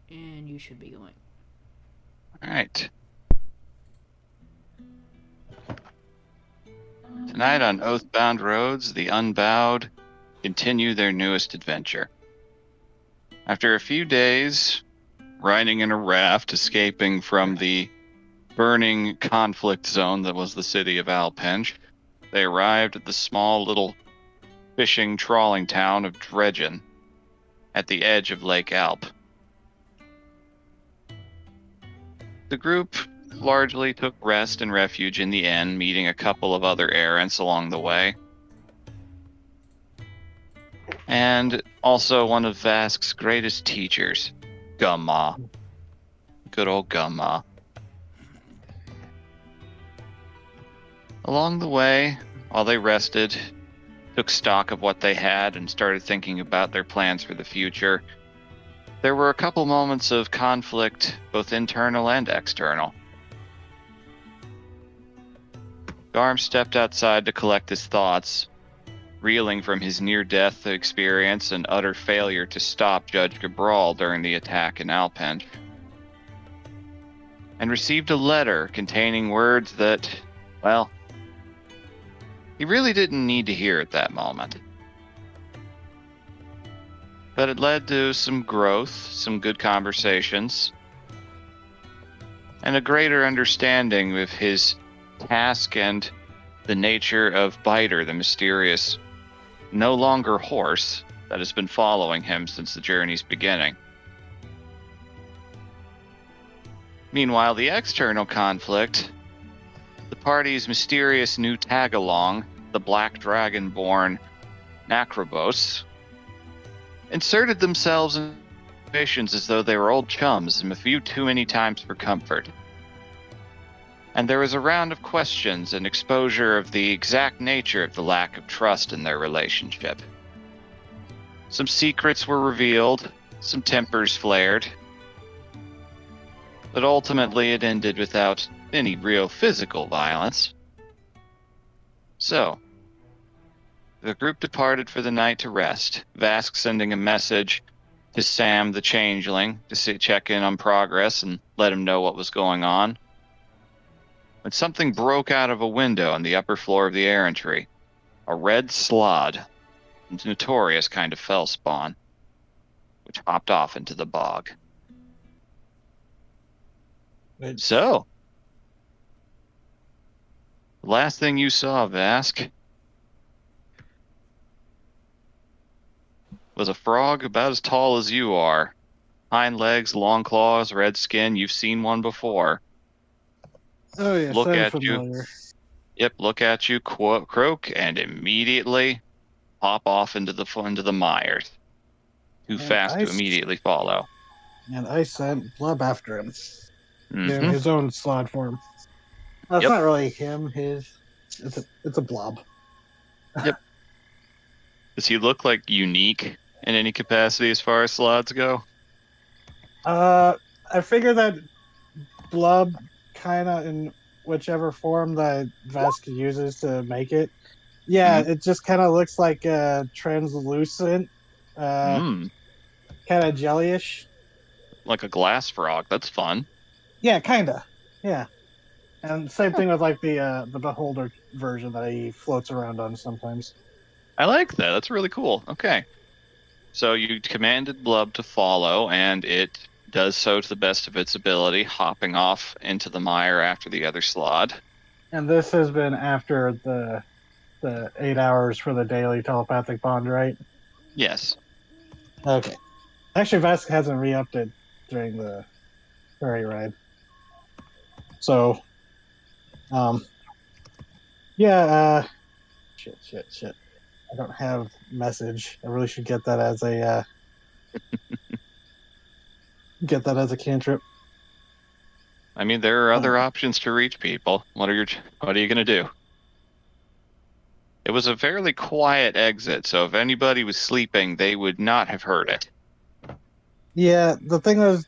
And you should be going. All right. Tonight on Oathbound Roads, the Unbowed continue their newest adventure. After a few days riding in a raft, escaping from the burning conflict zone that was the city of Alpench, they arrived at the small little fishing trawling town of Dredgen at the edge of Lake Alp. The group largely took rest and refuge in the inn, meeting a couple of other errants along the way. And also one of Vask's greatest teachers, Gumma. Good old Gumma. Along the way, while they rested, took stock of what they had, and started thinking about their plans for the future, there were a couple moments of conflict, both internal and external. Garm stepped outside to collect his thoughts, reeling from his near-death experience and utter failure to stop Judge Cabral during the attack in Alpench, and received a letter containing words that, well, he really didn't need to hear at that moment. But it led to some growth, some good conversations, and a greater understanding of his task and the nature of Biter, the mysterious, no longer horse that has been following him since the journey's beginning. Meanwhile, the external conflict, the party's mysterious new tag-along, the Black Dragon-born Nacrobos, inserted themselves in situations as though they were old chums and a few too many times for comfort. And there was a round of questions and exposure of the exact nature of the lack of trust in their relationship. Some secrets were revealed, some tempers flared, but ultimately it ended without any real physical violence. So, the group departed for the night to rest, Vask sending a message to Sam the Changeling to check in on progress and let him know what was going on. When something broke out of a window on the upper floor of the errantry, a red slod, a notorious kind of fell spawn, which hopped off into the bog. So, the last thing you saw, Vask, was a frog about as tall as you are. Hind legs, long claws, red skin. You've seen one before. Oh yes, Look I'm at familiar. Yep, look at you, croak, and immediately hop off into the mires. Too fast to immediately follow. And I sent Blub after him. Mm-hmm. In his own slot form. Well, it's not really him. It's a blob. Yep. Does he look like unique in any capacity as far as slots go? I figure that Blub kind of in whichever form that Vask uses to make it. Yeah, it just kind of looks like translucent, kind of jellyish. Like a glass frog. That's fun. Yeah, kind of. Yeah, and same thing with like the Beholder version that he floats around on sometimes. I like that. That's really cool. Okay. So you commanded Blub to follow, and it does so to the best of its ability, hopping off into the mire after the other slod. And this has been after the 8 hours for the daily telepathic bond, right? Yes. Okay. Actually, Vask hasn't re-upped it during the ferry ride. So, yeah, shit. I don't have message. I really should get that as a cantrip. I mean, there are other options to reach people. What are you going to do? It was a fairly quiet exit, so if anybody was sleeping, they would not have heard it. Yeah, the thing was,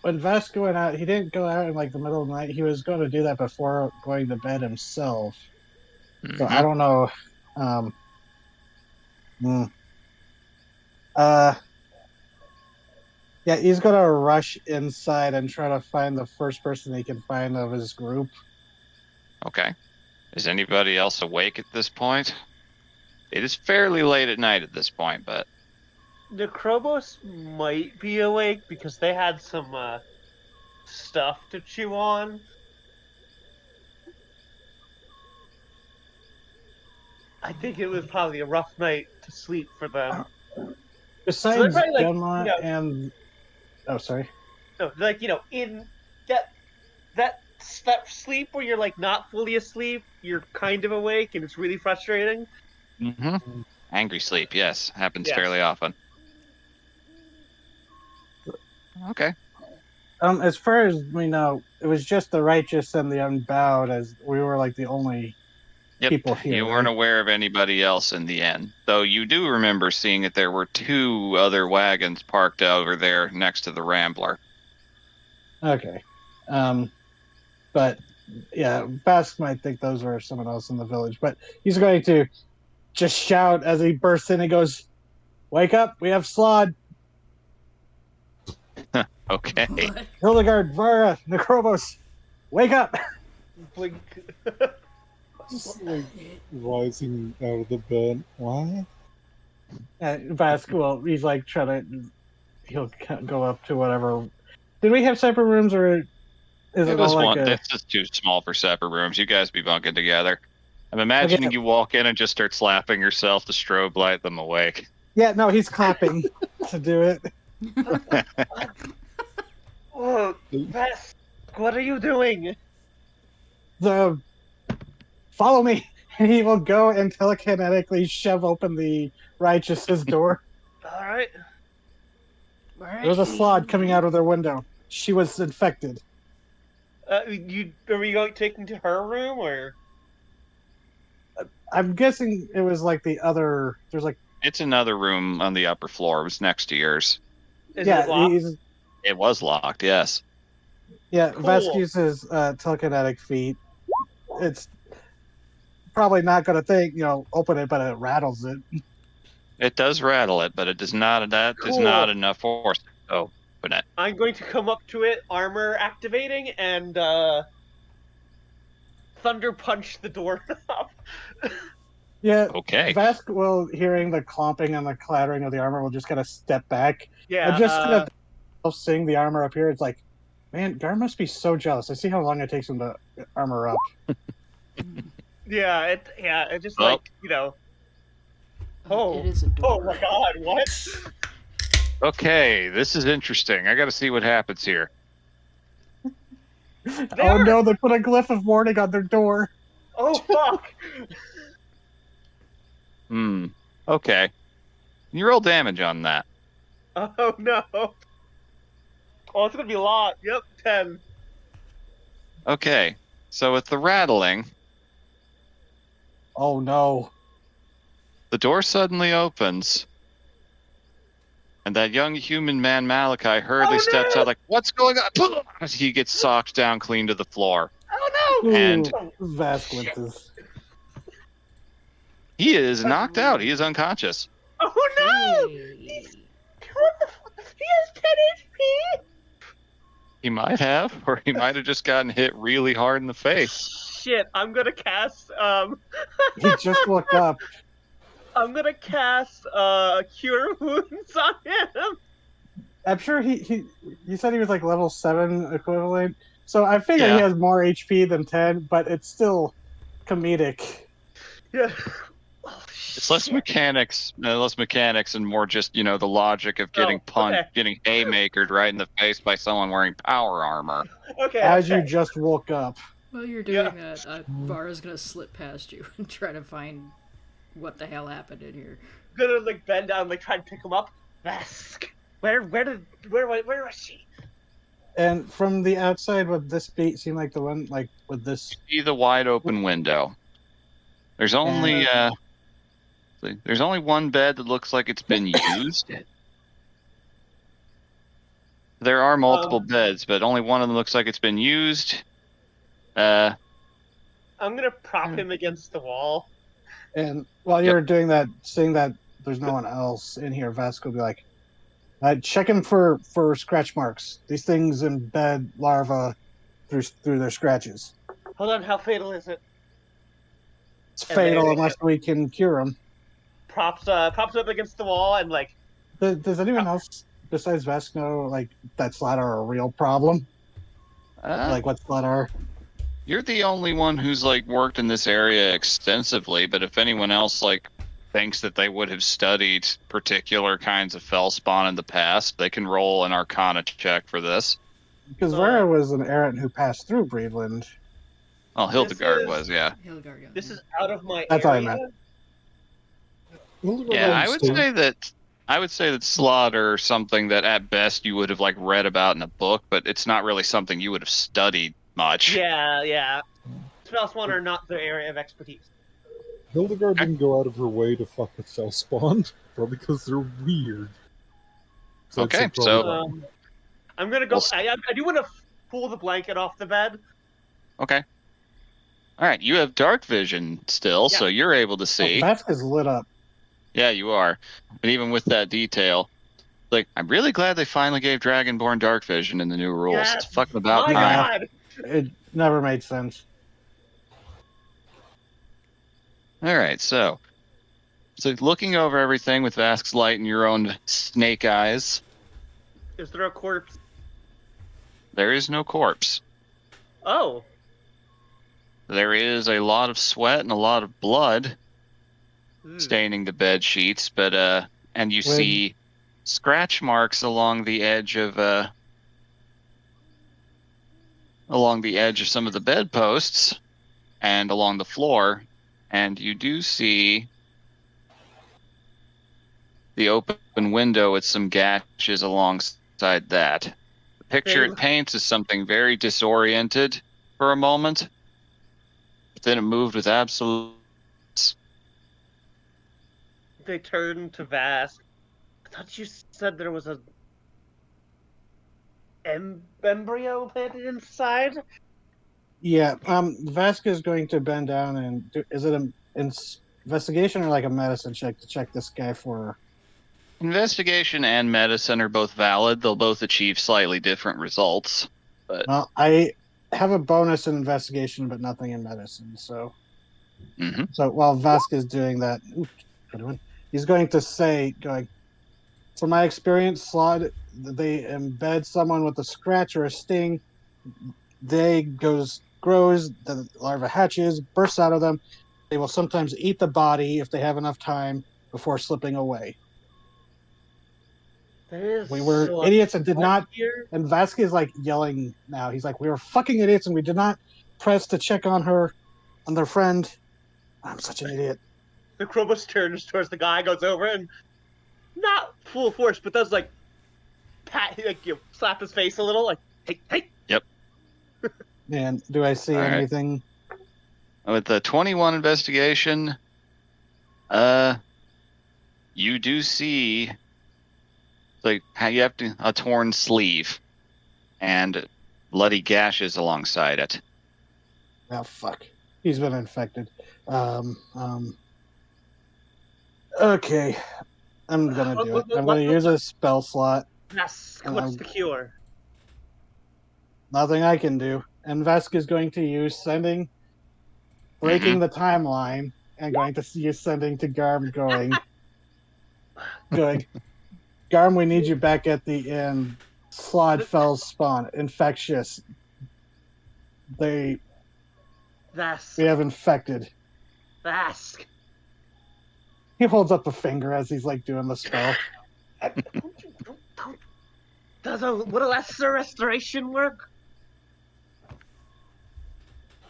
when Vask went out, he didn't go out in like the middle of the night. He was going to do that before going to bed himself. So I don't know. Yeah, he's gonna rush inside and try to find the first person he can find of his group. Okay. Is anybody else awake at this point? It is fairly late at night at this point, but The Krobos might be awake because they had some stuff to chew on. I think it was probably a rough night to sleep for them. Besides probably, like, Gunma and sorry. No, like, in that sleep where you're like not fully asleep, you're kind of awake, and it's really frustrating. Angry sleep, yes, happens Yes. fairly often. Okay. As far as we know, it was just the righteous and the unbowed, as we were like the only people here. You weren't aware of anybody else in the end, though you do remember seeing that there were 2 other wagons parked over there next to the Rambler. Okay. But yeah, Bask might think those were someone else in the village, but he's going to just shout as he bursts in and goes, "Wake up, we have Slod." Okay. Hildegard, Vara, Necrobos, wake up! Blink. Just like rising out of the bed. What? Bask, well, he's like he'll go up to whatever. Did we have separate rooms, or is it all like That's just too small for separate rooms. You guys be bunking together. I'm imagining you walk in and just start slapping yourself to strobe light them awake. Yeah, no, he's clapping to do it. Oh, Bess, what are you doing? Follow me, and he will go and telekinetically shove open the righteous's door. All right. There was a Slod coming out of their window. She was infected. Are we going taking to her room, or? I'm guessing it was like the other. There's like. It's another room on the upper floor. It was next to yours. Is it locked? It was locked, yes. Yeah, Cool. Vesk uses telekinetic feet. It's probably not going to open it, but it rattles it. It does rattle it, but it does not. That is Cool. not enough force to open it. I'm going to come up to it, armor activating, and thunder punch the door up. Yeah. Okay. Vesk will, hearing the clomping and the clattering of the armor, will just kind of step back. Yeah. And just seeing the armor up here, it's like, man, Gar must be so jealous. I see how long it takes him to armor up. Yeah. It just Oh. Oh. It is a door. Oh my God! What? Okay, this is interesting. I got to see what happens here. Oh no, they put a glyph of warning on their door. Oh fuck! Okay. You roll damage on that. Oh no! Oh, it's gonna be a lot. Yep, 10. Okay. So with the rattling, Oh no. the door suddenly opens, and that young human man Malachi hurriedly steps out like, "What's going on?" As he gets socked down clean to the floor. Oh no! And- Vesk winces. He is knocked out. He is unconscious. Oh no! Hey. What the he has 10 HP. He might have, or he might have just gotten hit really hard in the face. Shit! I'm gonna cast He just woke up. I'm gonna cast Cure Wounds on him. I'm sure he said he was like level 7 equivalent. So I figure Yeah. he has more HP than 10, but it's still comedic. Yeah. Oh, It's less mechanics, and more just the logic of getting punched, okay. getting haymakered right in the face by someone wearing power armor. Okay. As you okay. just woke up. While you're doing that, Vara's gonna slip past you and try to find what the hell happened in here. I'm gonna bend down, try and pick him up. Vesk. Where was she? And from the outside, would this seem like the one, like, with this? See the wide open window. There's only one bed that looks like it's been used. There are multiple beds, but only one of them looks like it's been used. I'm gonna prop him against the wall. And while you're doing that, seeing that there's no one else in here, Vesk will be like, Checking for scratch marks. These things embed larvae through their scratches. Hold on, how fatal is it? It's And then fatal unless we can cure them. props up against the wall and like. Does anyone else besides Vesk know like that slot are a real problem? Like what slot are? You're the only one who's like worked in this area extensively, but if anyone else like thinks that they would have studied particular kinds of fellspawn in the past, they can roll an Arcana check for this. Because Vera was an errant who passed through Breedland. Well, Hildegard was, yeah. Hildegard, yeah. This is out of my That's all I area. meant. Yeah, I would say that slaughter something that at best you would have like read about in a book, but it's not really something you would have studied much. Yeah. Spellspawn are not their area of expertise. Hildegard didn't go out of her way to fuck with Fellspawn, probably because they're weird. So Okay, it's a problem. so I'm gonna go. We'll I do want to pull the blanket off the bed. okay. All right, you have dark vision still, so you're able to see. Vesk is lit up. Yeah, you are. And even with that detail, like I'm really glad they finally gave Dragonborn dark vision in the new rules. Yes. It's fucking about My time. God. It never made sense. All right, so looking over everything with Vask's light and your own snake eyes, Is there a corpse? there is no corpse. Oh. There is a lot of sweat and a lot of blood staining the bed sheets, but and you see scratch marks along the edge of some of the bedposts and along the floor, and you do see the open window with some gashes alongside that. The picture it paints is something very disoriented for a moment, but then it moved with absolute. They turned to Vask. I thought you said there was a embryo planted inside. Yeah. Vesk is going to bend down and is it an investigation or like a medicine check to check this guy for? Investigation and medicine are both valid. They'll both achieve slightly different results. But Well, I have a bonus in investigation, but nothing in medicine. So, so while Vesk is doing that, good one. He's going to say, from my experience, Slod, they embed someone with a scratch or a sting. They grows, the larva hatches, bursts out of them. They will sometimes eat the body if they have enough time before slipping away. We were idiots and did not. And Vasquez is like yelling now. He's like, we were fucking idiots and we did not press to check on their friend. I'm such an idiot. The Krobus turns towards the guy, goes over and not full force, but does like pat, like slap his face a little, like hey. Yep. And do I see anything? With the 21 investigation, you do see like how you have a torn sleeve and bloody gashes alongside it. Oh fuck. He's been infected. Okay. I'm gonna do it. I'm gonna use a spell slot. Yes. What's the cure? Nothing I can do. And Vesk is going to use breaking the timeline, and going to use sending to Garm, going, Garm, we need you back at the inn. Slod Fells spawn. Infectious. We have infected. Vask. He holds up a finger as he's like doing the spell. Would a lesser restoration work?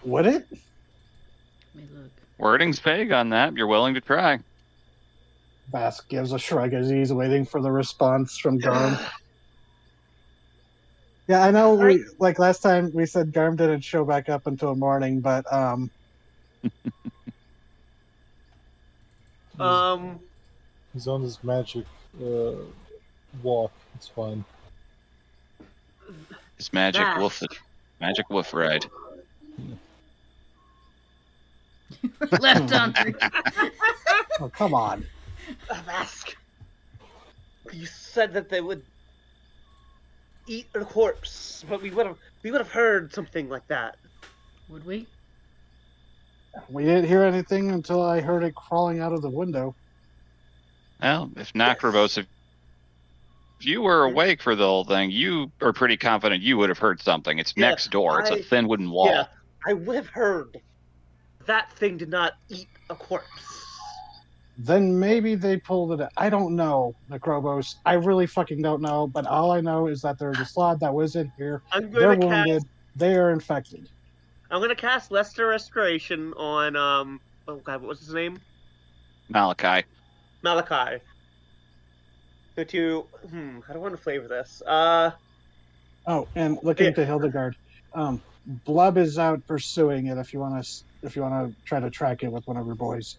Would it? Let me look. Wording's vague on that. You're willing to try. Vask gives a shrug as he's waiting for the response from Garm. Yeah, I know we like last time we said Garm didn't show back up until morning, but he's on his magic walk. It's fine. His magic wolf ride. Left on 3. Oh, come on. Vask. you said that they would eat a corpse, but we would have heard something like that. Would we? We didn't hear anything until I heard it crawling out of the window. Well, if Nacrobos, if you were awake for the whole thing, you are pretty confident you would have heard something. It's Yeah, next door. It's a I- thin wooden wall. Yeah, I would have heard. That thing did not eat a corpse. Then maybe they pulled it. I don't know, Necrobos. I really fucking don't know. But all I know is that there's a slot that was in here. I'm They're going to wounded. They are infected. I'm gonna cast Lesser Restoration on oh god, what was his name? Malachi. Malachi. How do I want to flavor this? Oh, and looking to Hildegard. Blub is out pursuing it. If you want to try to track it with one of your boys.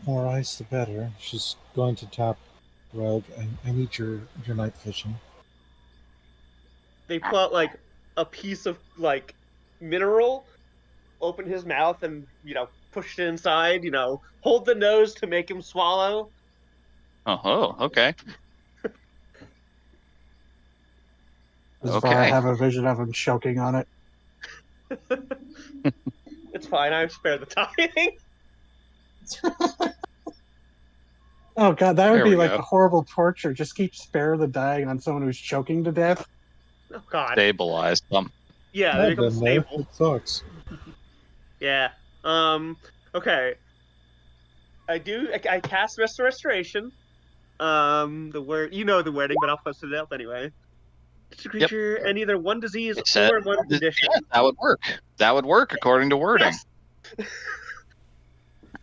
More ice, the better. She's going to tap Rogue. I need your night vision. they put like a piece of like mineral, open his mouth and push it inside, hold the nose to make him swallow. Oh, okay. As far I have a vision of him choking on it. It's fine, I'm spared the dying. Oh god, that would There be we like go. a horrible torture. Just keep spare the dying on someone who's choking to death. Oh god. Stabilize them. Yeah, they I've become been there. stable. It sucks. Yeah. Okay. I cast Restoration. The word, the wording, but I'll post it up anyway. It's a creature and either one disease It said- or one condition. Yeah, that would work. That would work according to wording. Yes.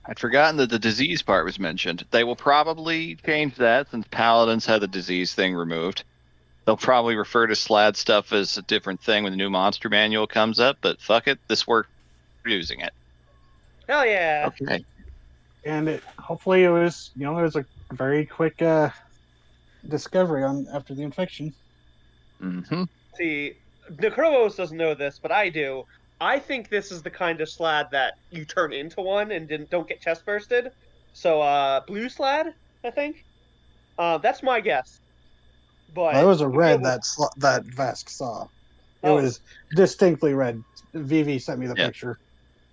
I'd forgotten that the disease part was mentioned. They will probably change that since Paladins had the disease thing removed. They'll probably refer to Slad stuff as a different thing when the new monster manual comes up, but fuck it, this worked. We're using it. Hell yeah. Okay. And hopefully it was a very quick discovery after the infection. Mm-hmm. See, Necrobos doesn't know this, but I do. I think this is the kind of Slad that you turn into one and don't get chest bursted. So, blue Slad, I think. That's my guess. But Well, it was a red that Vask saw. It was distinctly red. Vivi sent me the picture.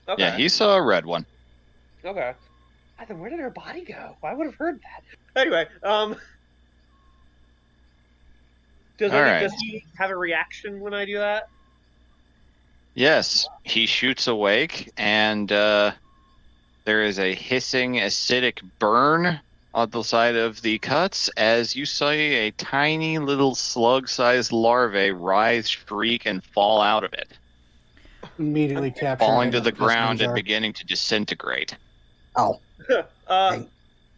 Okay. Yeah, he saw a red one. Okay. Then where did her body go? I would have heard that. Anyway, does he have a reaction when I do that? Yes, he shoots awake, and there is a hissing, acidic burn on the side of the cuts as you see a tiny little slug-sized larvae rise, shriek, and fall out of it, Immediately captured. falling to the ground and beginning to disintegrate. Oh.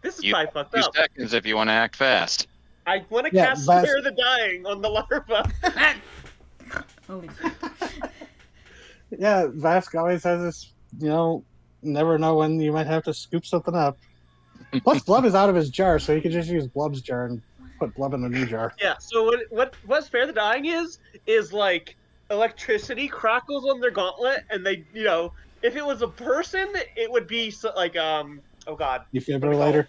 This is You probably have fucked 2 up. seconds if you want to act fast. I want to cast Spare the Dying on the larva. Holy Yeah, Vask always has this, never know when you might have to scoop something up. Plus, Blub is out of his jar, so you can just use Blub's jar and put Blub in a new jar. Yeah, so what Spare the Dying is like electricity crackles on their gauntlet, and they, if it was a person, it would be like, oh god. Defibrillator?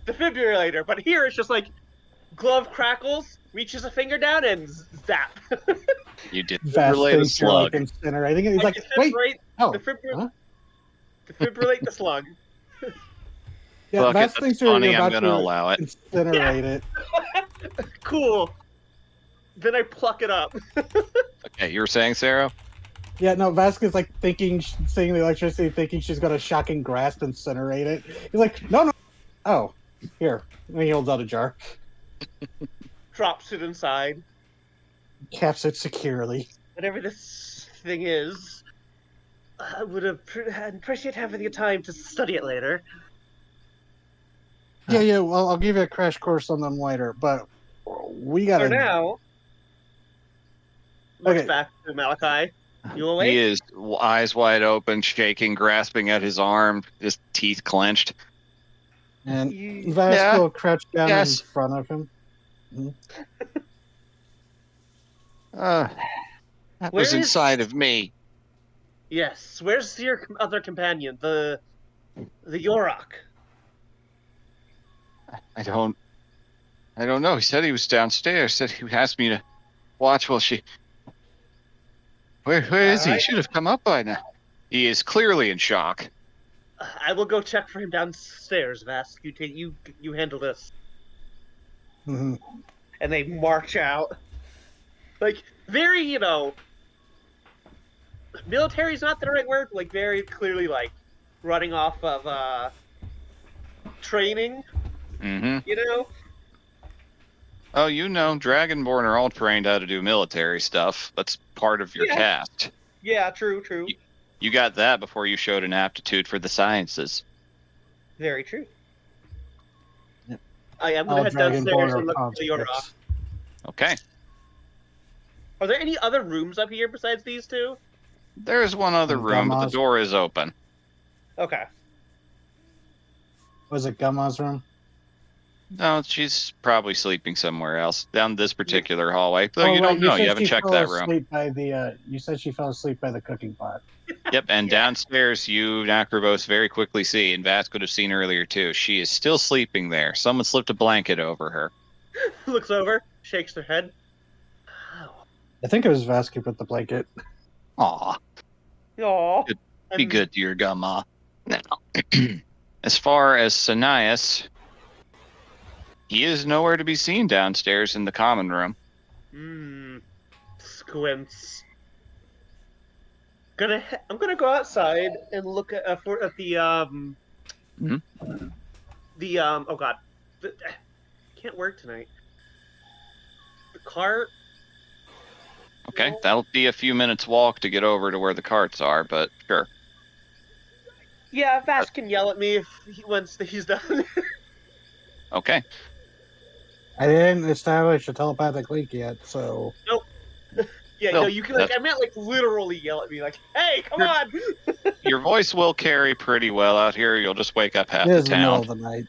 Defibrillator, but here it's just like glove crackles, reaches a finger down, and zap. You Vask defibrillate a thinks you're like slug. incinerating it. He's like, wait, defibrillate the slug. Yeah, Fuck it, Vask that's thinks you're funny, I'm about gonna to allow it. incinerate it. Cool. Then I pluck it up. Okay, you were saying, Sarah? Yeah, no, Vask is like seeing the electricity, thinking she's gonna shocking grasp incinerate it. He's like, no. Oh, here. And he holds out a jar. Drops it inside. Caps it securely. Whatever this thing is, I would appreciate having the time to study it later. Yeah, well, I'll give you a crash course on them later, but we gotta... For now, looks Okay. back to Malachi. You awake? He is eyes wide open, shaking, grasping at his arm, his teeth clenched. And You- Vask will crouch down Yes. in front of him. That Where was is- inside of me. Yes. Where's your other companion, the Yorok? I don't I don't know. He said he was downstairs. Said he asked me to watch while she... Where is he? He Alright. should have come up by now. He is clearly in shock. I will go check for him downstairs, Vask. You handle this. Hmm. And they march out. Like, very, military's not the right word. Like, very clearly, like, running off of, training, Mm-hmm. you know? Oh, Dragonborn are all trained how to do military stuff. That's part of your Yeah. caste. Yeah, true. You got that before you showed an aptitude for the sciences. Very true. Yep. I am All going to head downstairs Dragonborn and look are for the order off. Okay. Are there any other rooms up here besides these two? There is one other And room, but the Gumma's. door is open. Okay. Was it Gumma's room? No, she's probably sleeping somewhere else down this particular hallway. Though you right, don't know. said You haven't she checked fell that room. asleep by the. You said she fell asleep by the cooking pot. Yep, and Yeah. downstairs you, Nacrobos, very quickly see, and Vask would have seen earlier too, she is still sleeping there. Someone slipped a blanket over her. Looks over, shakes their head. Oh. I think it was Vask who put the blanket. Aw, Aw. be good to your Gumma. Now, as far as Sanias, he is nowhere to be seen downstairs in the common room. Squints. I'm gonna go outside and look at the oh god, can't work tonight. The cart. Okay, No. that'll be a few minutes walk to get over to where the carts are, but sure. Yeah, Vash can yell at me once he's done. Okay. I didn't establish a telepathic link yet, so Yeah, Well, no, you can I meant literally yell at me, hey, come on! Your voice will carry pretty well out here. You'll just wake up half it the is the middle town. of the night.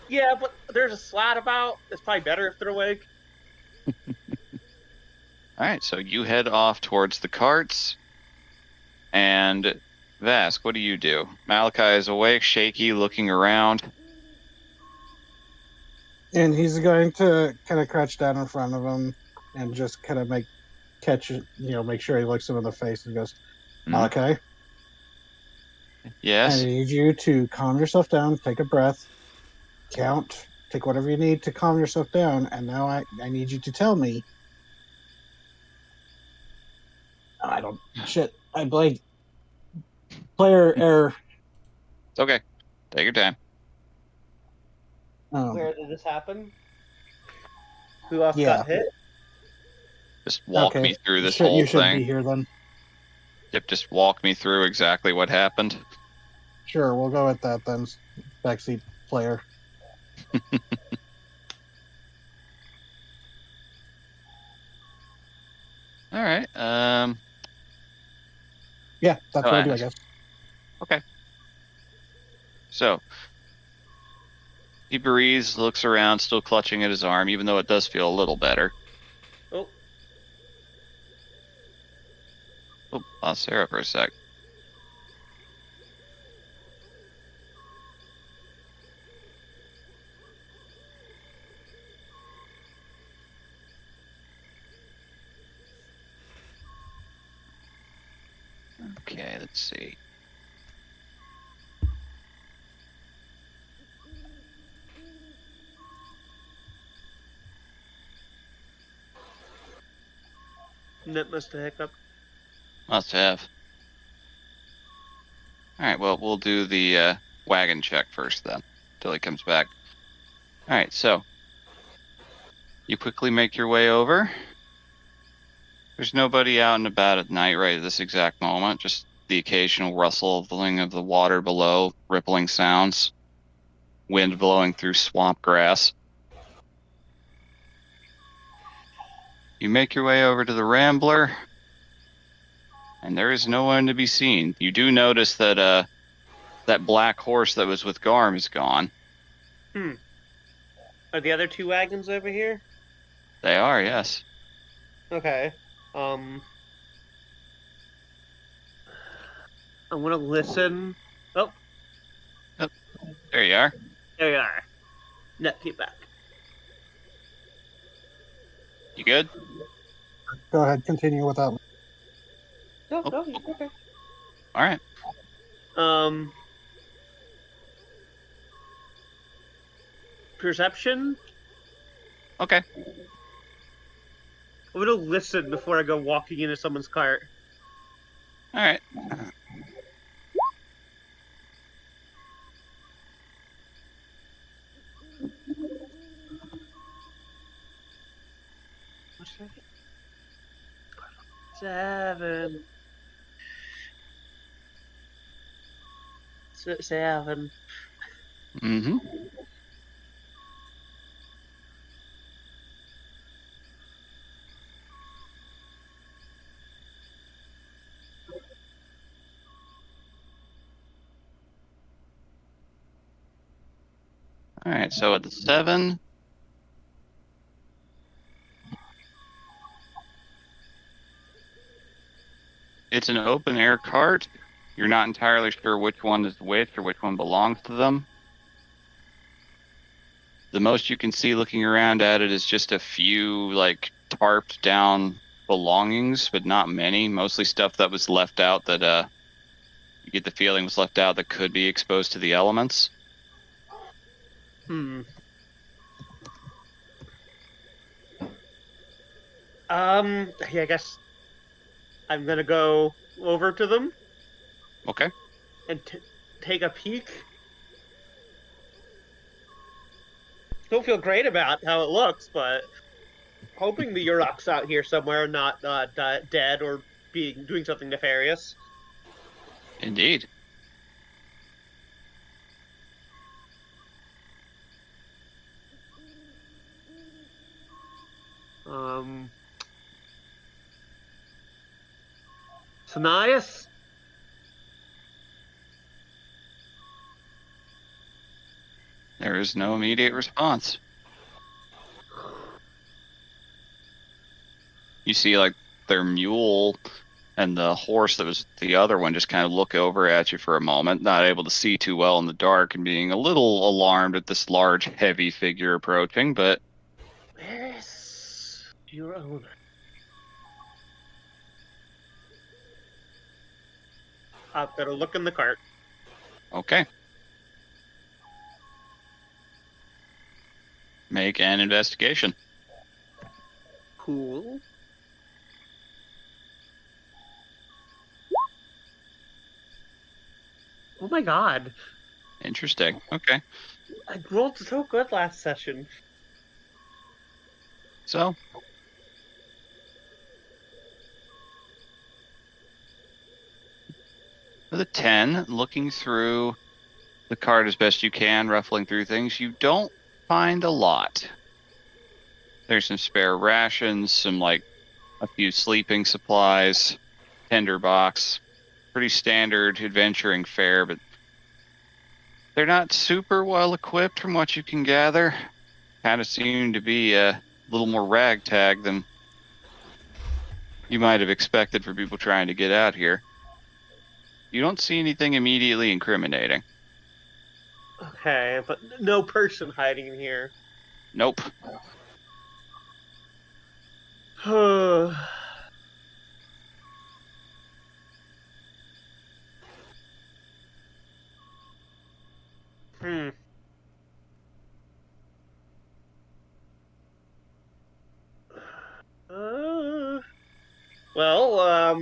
Yeah, but there's a slat about. It's probably better if they're awake. All right, so you head off towards the carts. And Vask, what do you do? Malachi is awake, shaky, looking around. And he's going to kind of crouch down in front of him and just kind of make sure he looks him in the face and goes, Malachi, Yes. I need you to calm yourself down, take a breath, count, take whatever you need to calm yourself down, and now I need you to tell me. I don't. Shit. I blanked. Player error. It's okay. Take your time. Where did this happen? Who else Yeah. got hit? Just walk Okay. me through this You whole should thing. be here then. Yep, just walk me through exactly what happened. Sure, we'll go with that then. Backseat player. All right. Yeah, that's what I do, I Alright. guess. So he breathes, looks around, still clutching at his arm, even though it does feel a little better. Oh, Oh, lost Sarah for a sec. Okay, let's see. that must have hiccuped. Must have. Alright, well, we'll do the wagon check first then, till he comes back. Alright, so you quickly make your way over. There's nobody out and about at night right at this exact moment, just the occasional rustling of the water below, rippling sounds, wind blowing through swamp grass. You make your way over to the Rambler, and there is no one to be seen. You do notice that that black horse that was with Garm is gone. Are the other two wagons over here? They are, yes. Okay. I'm gonna listen. Oh, There you are. there you are. No, keep back. You good? Go ahead, continue without me. No, Oh, no, you're okay. All right. Perception. Okay. I'm gonna listen before I go walking into someone's cart. All right. What's that? 7. 7. Mm-hmm. All right. So at the 7, it's an open air cart. You're not entirely sure which one is which or which one belongs to them. The most you can see looking around at it is just a few like tarped down belongings, but not many. Mostly stuff that was left out that you get the feeling was left out that could be exposed to the elements. Hmm. Yeah, I guess I'm gonna go over to them Okay. and take a peek. Don't feel great about how it looks, but hoping the Yurok's out here somewhere, not dead or doing something nefarious. Indeed. Um, Sanias? There is no immediate response. You see like their mule and the horse that was the other one just kind of look over at you for a moment, not able to see too well in the dark and being a little alarmed at this large, heavy figure approaching, but Where is your owner? I'm gonna look in the cart. okay. Make an investigation. Cool. Oh my god. Interesting. Okay. I rolled so good last session. So, with a 10, looking through the card as best you can, ruffling through things, you don't find a lot. There's some spare rations, some like a few sleeping supplies, tinderbox, pretty standard adventuring fare, but they're not super well equipped from what you can gather. Kind of seem to be a little more ragtag than you might have expected for people trying to get out here. You don't see anything immediately incriminating. Okay, but no person hiding in here. Nope. Hmm. Well,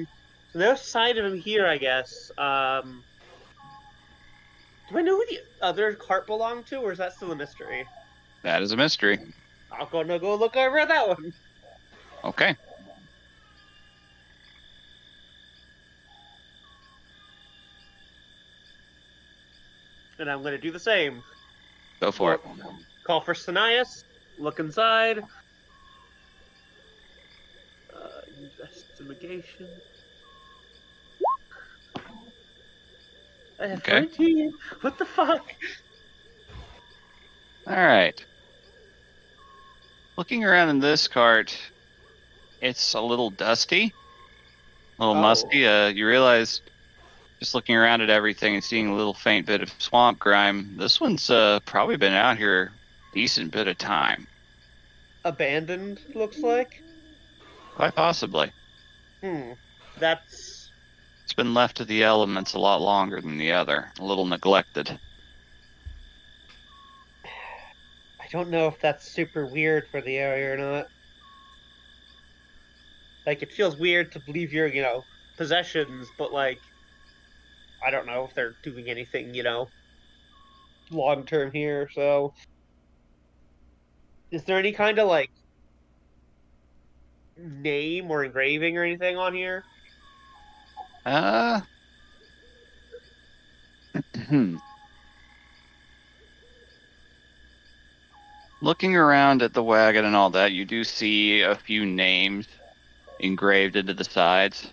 no sign of him here, I guess. Do I know who the other cart belonged to, or is that still a mystery? That is a mystery. I'll go look over at that one. Okay. And I'm gonna do the same. Go for it. Call for Sanias. Look inside. Investigation. I have Okay. 14. What the fuck? All right. Looking around in this cart, it's a little dusty, a little musty. You realize, just looking around at everything and seeing a little faint bit of swamp grime, this one's probably been out here a decent bit of time. Abandoned, looks like. Quite possibly. That's It's been left to the elements a lot longer than the other. A little neglected. I don't know if that's super weird for the area or not. Like, it feels weird to leave your, possessions, but like, I don't know if they're doing anything, long term here. So, is there any kind of like name or engraving or anything on here? Uh, Looking around at the wagon and all that, you do see a few names engraved into the sides.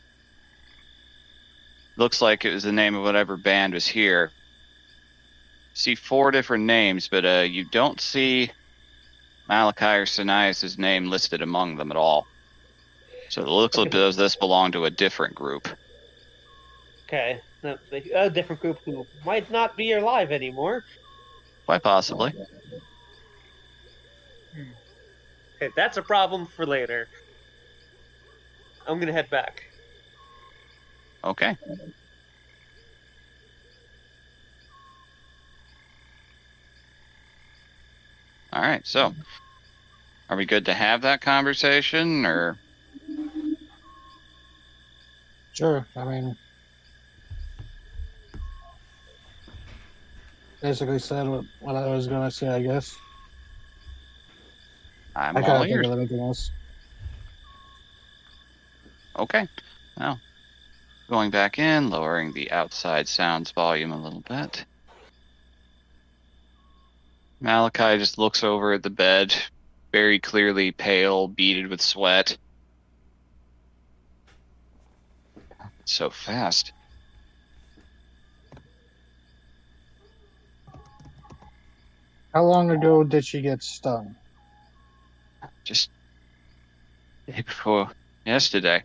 Looks like it was the name of whatever band was here. See 4 different names, but you don't see Malachi or Sinias' name listed among them at all. So it looks like this belonged to a different group. Okay, a different group who might not be alive anymore. Quite possibly. Okay, that's a problem for later. I'm gonna head back. Okay. All right, so are we good to have that conversation, or? Sure. I mean, basically said what I was going to say, I guess. I'm I all can't think ears. of anything else. Okay. Well, going back in, lowering the outside sounds volume a little bit. Malachi just looks over at the bed, very clearly pale, beaded with sweat. So fast. How long ago did she get stung? Just day before yesterday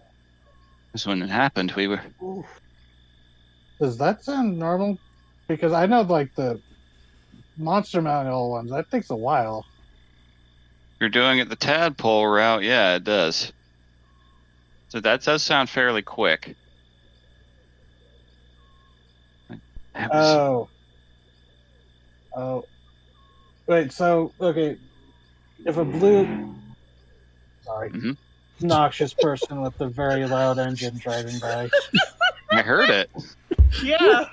was when it happened. We were. Ooh. Does that sound normal? Because I know, like, the monster manual ones, that takes a while. If you're doing it the tadpole route, yeah, it does. So that does sound fairly quick. Oh. Oh. Wait, so, okay. If a blue. Sorry. Mhm. Noxious person with a very loud engine driving by. I heard it. Yeah.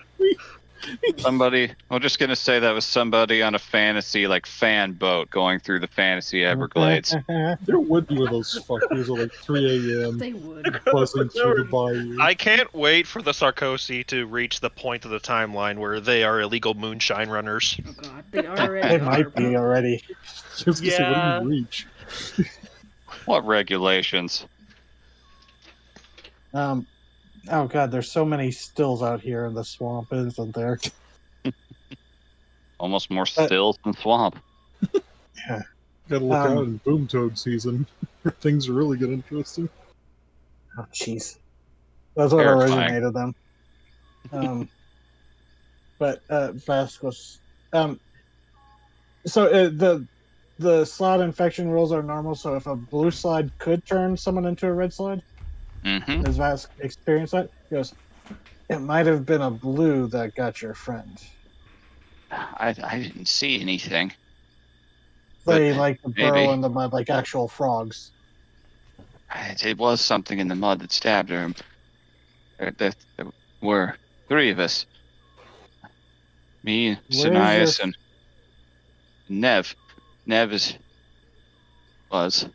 Somebody, I'm just gonna say that was somebody on a fantasy, like, fan boat going through the fantasy Everglades. There would be one of those fuckers at like 3 a.m. They would. buzzing through the bayou. I can't wait for the Sarkozy to reach the point of the timeline where they are illegal moonshine runners. Oh god, they already They are. might be already. I was gonna say, what Yeah. do you reach? What regulations? Oh god, there's so many stills out here in the swamp, isn't there? Almost more stills than swamp. Yeah. Gotta look out in boom toad season. Things really get interesting. Oh jeez. That's what Terrifying. originated them. But Vasquez. So the slide infection rules are normal. So if a blue slide could turn someone into a red slide, Mm-hmm. has Vas experienced that? He goes, it might have been a blue that got your friend. I didn't see anything. They But like to maybe. burrow in the mud like actual frogs. It was something in the mud that stabbed her. There were 3 of us. Me, Where's Sinias, and Nev. Nev was.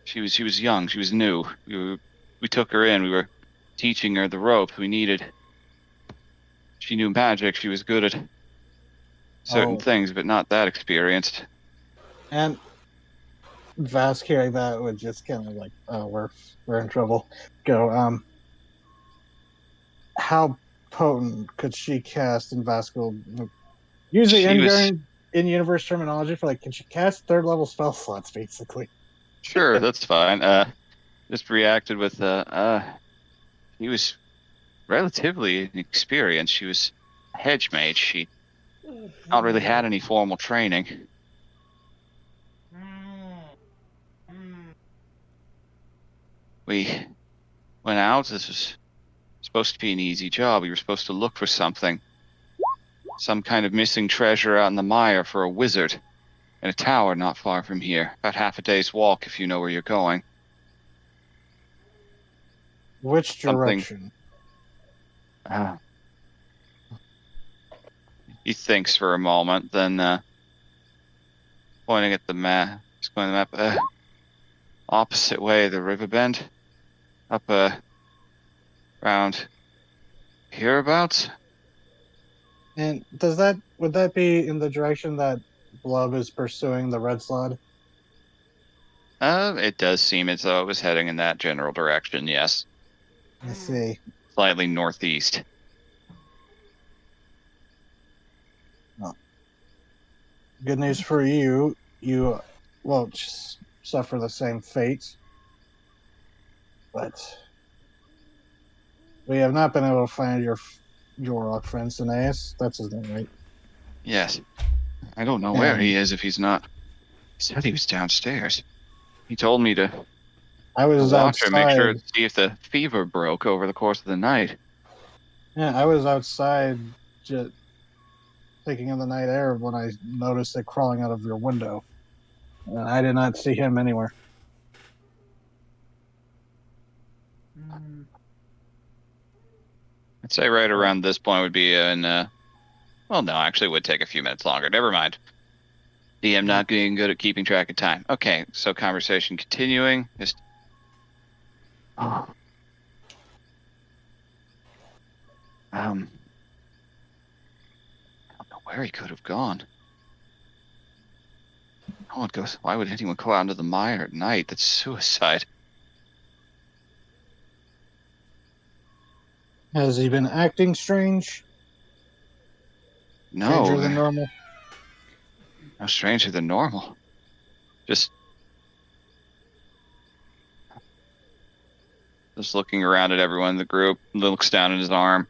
She was young. She was new. We took her in. We were teaching her the rope we needed. She knew magic. She was good at certain things, but not that experienced. And Vask hearing that would just kind of like, oh, we're in trouble. Go, how potent could she cast? And Vask will use the in-universe terminology for like, can she cast 3rd level spell slots, basically? Sure, that's fine. Just reacted with he was relatively inexperienced. She was a hedge mage. She not really had any formal training. We went out. This was supposed to be an easy job. We were supposed to look for something. Some kind of missing treasure out in the mire for a wizard. In a tower not far from here. About half a day's walk if you know where you're going. Which Something. direction? He thinks for a moment, then pointing at the map. He's pointing at the map. Opposite way of the river bend. Up around hereabouts. And would that be in the direction that Blub is pursuing the red slot? It does seem as though it was heading in that general direction, yes. I see. Slightly northeast. Good news for you. You won't suffer the same fate. But we have not been able to find your friend Cineas. That's his name, right? Yes. I don't know where he is if he's not. He said he was downstairs. He told me to was watch her, make sure outside. to see if the fever broke over the course of the night. Yeah, I was outside just taking in the night air when I noticed it crawling out of your window. And I did not see him anywhere. I'd say right around this point would be in, well, no, actually it would take a few minutes longer. Never mind. DM not being good at keeping track of time. Okay, so conversation continuing. Just... I don't know where he could have gone. No one goes. Why would anyone go out into the mire at night? That's suicide. Has he been acting strange? No. Stranger than normal? No stranger than normal. Just looking around at everyone in the group, looks down at his arm.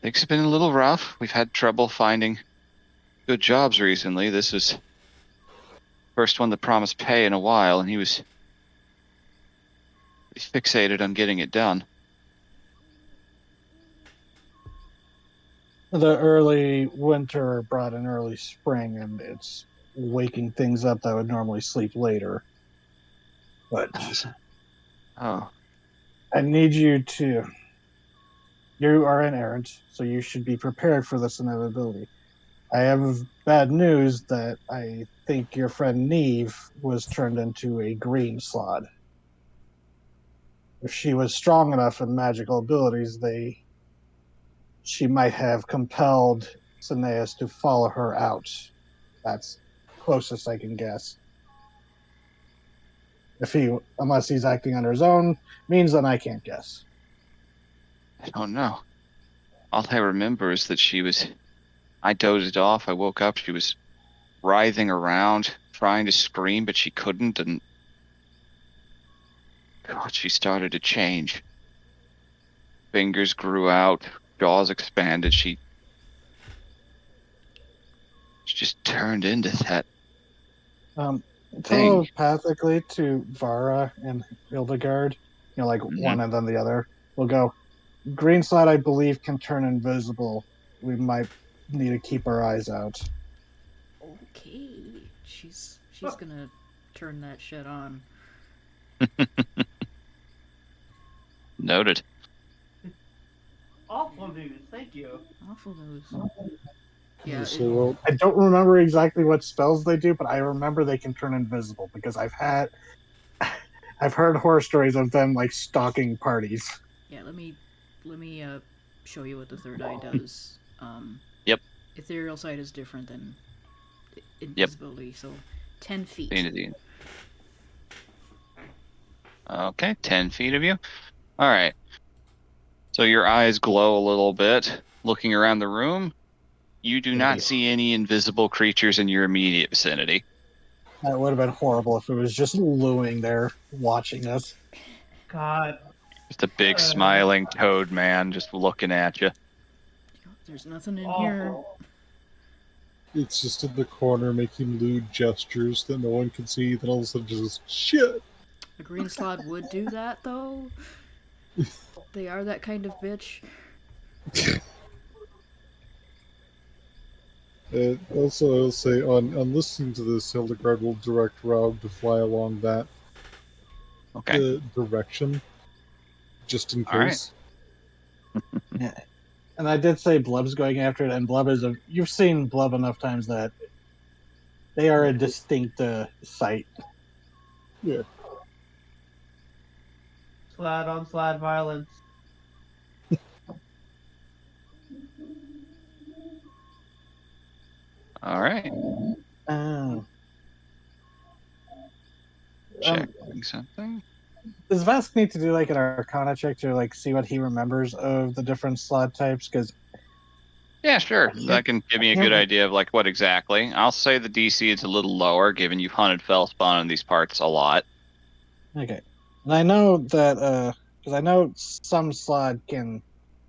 Things have been a little rough. We've had trouble finding good jobs recently. This was the first one that promised pay in a while, and he was fixated on getting it done. The early winter brought an early spring, and it's waking things up that would normally sleep later. But Oh. I need you to... You are an errant, so you should be prepared for this inevitability. I have bad news that I think your friend Neve was turned into a green slod. If she was strong enough in magical abilities, she might have compelled Cineas to follow her out. That's closest I can guess. Unless he's acting on his own means, then I can't guess. I don't know. All I remember is that I dozed off. I woke up. She was writhing around, trying to scream, but she couldn't, and God, she started to change. Fingers grew out, jaws expanded. She just turned into that thing. Telepathically to Vara and Hildegard, one and then the other, we'll go. Green slot, I believe, can turn invisible. We might need to keep our eyes out. Okay, she's gonna turn that shit on. Noted. Awful news. Thank you. Awful news. Yeah. So, I don't remember exactly what spells they do, but I remember they can turn invisible because I've heard horror stories of them stalking parties. Yeah, let me show you what the third eye does. Yep. Ethereal sight is different than invisibility, so 10 feet. Okay, 10 feet of you. All right. So your eyes glow a little bit. Looking around the room, you do not see any invisible creatures in your immediate vicinity. That would have been horrible if it was just Lewing there watching us. God. Just a big smiling toad man just looking at you. There's nothing in here. it's just in the corner making lewd gestures that no one can see, then all of a sudden just shit. A green slot would do that, though. They are that kind of bitch. Also, I'll say, on listening to this, Hildegard will direct Raug to fly along that Okay. direction, just in All right. case. Yeah. And I did say Blub's going after it, and Blub is a. You've seen Blub enough times that they are a distinct sight. Yeah. Slide on slide violence. All right. Oh. Checking something. Does Vask need to do like an Arcana check to like see what he remembers of the different slot types? Because Yeah, sure. I That can give me a can't- good idea of like what exactly. I'll say the DC is a little lower, given you've hunted Fellspawn in these parts a lot. okay, and I know that because I know some slot can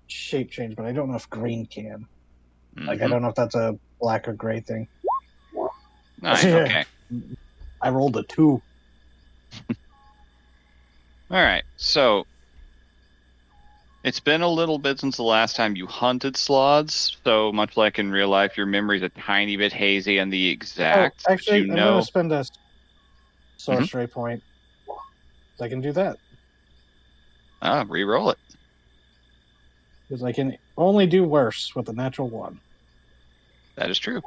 shape change, but I don't know if green can. Like I Mhm. don't know if that's a black or gray thing. Nice. Yeah. Okay. I rolled a 2. All right. So it's been a little bit since the last time you hunted sloths. So much like in real life, your memory's a tiny bit hazy on the exact. Oh, actually, but you I'm going know. to spend a sorcery point. So I can do that Re-roll it. because I can only do worse with a natural 1. That is true.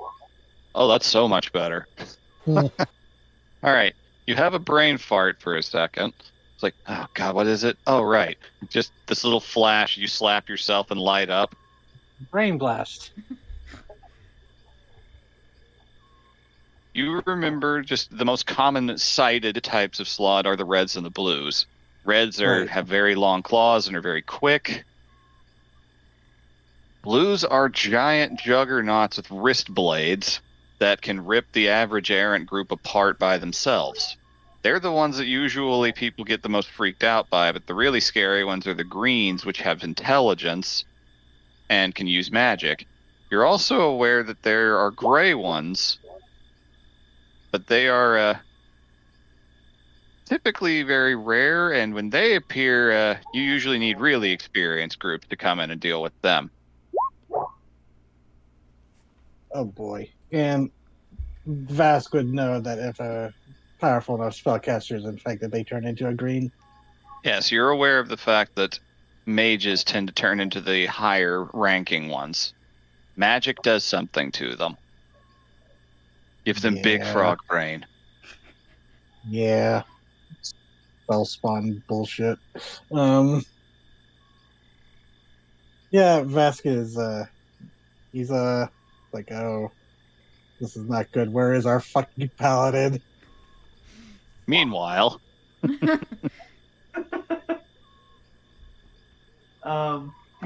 Oh, that's so much better. All right. You have a brain fart for a second. It's like, oh God, what is it? Oh, right. Just this little flash. You slap yourself and light up. Brain blast. You remember just the most common sighted types of sloth are the reds and the blues. Reds Right. have very long claws and are very quick. Blues are giant juggernauts with wrist blades that can rip the average errant group apart by themselves. They're the ones that usually people get the most freaked out by, but the really scary ones are the greens, which have intelligence and can use magic. You're also aware that there are gray ones, but they are typically very rare, and when they appear, you usually need really experienced groups to come in and deal with them. Oh boy. And Vask would know that if a powerful enough spellcaster is infected, they turn into a green. Yes, you're aware of the fact that mages tend to turn into the higher ranking ones. Magic does something to them. Gives them big Yeah. frog brain. Yeah. Spell spawn bullshit. Yeah, Vask is he's like, oh, this is not good. Where is our fucking paladin? Meanwhile, You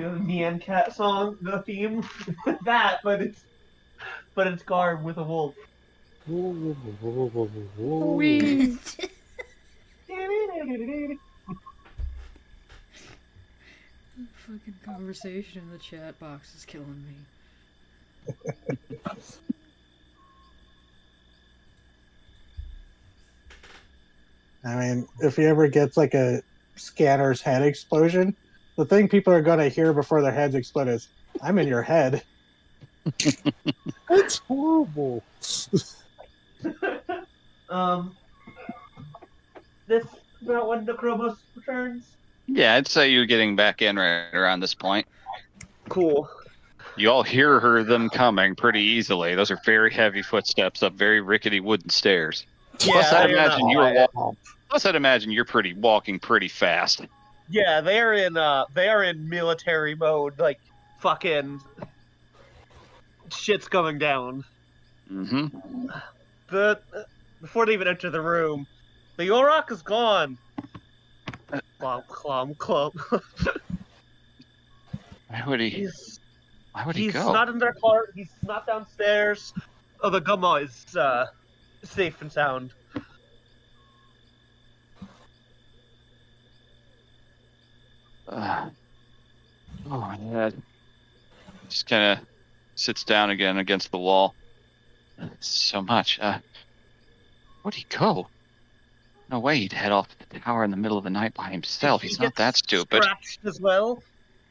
know, the Nyan Cat song, the theme, that, but it's Garb with a wolf. Wee. Fucking conversation in the chat box is killing me. I mean, if he ever gets like a scanner's head explosion, the thing people are gonna hear before their heads explode is, "I'm in your head." That's horrible. This about when the Krobos returns. yeah, I'd say you're getting back in right around this point. Cool. You all hear them coming pretty easily. Those are very heavy footsteps up very rickety wooden stairs. Plus, Yeah, I'd they're not imagine you were quiet. Plus, I'd imagine you're walking pretty fast. Yeah, they are in military mode, like fucking shit's going down. Mm-hmm. Before they even enter the room, the Yorok is gone. Clomp, clomp, clomp. Why would he? He's Why would he he's go? not in their car. He's not downstairs. Oh, the Gumma is safe and sound. Oh my God. Just kind of sits down again against the wall. So much. Where'd he go? No way he'd head off to the tower in the middle of the night by himself. Did he He's not get that stupid. scratched as well,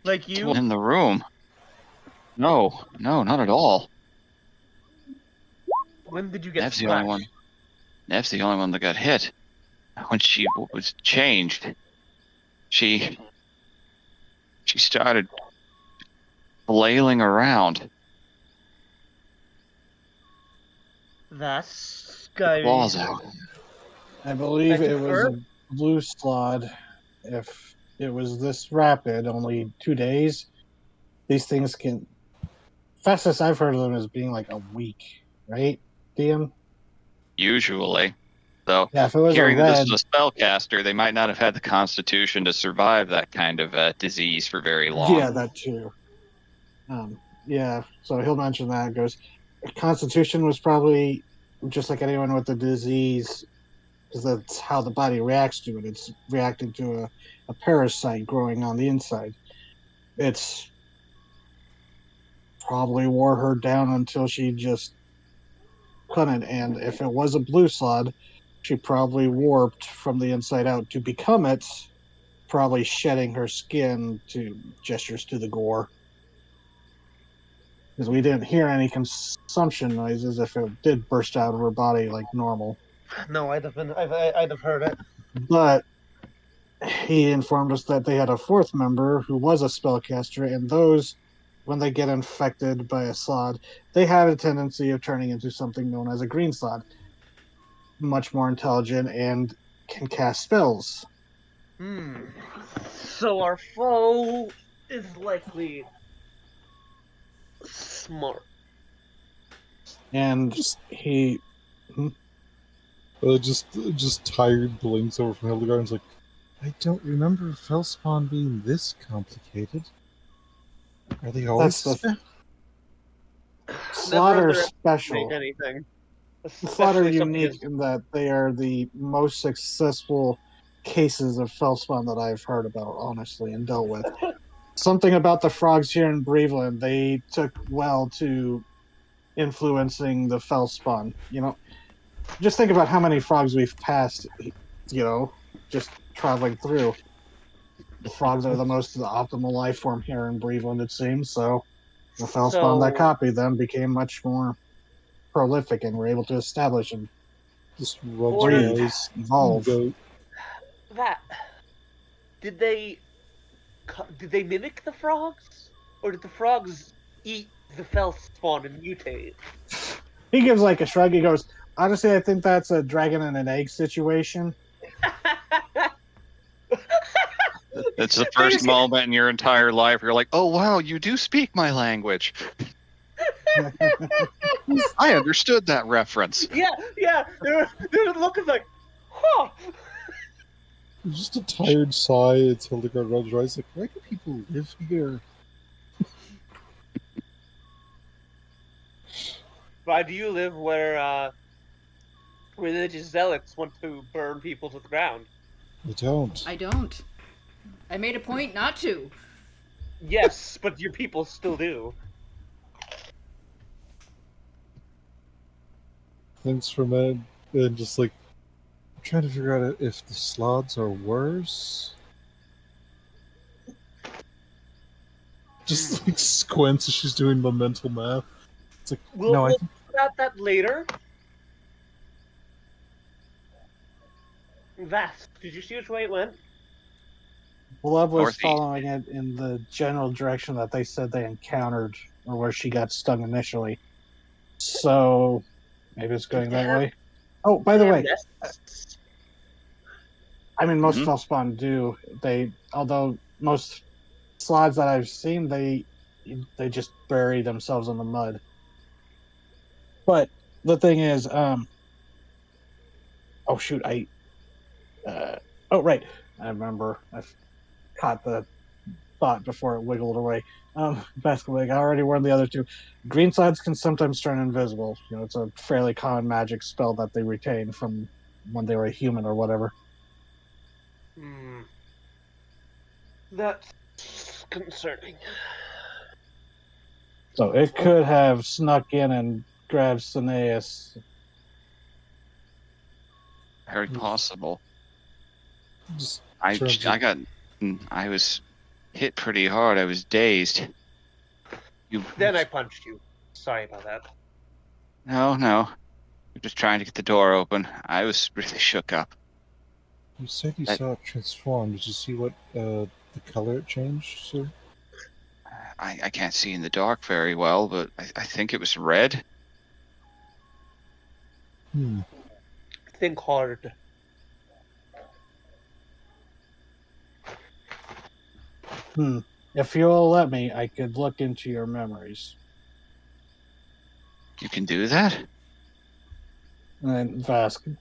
like you? In the room. No, not at all. When did you get Nev's the only one. scratched? Nev's the only one that got hit. When she was changed, she started flailing around. That's scary. Claws out. I believe That it took was her? a blue slod. If it was this rapid, only 2 days, these things can. Fastest I've heard of them is being like a week, right, DM? Usually. Though, Yeah, if it was a hearing that this red, was a spellcaster, they might not have had the constitution to survive that kind of disease for very long. yeah, that too. Yeah, so he'll mention that. Goes, Constitution was probably just like anyone with the disease, because that's how the body reacts to it. It's reacting to a parasite growing on the inside. It's probably wore her down until she just couldn't. And if it was a blue slod, she probably warped from the inside out to become it, probably shedding her skin to gestures to the gore. Because we didn't hear any consumption noises if it did burst out of her body like normal. No, I'd have heard it. But he informed us that they had a fourth member who was a spellcaster, and those, when they get infected by a slod, they have a tendency of turning into something known as a green slod. Much more intelligent and can cast spells. So our foe is likely smart. And he. Just tired blinks over from Hildegard and is like, I don't remember Fellspawn being this complicated. Are they always That's the this bad? Slaughter Never special. make anything. Slaughter Especially something unique as in that they are the most successful cases of Fellspawn that I've heard about, honestly, and dealt with. Something about the frogs here in Breveland, they took well to influencing the Fellspawn. Just think about how many frogs we've passed, just traveling through. The frogs are the most optimal life form here in Breveland, it seems, so the Fellspawn that copied them became much more prolific and were able to establish and Just rubs Breed. her eyes. evolve. Go, that. Did they mimic the frogs, or did the frogs eat the Fellspawn and mutate? He gives like a shrug. He goes, honestly, I think that's a dragon and an egg situation. It's the first moment in your entire life where you're like, oh, wow, you do speak my language. I understood that reference. Yeah. They're looking like, huh. just a tired sigh as Hildegard rubs her eyes like, why do people live here? Why do you live where religious zealots want to burn people to the ground? I don't. I don't. I made a point not to. Yes, but your people still do. Thanks for a minute. And just like, I'm trying to figure out if the slots are worse. Just like squints as she's doing the mental math. It's like, We'll no, I talk think about that later. Vast, did you see which way it went? Blub was Northeast. following it in the general direction that they said they encountered, or where she got stung initially. So maybe it's going that way. Oh, by the way, I mean most Fellspawn do. Although most slides that I've seen, they just bury themselves in the mud. But the thing is, oh shoot, right, I remember. I caught the thought before it wiggled away. Basketball, I already warned the other two. Green slides can sometimes turn invisible. It's a fairly common magic spell that they retain from when they were a human or whatever. That's concerning. So it could have snuck in and grabbed Cineas. Very possible. Just I terms of- I was hit pretty hard. I was dazed. Then I punched you. Sorry about that. No. You're just trying to get the door open. I was really shook up. You said you That- saw it transform. Did you see what the color it changed, sir? I can't see in the dark very well, but I think it was red. Think hard. If you'll let me, I could look into your memories. You can do that? And Vask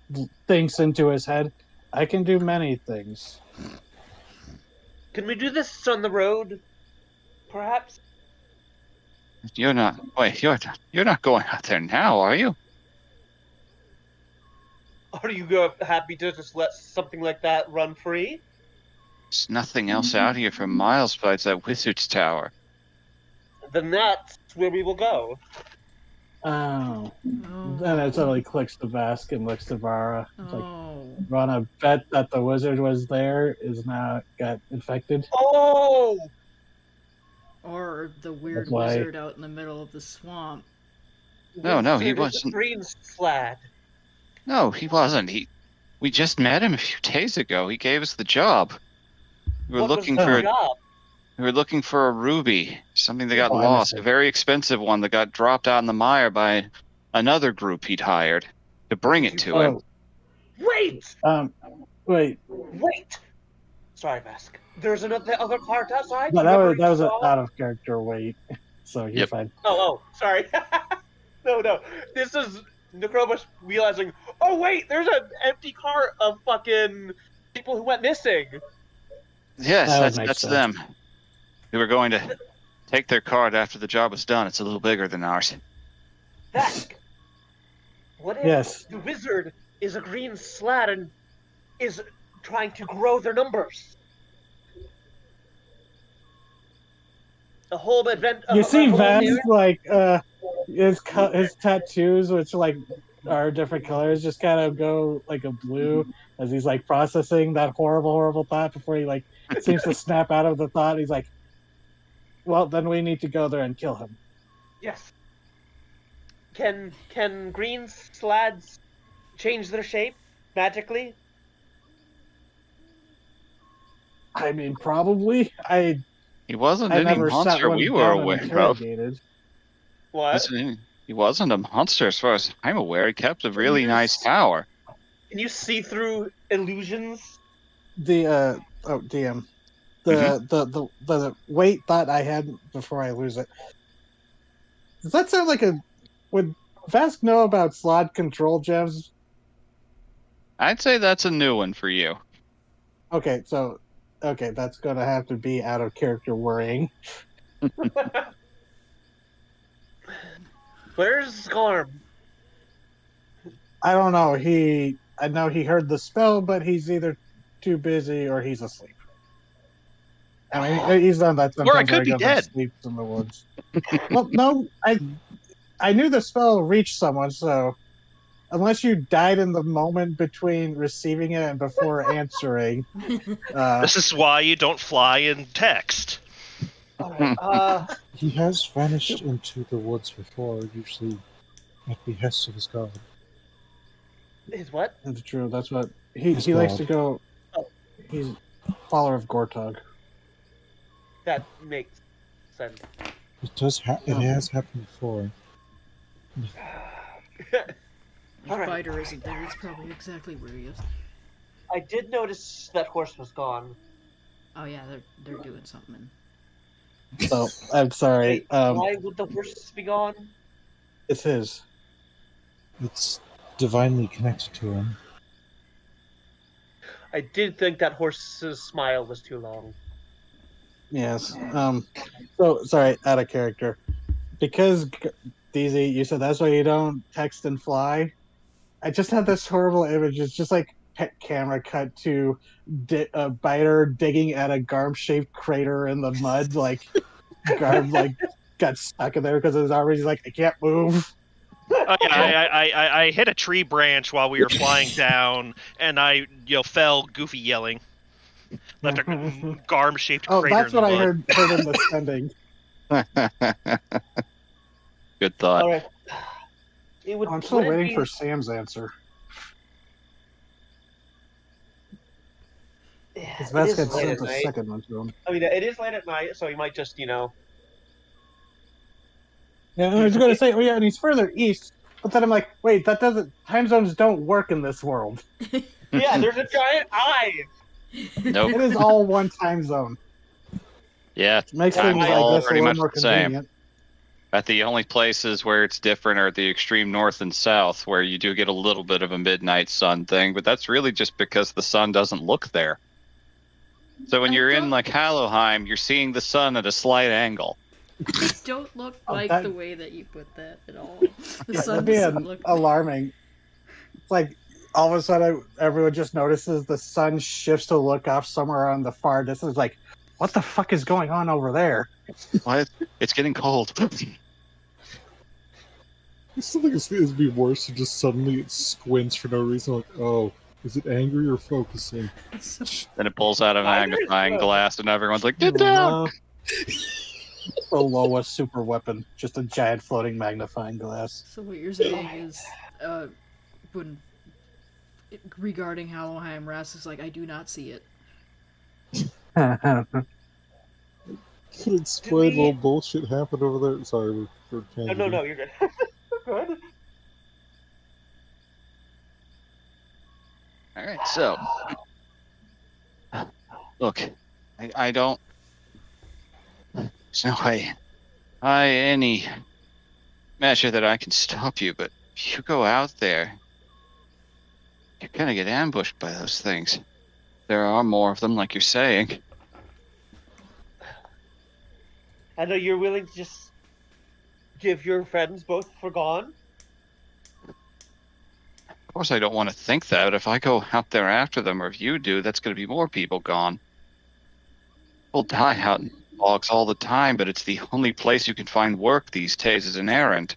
thinks into his head, I can do many things. Can we do this on the road? Perhaps? You're not going out there now, are you? Are you happy to just let something like that run free? There's nothing else out here for miles besides that wizard's tower. Then that's where we will go. Oh. Oh. Then it suddenly clicks to Vask and looks to Vara. It's like, Oh. wanna bet that the wizard was there, is now got infected? Oh! Or the weird That's why- wizard out in the middle of the swamp. No, he Wizard is wasn't. Green Slad. No, he wasn't. We just met him a few days ago. He gave us the job. We were What was looking the for job? we were looking for a ruby, something that got Oh, I lost, a understand. very expensive one that got dropped out in the mire by another group he'd hired to bring it to him. Oh, Wait! wait. Wait! Sorry, Vask. There's another other cart outside? No, Remember that was you an saw? out of character wait. So you're Yep. fine. Oh, sorry. No. This is Necrobus realizing, oh wait, there's an empty cart of fucking people who went missing. Yes, That would make that's sense. them. We were going to take their card after the job was done. It's a little bigger than ours. Vask, what if Yes. the wizard is a green slat and is trying to grow their numbers? The whole event. You see whole Vask, narrative- like, his tattoos, which, like, are different colors, just kind of go, like, a blue as he's, like, processing that horrible thought before he, like, seems to snap out of the thought. He's like, well, then we need to go there and kill him. Yes. Can green slads change their shape magically? I mean, probably. He wasn't I any never sat monster one we were down and aware of. interrogated. What? He wasn't a monster as far as I'm aware. He kept a really Yes. nice tower. Can you see through illusions? DM. The wait thought I had before I lose it. Does that sound like would Vask know about slot control gems? I'd say that's a new one for you. Okay, that's gonna have to be out of character worrying. Where's Scarm? I don't know. I know he heard the spell, but he's either too busy or he's asleep. I mean, he's done that sometimes. Or I where could he be goes and dead. sleeps in the woods. Well, no, I knew the spell reached someone, so unless you died in the moment between receiving it and before answering, This is why you don't fly in text. Alright, He has vanished into the woods before, usually at behest of his god. is what? that's true. That's what he His likes god. to go. Oh. He's a follower of Gortog. That makes sense. It has happened before. If Alright. Biter isn't there, it's probably exactly where he is. I did notice that horse was gone. Oh yeah, they're doing something. So I'm sorry. Wait, why would the horse be gone? It's his. It's divinely connected to him. I did think that horse's smile was too long. Yes. So sorry, out of character. Because DZ, you said that's why you don't text and fly. I just had this horrible image. It's just like pet camera cut to a biter digging at a garb-shaped crater in the mud, like garb like got stuck in there because his arm. He's like, I can't move. Oh, yeah, I hit a tree branch while we were flying down, and I fell, Goofy yelling. Left a garm-shaped Oh, crater that's in the what I mud. heard in the spending. Good thought. All right. It Oh, I'm would still it waiting be for Sam's answer. Because it Vesk is had late sent at a night. second one to him. I mean, it is late at night, so he might just, Yeah, and I was use going to it. say, oh yeah, and he's further east. But then I'm like, wait, that doesn't. Time zones don't work in this world. Yeah, there's a giant eye. Nope. It is all one time zone. Yeah, Makes Yeah, things, time's I all guess, a pretty little much more the same. convenient. At the only places where it's different are the extreme north and south, where you do get a little bit of a midnight sun thing, but that's really just because the sun doesn't look there. So when I you're in don't- like Hallowheim, you're seeing the sun at a slight angle. They don't look Oh, like that- the way that you put that at all. The Yeah, sun that'd be doesn't look. alarming. It's like all of a sudden everyone just notices the sun shifts to look off somewhere on the far distance. Like, what the fuck is going on over there? What? It's getting cold. I still think it'd be worse if just suddenly it squints for no reason. Like, oh, is it angry or focusing? Then it pulls out a Neither is magnifying good. glass, and everyone's like, "Get down!" No. The lowest super weapon, just a giant floating magnifying glass. So what you're saying is, when regarding Hallowheim, Ras is like, I do not see it. Could explain while bullshit happened over there. Sorry, we're No, you're good. Good. All right, so look, I don't. There's no way, by any measure, that I can stop you. But if you go out there, you're gonna get ambushed by those things. There are more of them, like you're saying. I know you're willing to just give your friends both for gone. Of course, I don't want to think that, but if I go out there after them, or if you do, that's going to be more people gone. People die out in bogs all the time, but it's the only place you can find work these days as an errant.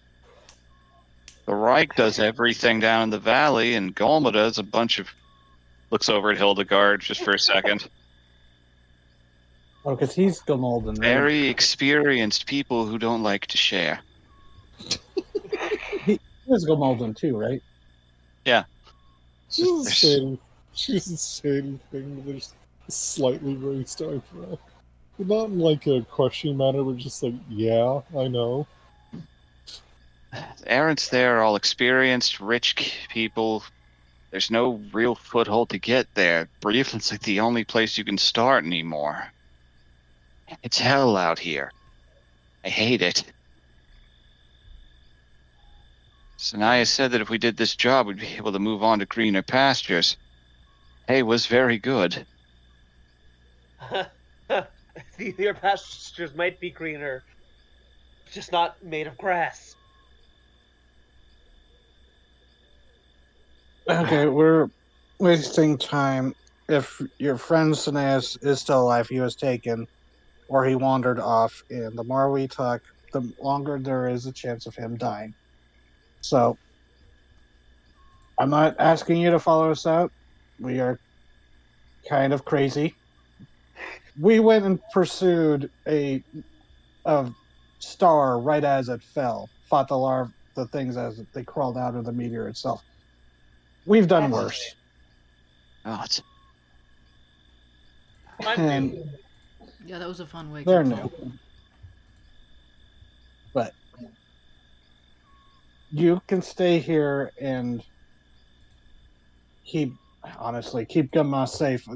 The Reich does everything down in the valley, and Golma does a bunch of... Looks over at Hildegard just for a second. Oh, because he's Gamolden, right? Very experienced people who don't like to share. He is Gamolden too, right? She doesn't say anything. But there's slightly raised eyebrow. But not in like a questioning manner, but just like, yeah, I know. The errants there are all experienced, rich people. There's no real foothold to get there. Briefeland's like the only place you can start anymore. It's hell out here. I hate it. Sanaya said that if we did this job, we'd be able to move on to greener pastures. Hay was very good. Your pastures might be greener, just not made of grass. Okay, we're wasting time. If your friend Sineas is still alive, he was taken, or he wandered off, and the more we talk, the longer there is a chance of him dying. So, I'm not asking you to follow us out. We are kind of crazy. We went and pursued a star right as it fell, fought the things as they crawled out of the meteor itself. We've done worse. God. I'm And new. Yeah, that was a fun wake they're up new. call. But you can stay here and keep Gumma safe.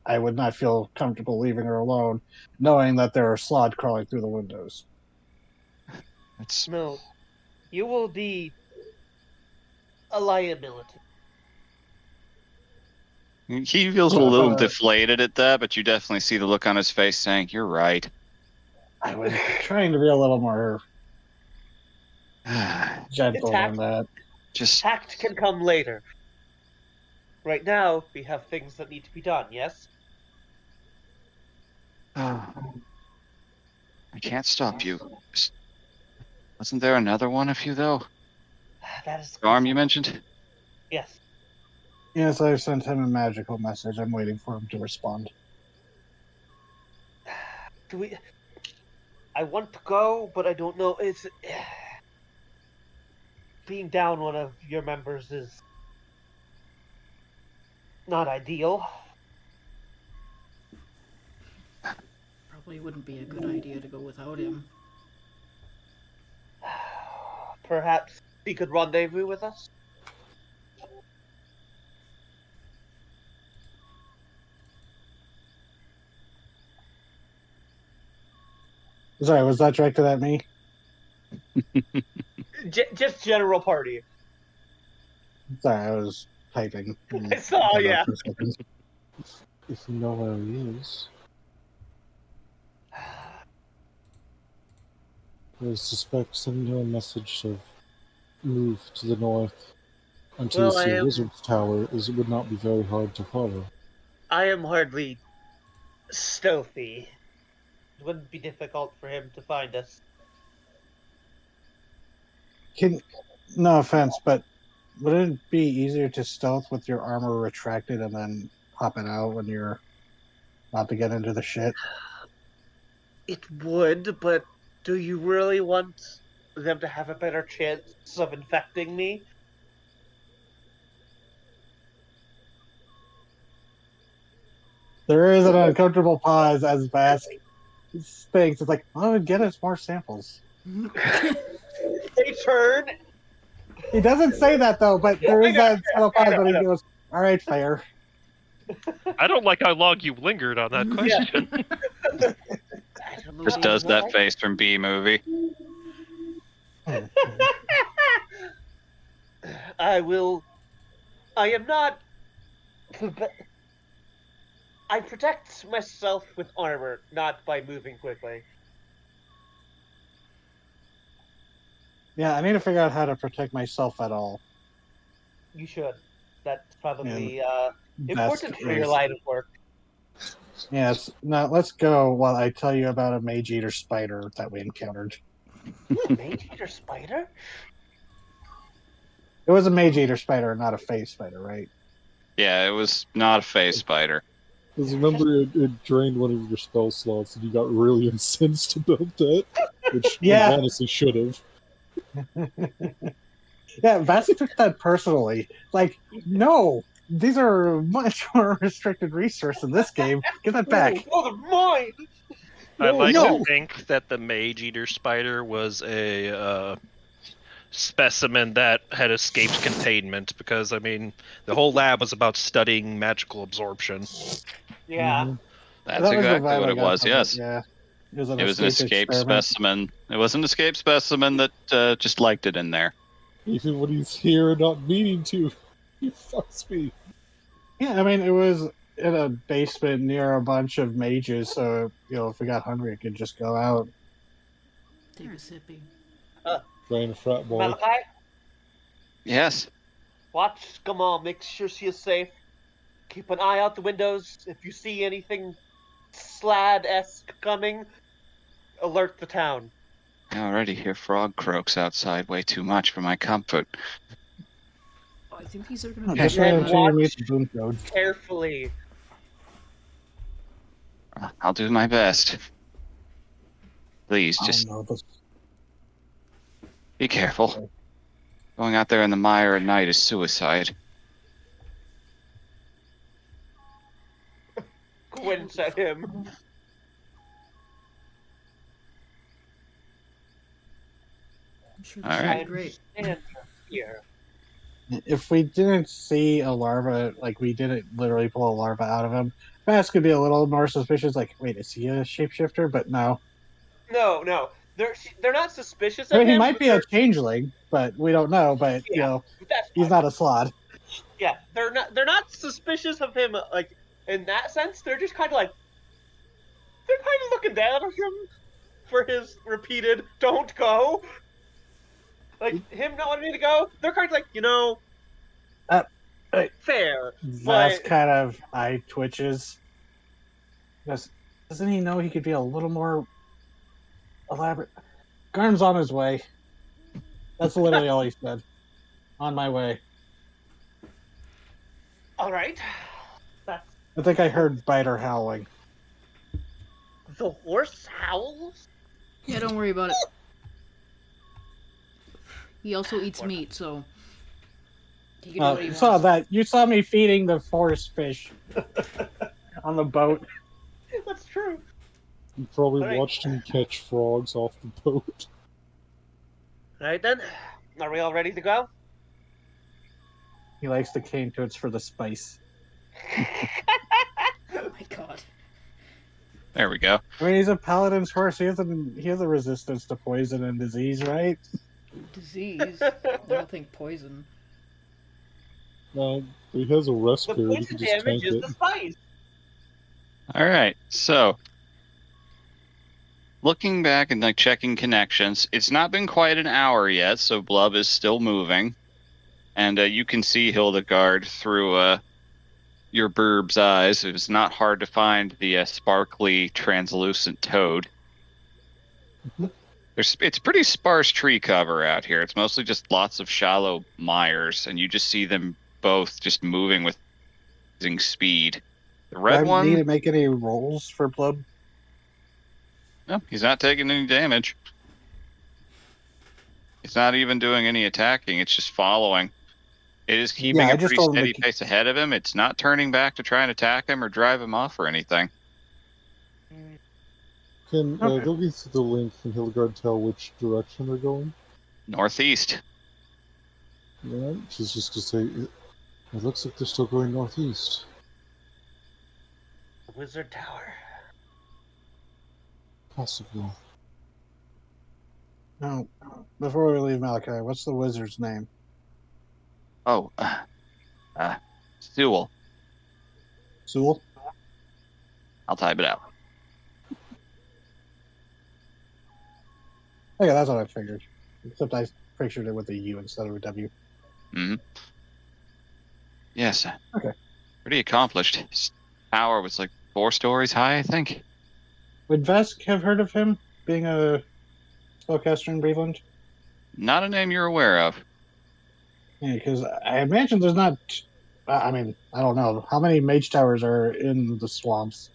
I would not feel comfortable leaving her alone, knowing that there are slod crawling through the windows. It's No, you will be a liability. He feels a little deflated at that, but you definitely see the look on his face saying, "You're right." I was trying to be a little more gentle than that. Just Tact can come later. Right now, we have things that need to be done, yes? I can't stop you. Just Wasn't there another one of you, though? That is Storm, you mentioned? Yes. Yes, I sent him a magical message. I'm waiting for him to respond. Do we? I want to go, but I don't know. It's being down one of your members is not ideal. Probably wouldn't be a good idea to go without him. Perhaps he could rendezvous with us. Sorry, was that directed at me? Just general party. Sorry, I was typing. I saw, yeah. For a second. If you know where he is. I suspect sending him a message to move to the north until Well, you see I a am- wizard's tower it would not be very hard to follow. I am hardly stealthy. It wouldn't be difficult for him to find us. No offense, but wouldn't it be easier to stealth with your armor retracted and then pop it out when you're about to get into the shit? It would, but do you really want them to have a better chance of infecting me? There is an uncomfortable pause as Vask thinks. It's like, oh, get us more samples. They turn. He doesn't say that though, but there is that subtle pause when he goes, "All right, fair." I don't like how long you lingered on that question. Just does that face from B movie. I will. I am not. I protect myself with armor, not by moving quickly. Yeah, I need to figure out how to protect myself at all. You should. That's probably Vask important for your is- line of work. Yes. Now let's go while I tell you about a mage eater spider that we encountered. Mage eater spider? It was a mage eater spider, not a phase spider, right? Yeah, it was not a phase spider. Because remember, it drained one of your spell slots, and you got really incensed about that, which Yeah. you honestly should have. Yeah, Vassy took that personally. Like, no, these are much more restricted resource in this game. Give that back. Oh, they're mine! I like No. to think that the Mage Eater spider was a specimen that had escaped containment, because, I mean, the whole lab was about studying magical absorption. Yeah. Mhm. That's That was the exactly vibe what I it got was, from yes. Yeah. It was An escape experiment. specimen. It was an escape specimen that just liked it in there. Even when he's here not meaning to, he fucks me. Yeah, I mean, it was in a basement near a bunch of mages, so, if we got hungry, it could just go out. Take a sippy. Trying a frat boy. Malachi, Yes. watch Gamal. Make sure she is safe. Keep an eye out the windows. If you see anything Slad-esque coming, alert the town. I already hear frog croaks outside way too much for my comfort. Oh, I think these are Oh, gonna just be wait Yeah, until you watch- meet the boom code. Carefully. I'll do my best. Please, just Oh, no, this- be careful. Going out there in the mire at night is suicide. Quince at him. I'm sure All this will right. be great. And here. If we didn't see a larva, like we didn't literally pull a larva out of him, Bass could be a little more suspicious. Like, wait, is he a shapeshifter? But no. No. They're not suspicious I of mean, he him. might but be a changeling, but we don't know. But Yeah. That's he's fine. not a slod. Yeah, they're not suspicious of him. Like in that sense, they're just kind of like they're kind of looking down at him for his repeated "don't go." Like him not wanting to go, they're kind of like fair. Vass But- kind of eye twitches. Because doesn't he know he could be a little more elaborate? Garm's on his way. That's literally all he said. On my way. All right. That's I think I heard Biter howling. the horse howls. Yeah, don't worry about it. He also eats meat, so he can do what he You wants. saw that. You saw me feeding the forest fish on the boat. That's true. You probably All right. watched him catch frogs off the boat. All right then. Are we all ready to go? He likes the cane toads for the spice. Oh my god. There we go. I mean, he's a paladin's horse. He has a resistance to poison and disease, right? Disease? I don't think poison. No, he has a The respirator. He poison can just damage tank is it. the spice. All right. So, looking back and like checking connections, it's not been quite an hour yet, so Blub is still moving, and you can see Hildegard through your burb's eyes. It was not hard to find the sparkly, translucent toad. It's pretty sparse tree cover out here. It's mostly just lots of shallow mires, and you just see them both just moving with amazing speed. The Do red I one, need to make any rolls for Blub? no, he's not taking any damage. It's not even doing any attacking. It's just following. It is keeping I a just pretty told him to steady keep- pace ahead of him. It's not turning back to try and attack him or drive him off or anything. Can Okay. looking through the link, can Hildegard tell which direction they're going? Northeast. Yeah, she's just gonna say, it looks like they're still going northeast. Wizard Tower. Possibly. No. Before we leave Malachi, what's the wizard's name? Oh, Sewell. Sewell? I'll type it out. Okay, that's what I figured. Except I pictured it with a U instead of a W. Hmm. Yes. Okay. Pretty accomplished. His tower was like 4 stories high, I think. Would Vesk have heard of him being a spellcaster in Breveland? Not a name you're aware of. Yeah, because I imagine there's not. I mean, I don't know how many mage towers are in the swamps.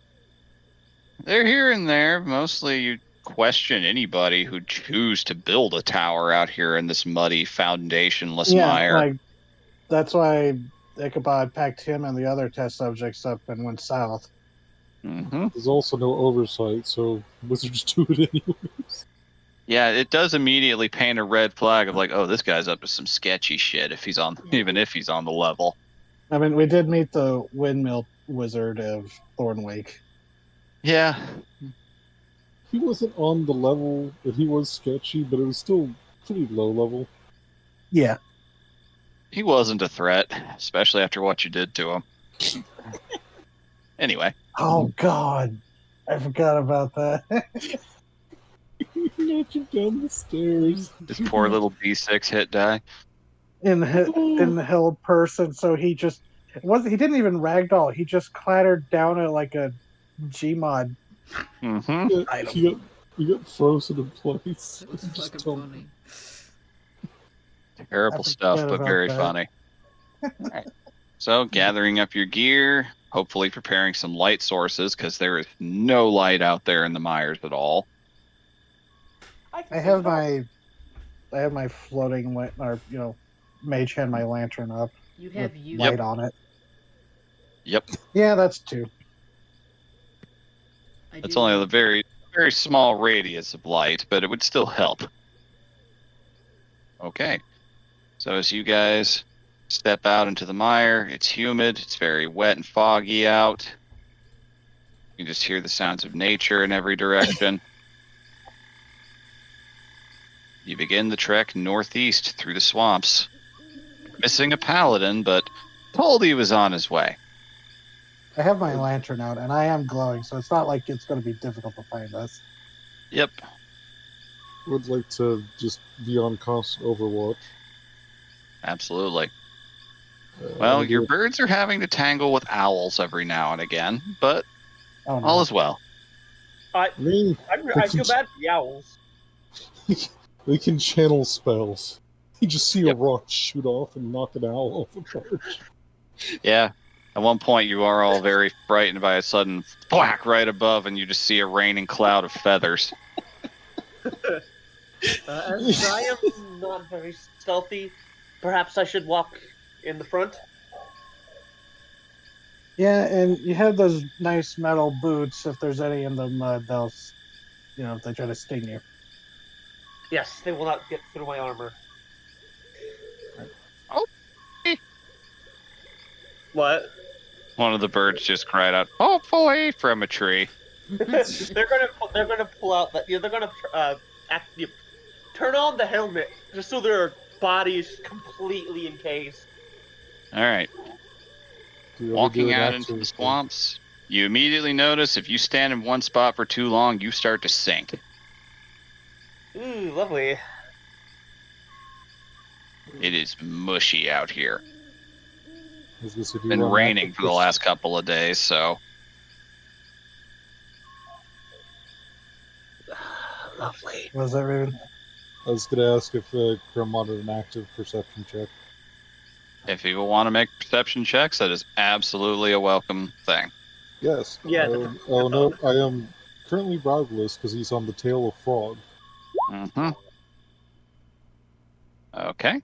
They're here and there. Mostly you question anybody who'd choose to build a tower out here in this muddy, foundationless mire. Like that's why Ichabod packed him and the other test subjects up and went south. Hmm. There's also no oversight, so wizards do it anyways. Yeah, it does immediately paint a red flag of like, oh, this guy's up to some sketchy shit if he's on, even if he's on the level. I mean, we did meet the windmill wizard of Thornwake. Yeah, He wasn't on the level that he was sketchy, but it was still pretty low level. Yeah. he wasn't a threat, especially after what you did to him. Anyway, Oh God, I forgot about that. He knocked him down the stairs. this poor little D6 hit die. in the held person, so he just wasn't. He didn't even ragdoll. He just clattered down it like a Gmod. Hmm. Yeah, he got frozen in place. That was He just fucking tumbled. funny. Terrible I stuff, forgot but about very that. funny. Alright. So, gathering up your gear, hopefully preparing some light sources, because there is no light out there in the mires at all. I have my floating or mage hand my lantern up You have with you. light on it. Yep. Yeah, that's 2. I It's do- only a very, very small radius of light, but it would still help. Okay. So as you guys step out into the mire, it's humid, it's very wet and foggy out. You can just hear the sounds of nature in every direction. You begin the trek northeast through the swamps. Missing a paladin, but told he was on his way. I have my lantern out, and I am glowing, so it's not like it's going to be difficult to find us. Yep. Would like to just be on constant overwatch. Absolutely. Well, your birds are having to tangle with owls every now and again, but Oh no! all is well. I I mean, I feel bad for the owls. they can channel spells. You just see Yep. a rock shoot off and knock an owl off a perch. Yeah. At one point, you are all very frightened by a sudden thwack right above, and you just see a raining cloud of feathers. As I am not very stealthy, perhaps I should walk in the front. Yeah, and you have those nice metal boots. If there's any in the mud, they'll, if they try to sting you. Yes, they will not get through my armor. Oh. What? One of the birds just cried out, "Hopefully," from a tree. they're gonna pull out that. They're gonna turn on the helmet just so their body's completely encased. All right. Do you ever do Walking an out axe into or the something? swamps, you immediately notice if you stand in one spot for too long, you start to sink. Ooh, lovely. It is mushy out here. I was gonna say, do you Been want an raining active for the last couple of days, so Lovely. Was that Raven? I was gonna ask if Grim wanted an active perception check. if you want to make perception checks, that is absolutely a welcome thing. Yes. Yeah. Oh no, I am currently brogless because he's on the tail of frog. Mm-hmm. Okay.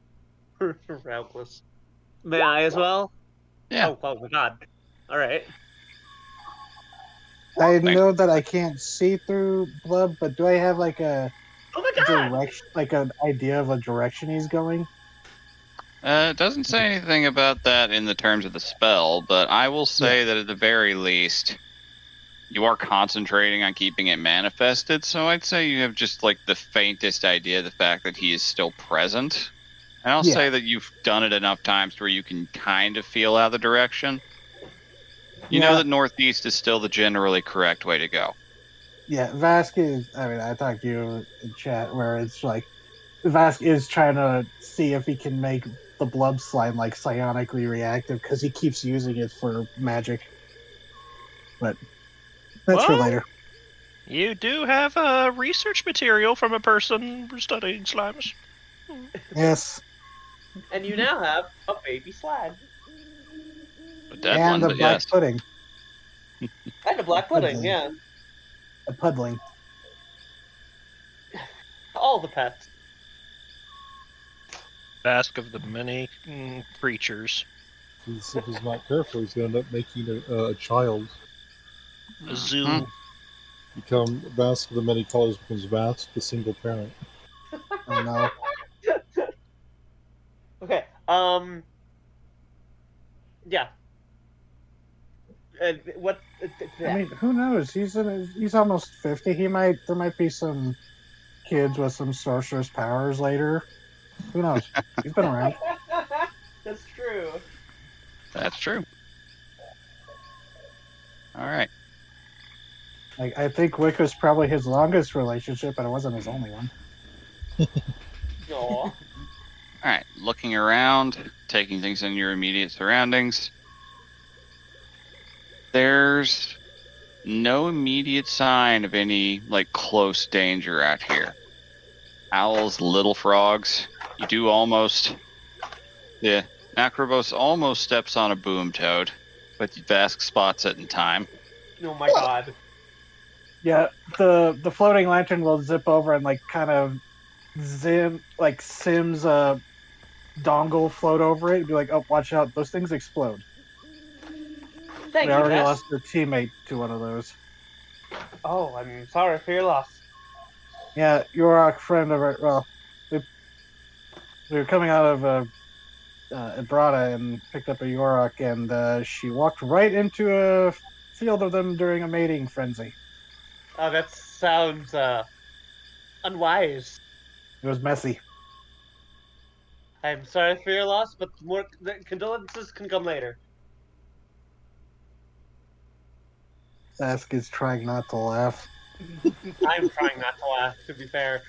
Routless. May I as well? Yeah. Oh my god. All right. I Thanks. know that I can't see through blood, but do I have like a Oh my god. direction, like an idea of a direction he's going? It doesn't say anything about that in the terms of the spell, but I will say that at the very least, you are concentrating on keeping it manifested, so I'd say you have just like the faintest idea of the fact that he is still present. And I'll Yeah. say that you've done it enough times where you can kind of feel out the direction. You know Yeah. that northeast is still the generally correct way to go. Yeah, Vask is. I mean, I talked to you in chat where it's like Vask is trying to see if he can make the blood slime like psionically reactive because he keeps using it for magic. But that's for Well, later. You do have research material from a person studying slimes. Yes, And you now have a baby slide A dead and one, the but black yes. pudding, and a black pudding. Pudding. Yeah, a puddling. all the pets. Ask of the many creatures. If he's not careful, he's gonna end up making a child. A zoo. Hmm. Become Vask of the many colors becomes Vask, the single parent. Oh no. Okay. Yeah. What? I mean, who knows? He's almost 50. There might be some kids with some sorceress powers later. Who knows? He's been around. That's true. That's true. All right. Like, I think Wick was probably his longest relationship, but it wasn't his only one. Aw. All right. Looking around, taking things in your immediate surroundings. There's no immediate sign of any like close danger out here. Owls, little frogs. You do almost. Yeah, Acrobos almost steps on a boom toad, but Vask spots it in time. Oh my god. Yeah, the floating lantern will zip over and like kind of Sims a dongle float over it and be like, "Oh, watch out! Those things explode." Thank We you, already Bess. lost our teammate to one of those. Oh, I'm sorry for your loss. Yeah, Yorok, friend of our. Well, we were coming out of Ebrata and picked up a Yorok, and she walked right into a field of them during a mating frenzy. Oh, that sounds unwise. It was messy. I'm sorry for your loss, but more condolences can come later. Ask is trying not to laugh. I'm trying not to laugh, to be fair.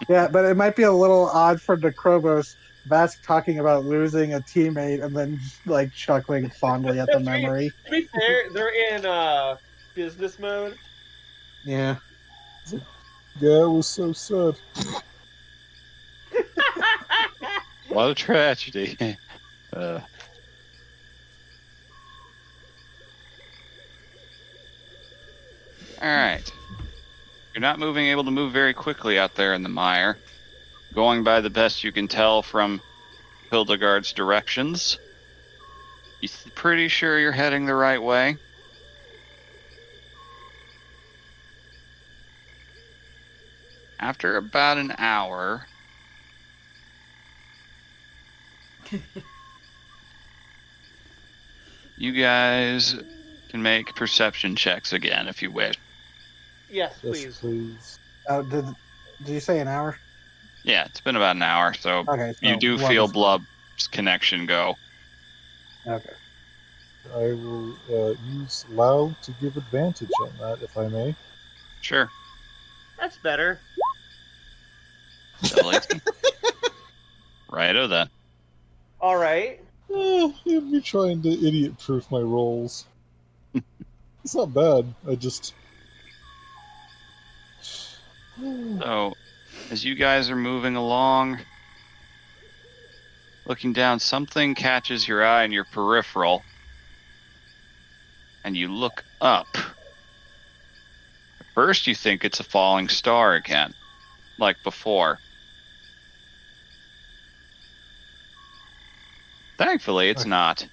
Yeah, but it might be a little odd for Necrobos, Vask talking about losing a teammate and then like chuckling fondly at the memory. To be fair, they're in business mode. Yeah. Yeah, it was so sad. What a tragedy. Alright. You're not able to move very quickly out there in the mire. Going by the best you can tell from Hildegard's directions. You're pretty sure you're heading the right way. After about an hour, you guys can make perception checks again if you wish. Yes, Yes, please. please. Oh, did you say an hour? Yeah, it's been about an hour, so Okay, so you do Blub feel is- Blub's connection go. Okay. I will use loud to give advantage on that, if I may. Sure. That's better. Totally. Righto then. All right. You'd be trying to idiot-proof my rolls. It's not bad. I just... So, as you guys are moving along, looking down, something catches your eye in your peripheral, and you look up. At first, you think it's a falling star again, like before. Thankfully, it's not.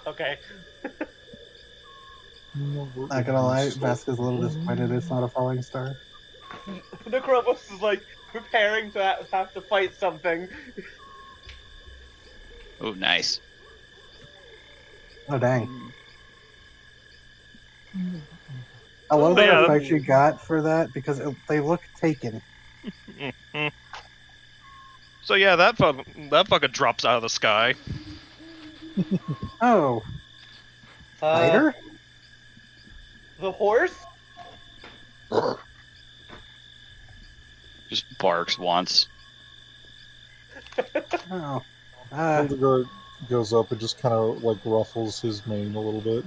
Okay. Not gonna lie, Vasquez a little disappointed it's not a falling star. Necrobus is like preparing to have to fight something. Oh, nice. Oh dang. I love Oh, that yeah, effect you got for that because they look taken. So yeah, that fucking drops out of the sky. Oh, spider? The horse? Just barks once. Oh. Hildegard goes up and just kind of like ruffles his mane a little bit.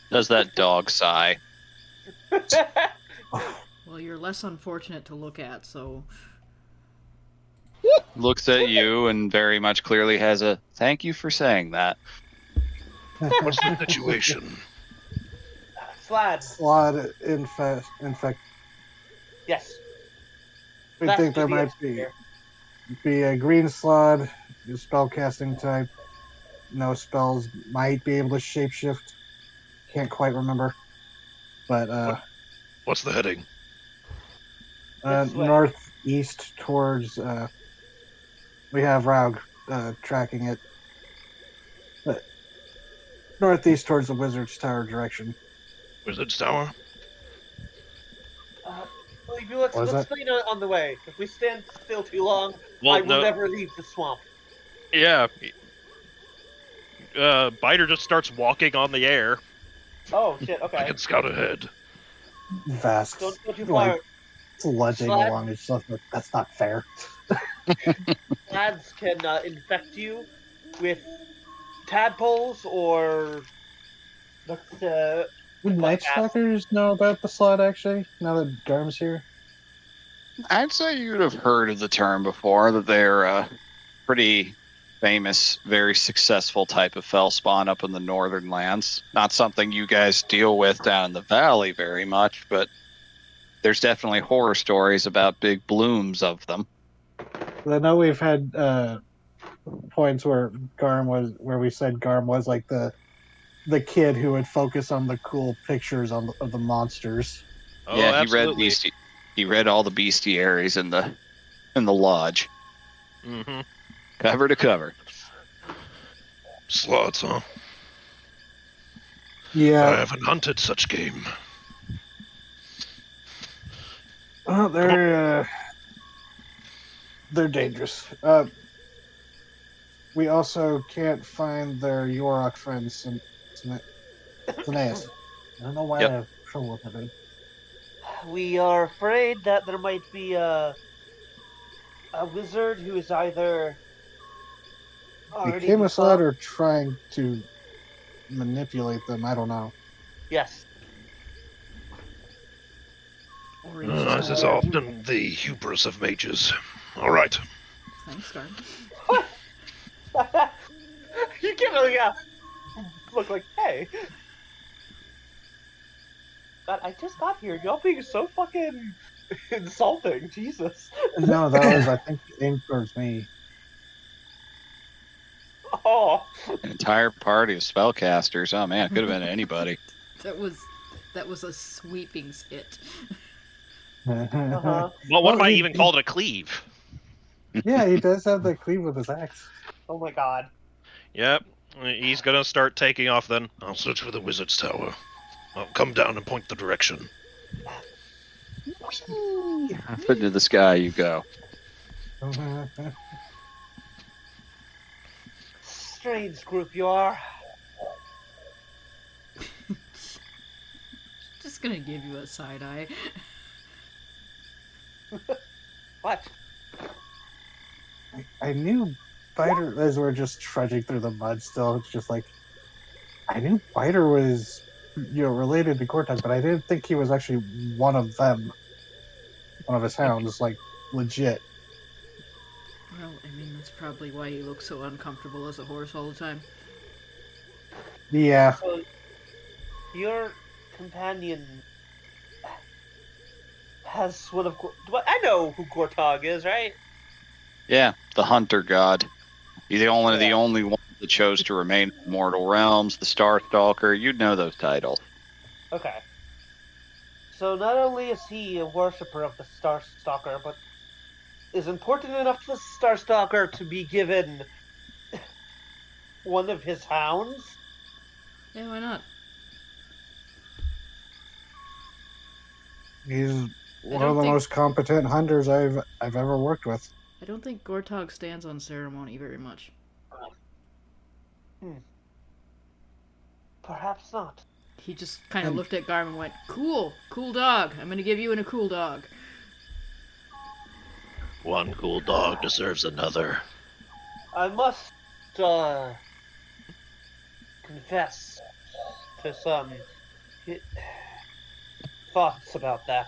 Does that dog sigh? Well, you're less unfortunate to look at, so Looks at you and very much clearly has a thank you for saying that. What's the situation? Slad. Slod infect. Yes. We That's think there the might answer be here. a green slod, your spellcasting type. No spells, might be able to shapeshift. Can't quite remember. But What's the heading? This way. northeast towards we have Raug tracking it. But northeast towards the Wizard's Tower direction. Wizard's Tower? Let's Was it? stay on the way. If we stand still too long, Well, I will no. never leave the swamp. Yeah. Biter just starts walking on the air. Oh shit! I Okay. can scout ahead. Vasque. Don't go too Like, far. sludging Slide. along is just that's not fair. Lads can infect you with tadpoles or the Would Night Stalkers know about the slot actually? Now that Garm's here? I'd say you'd have heard of the term before, that they're a pretty famous, very successful type of fellspawn up in the northern lands. Not something you guys deal with down in the valley very much, but there's definitely horror stories about big blooms of them. I know we've had points where we said Garm was like the kid who would focus on the cool pictures of the monsters. Oh, Yeah, absolutely. he read all the bestiaries in the lodge, Mm-hmm. cover to cover. Slots, huh? I Yeah, haven't hunted such game. well, they're dangerous. We also can't find their Yorok friends. Thanaeus. I don't know why Yep. I have trouble with it. We are afraid that there might be a wizard who is either already Became a slot become- or trying to manipulate them. I don't know. Yes. Or he's just This is gonna- often the hubris of mages. All right. Thanks, Darn. You give him look like, hey. But I just got here. Y'all being so fucking insulting. Jesus. No, that was, I think, aimed towards me. Oh. An entire party of spellcasters. Oh man, it could have been anybody. That was a sweeping hit. Uh-huh. Well, what if I he- even called it a cleave? Yeah, he does have the cleave with his axe. Oh my god. Yep. He's gonna start taking off then. I'll search for the wizard's tower. I'll come down and point the direction. Up into the sky you go. Strange group you are. Just gonna give you a side eye. What? I knew Biter, as we're just trudging through the mud still, it's just like, I knew Biter was, related to Gortog, but I didn't think he was actually one of them. One of his hounds, like, legit. Well, I mean, that's probably why he looks so uncomfortable as a horse all the time. Yeah. So, your companion has one of... I know who Gortog is, right? Yeah, the hunter god. He's the only Yeah. one that chose to remain in mortal realms. The Star Stalker. You'd know those titles. Okay. So not only is he a worshipper of the Star Stalker, but is important enough to the Star Stalker to be given one of his hounds? Yeah, why not? He's one don't of the think- most competent hunters I've ever worked with. I don't think Gortog stands on ceremony very much. Perhaps not. He just kind of And- looked at Garm and went, cool dog. I'm gonna give you a cool dog. One cool dog deserves another. I must, confess to some thoughts about that.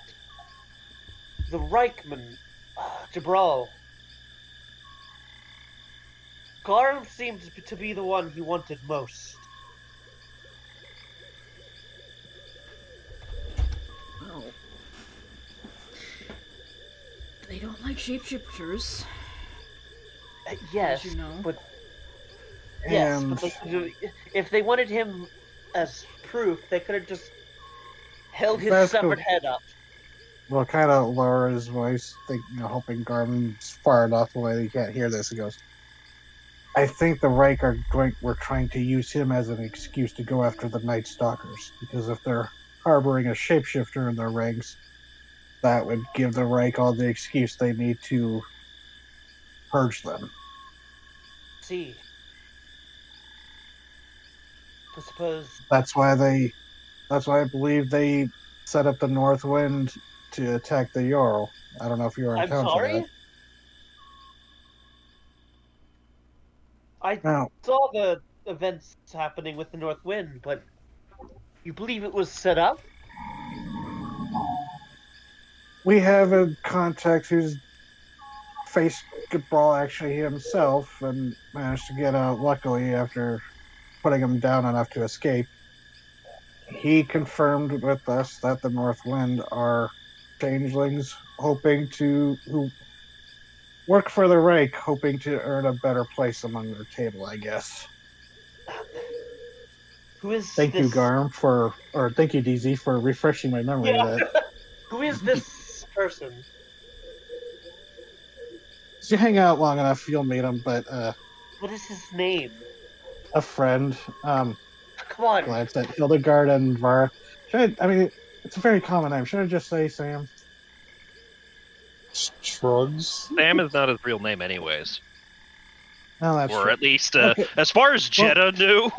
The Reichman, Jabral. Garm seemed to be the one he wanted most. Well, they don't like shapeshifters. Yes, As you know. but yes, And but if they wanted him as proof, they could have just held his That's severed cool. head up. will kind of lower his voice, hoping Garmin's far enough away that he can't hear this. He goes, I think the Reich were trying to use him as an excuse to go after the Night Stalkers, because if they're harboring a shapeshifter in their ranks, that would give the Reich all the excuse they need to purge them. See, I suppose. That's why I believe they set up the North Wind to attack the Jarl. I don't know if you were in I'm town for sorry. that. I Now, saw the events happening with the North Wind, but you believe it was set up? we have a contact who's faced Brawl actually himself and managed to get out luckily after putting him down enough to escape. He confirmed with us that the North Wind are changelings who work for the Reich, hoping to earn a better place among their table, I guess. Who is Thank you, this? Garm, thank you, DZ, for refreshing my memory of that. Who is this person? If you hang out long enough, you'll meet him, but What is his name? a friend. Come on. Glad at Hildegard and Var. It's a very common name. Should I just say Sam? Shrugs. Sam is not his real name, anyways. No, that's Or true. at least, Okay. as far as Jeddah knew.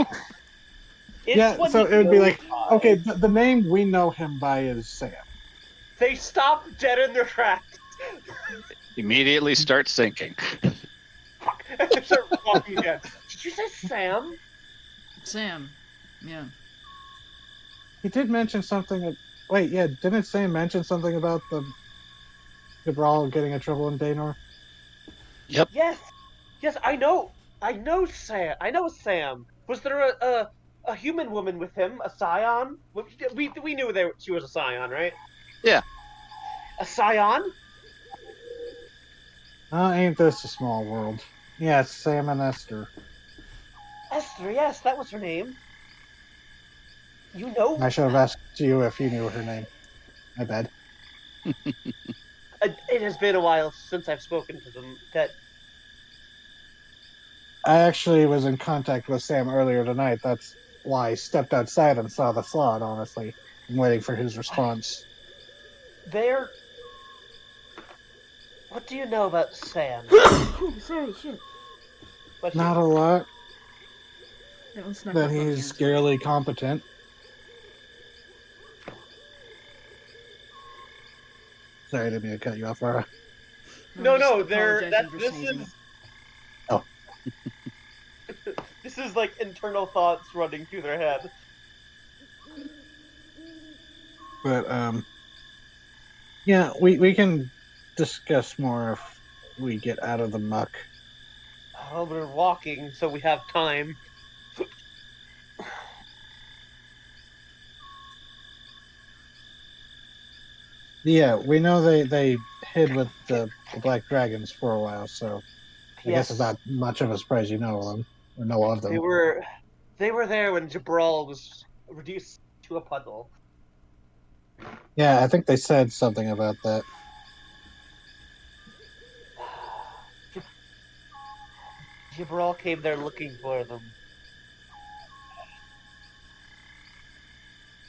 It's Yeah, what so he it would be goes like, by. okay, the name we know him by is Sam. They stopped dead in their tracks. Immediately start sinking. Fuck. Start walking again. Did you say Sam? Sam. Yeah. He did mention something Wait, yeah, didn't Sam mention something about the Cabral getting in trouble in Daynor? Yep. Yes, yes, I know Sam. I know Sam. Was there a human woman with him, a scion? We knew she was a scion, right? Yeah. A scion? Ain't this a small world? Yeah, it's Sam and Esther. Esther, yes, that was her name. You know, I should have asked you if you knew her name. My bad. it has been a while since I've spoken to them. That I actually was in contact with Sam earlier tonight. That's why I stepped outside and saw the slot, honestly. I'm waiting for his response. they're. What do you know about Sam? Oh, sorry, shit. But Not a lot, That one snuck but up on me. he's I'm sorry. scarily competent. Sorry, I didn't mean to cut you off, Laura. I'm no, just no, they're apologizing that. for This sneezing. is Oh. this is like internal thoughts running through their head. But, yeah, we can discuss more if we get out of the muck. Well, we're walking, so we have time. Yeah, we know they hid with the Black Dragons for a while, so I guess it's Yes, not much of a surprise you know them or know of them. they were there when Jabral was reduced to a puddle. Yeah, I think they said something about that. Jabral came there looking for them.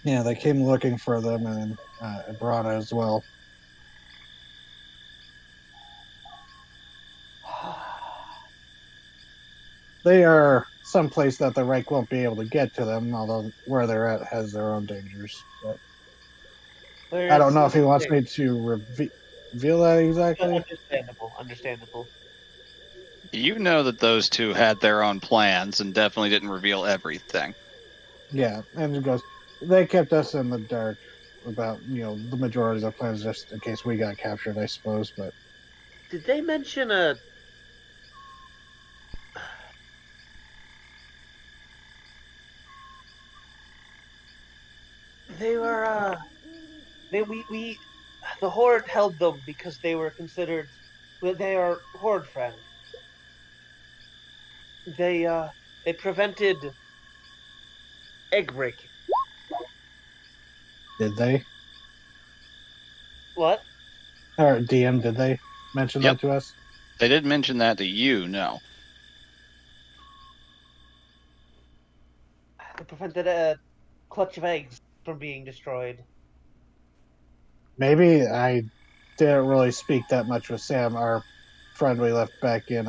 Yeah, they came looking for them and Brana as well. They are someplace that the Reich won't be able to get to them, although where they're at has their own dangers. But I don't know if he wants me to reveal that exactly. Understandable, understandable. You know that those two had their own plans and definitely didn't reveal everything. Yeah, and it goes, they kept us in the dark about, the majority of their plans just in case we got captured, I suppose, but Did they mention a? They were we the Horde held them because they were considered. Well, they are Horde friends. They prevented egg breaking. did they? What? Or DM, did they mention Yep. that to us? They didn't mention that to you, no. They prevented a clutch of eggs from being destroyed. Maybe I didn't really speak that much with Sam, our friend we left back in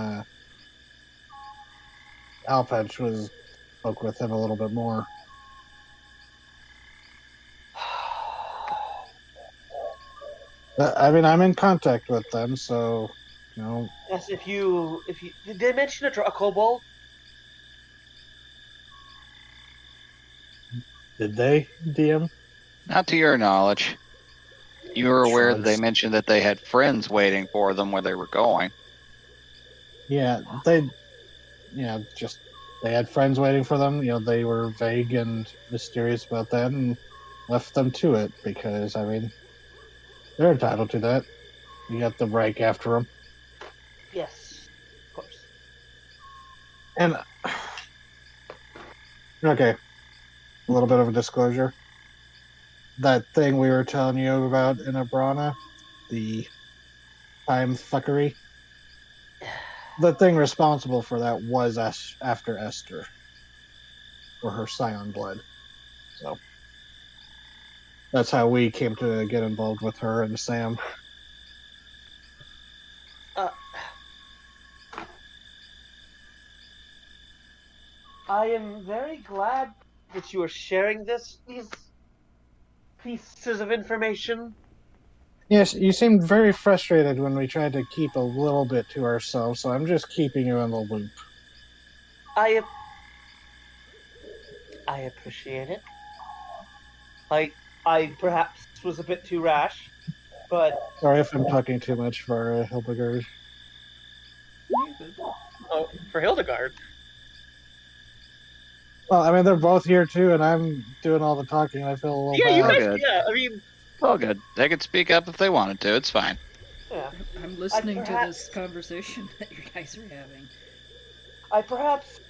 Alpedge spoke with him a little bit more. But, I mean, I'm in contact with them, so Yes, if you did they mention a kobold? did they DM? Not to your knowledge. You were aware that they Shrugs. mentioned that they had friends waiting for them where they were going. Yeah, just they had friends waiting for them. They were vague and mysterious about that and left them to it because, I mean, they're entitled to that. You got the Reich after them. Yes, of course. And, okay, a little bit of a disclosure. That thing we were telling you about in Abrana, the time fuckery, the thing responsible for that was after Esther, for her scion blood. So that's how we came to get involved with her and Sam. I am very glad that you are sharing these pieces of information. Yes, you seemed very frustrated when we tried to keep a little bit to ourselves, so I'm just keeping you in the loop. I appreciate it. I perhaps was a bit too rash, but Sorry if I'm talking too much for Hildegard. You're good. oh, for Hildegard. Well, I mean, they're both here too, and I'm doing all the talking. I feel a little Yeah, you bad. guys. good. Yeah, I mean, All good. They could speak up if they wanted to. It's fine. yeah. I'm listening to perhaps- this conversation that you guys are having. I perhaps.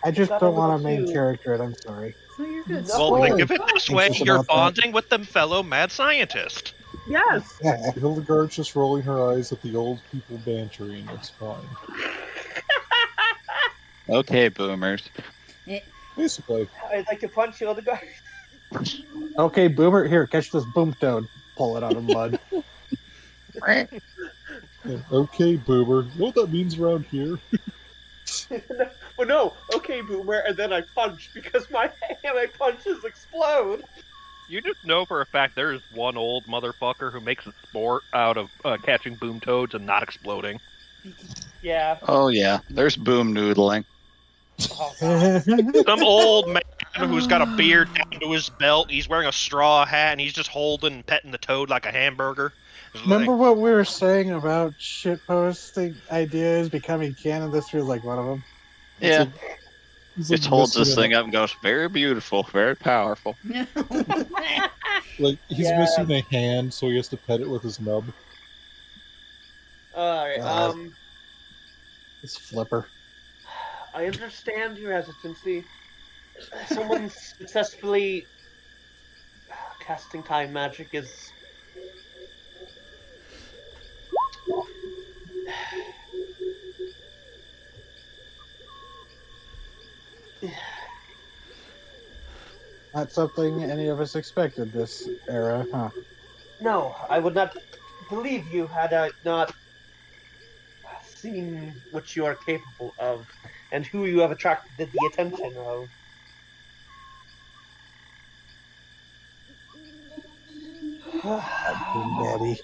I just Got don't a want little to main too- character it. I'm sorry. No, you're good. No. Well, think Spoiler. of it this It's way: just you're about that. bonding with them fellow mad scientist. Yes. Yeah. Hildegard's just rolling her eyes at the old people bantering. It's fine. Okay, boomers. Basically, I'd like to punch Hildegard. Okay, Boomer, here, catch this boom toad. Pull it out of mud. yeah, okay, Boomer. You know what that means around here? Well, no. Okay, Boomer, and then I punch because my punches explode. You just know for a fact there is one old motherfucker who makes a sport out of catching boom toads and not exploding. Yeah. Oh yeah, there's boom noodling. Oh, God. Some old man who's got a beard down to his belt. He's wearing a straw hat and he's just holding and petting the toad like a hamburger. It's Remember like, what we were saying about shitposting ideas becoming canon? This feels like one of them. Yeah, He's like just holds missing this thing up and goes, "Very beautiful, very powerful." Like he's Yeah. missing a hand, so he has to pet it with his nub. All right. It's Flipper. I understand your hesitancy. Someone successfully casting time magic is. Not something any of us expected this era, huh? No, I would not believe you had I not seen what you are capable of and who you have attracted the attention of. Boom Daddy.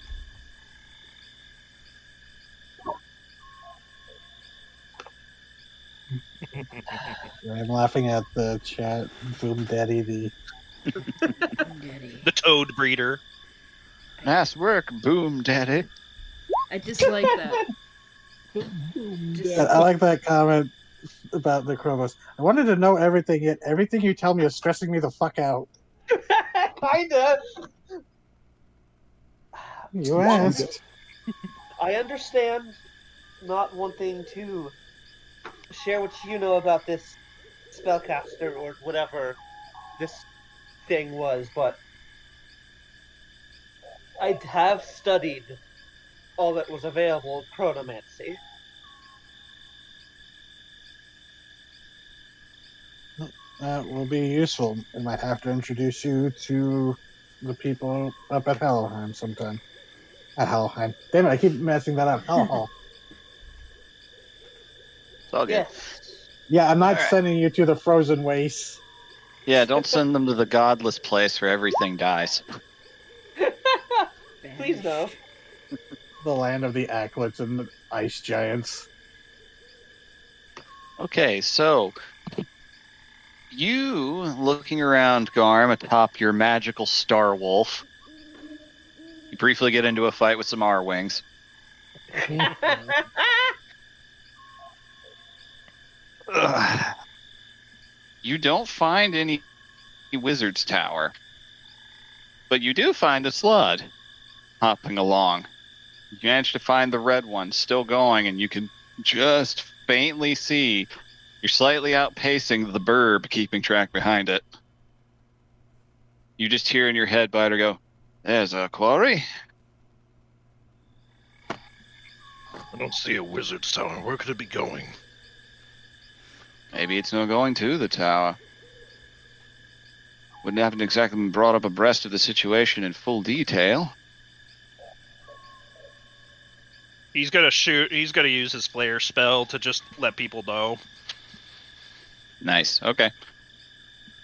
I'm laughing at the chat. Boom Daddy, the Daddy. the toad breeder. Nice work, boom, daddy. I dislike that. I like that comment about the Chromos. I wanted to know everything, yet everything you tell me is stressing me the fuck out. Kinda. You asked. I understand not wanting to share what you know about this spellcaster or whatever this thing was, but I have studied all that was available in chronomancy. That will be useful. I might have to introduce you to the people up at Helheim sometime. At Helheim. Damn it, I keep messing that up. Helheim. It's all good. Yes. Yeah, I'm not Alright. sending you to the frozen wastes. Yeah, don't send them to the godless place where everything dies. Please no. The land of the Acklets and the ice giants. Okay, so you looking around Garm atop your magical star wolf. You briefly get into a fight with some R-wings. Ugh. You don't find any wizard's tower, but you do find a slud hopping along. You manage to find the red one still going, and you can just faintly see you're slightly outpacing the burb keeping track behind it. You just hear in your head Biter go, "There's a quarry." I don't see a wizard's tower. Where could it be going? Maybe it's not going to the tower. Wouldn't happen exactly been brought up abreast of the situation in full detail. He's gonna shoot. He's gonna use his flare spell to just let people know. Nice. Okay.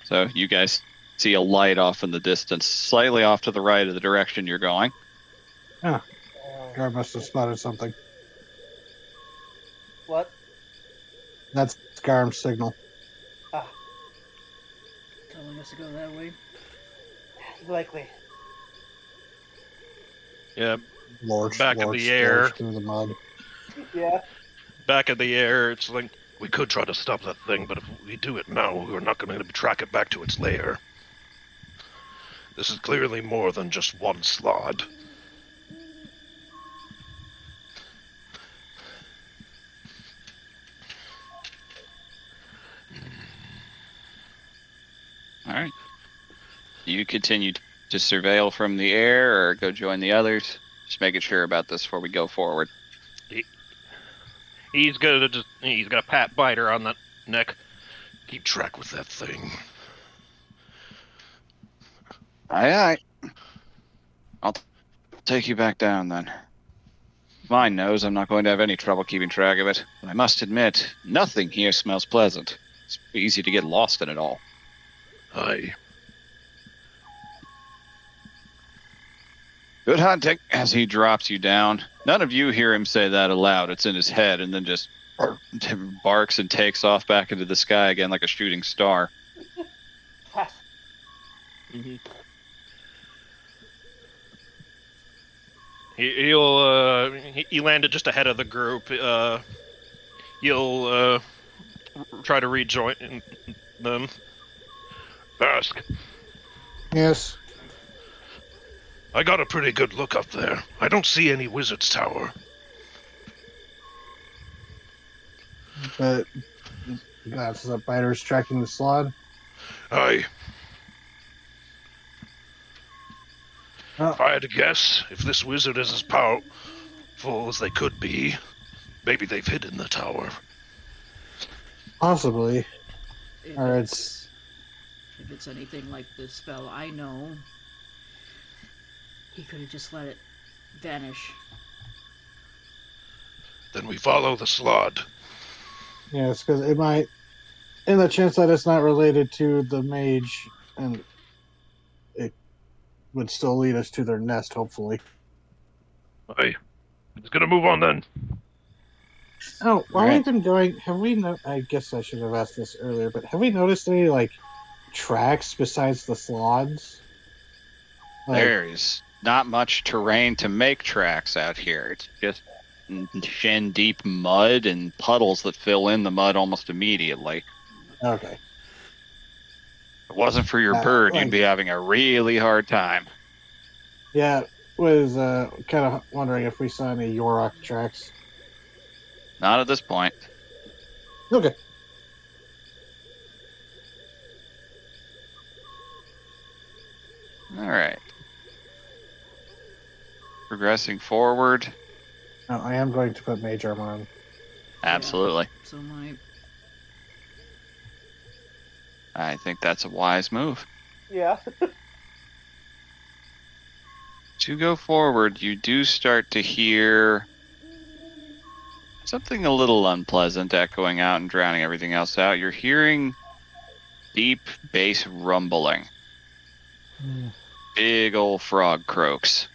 So you guys see a light off in the distance, slightly off to the right of the direction you're going. Gar must have spotted something. What? That's Garm's signal. telling us to go that way. Likely. Yeah, Lorch, Back in lorch, the air. lorch through the mud. Yeah. back in the air. It's like we could try to stop that thing, but if we do it now, we're not going to track it back to its lair. This is clearly more than just one slod. All right. You continue to surveil from the air, or go join the others. Just making sure about this before we go forward. He's got a pat biter on the neck. Keep track with that thing. Aye. I'll take you back down then. Mine knows I'm not going to have any trouble keeping track of it, but I must admit, nothing here smells pleasant. It's easy to get lost in it all. Aye. Good hunting. As he drops you down, none of you hear him say that aloud. It's in his head, and then just barks and takes off back into the sky again like a shooting star. Mm-hmm. He landed just ahead of the group. He'll try to rejoin them. Ask. Yes. I got a pretty good look up there. I don't see any wizard's tower. But that's the biters tracking the slod. Aye. Oh. If I had to guess, if this wizard is as powerful as they could be, maybe they've hidden the tower. Possibly. If Or it's anything like the spell I know, he could have just let it vanish. Then we follow the slod. Yes, because it might, in the chance that it's not related to the mage, and it would still lead us to their nest, hopefully. Aye. It's gonna move on then. Oh, while Right. we've been going, have we I guess I should have asked this earlier, but have we noticed any, like, tracks besides the slods? Like, There's not much terrain to make tracks out here. It's just shin deep mud and puddles that fill in the mud almost immediately. okay. If it wasn't for your bird, like- you'd be having a really hard time. Yeah, was kind of wondering if we saw any Yorok tracks. Not at this point. Okay. All right. Progressing forward. No, I am going to put mage armor on. Absolutely. So my I think that's a wise move. Yeah. To go forward, you do start to hear something a little unpleasant echoing out and drowning everything else out. You're hearing deep bass rumbling. Big old frog croaks.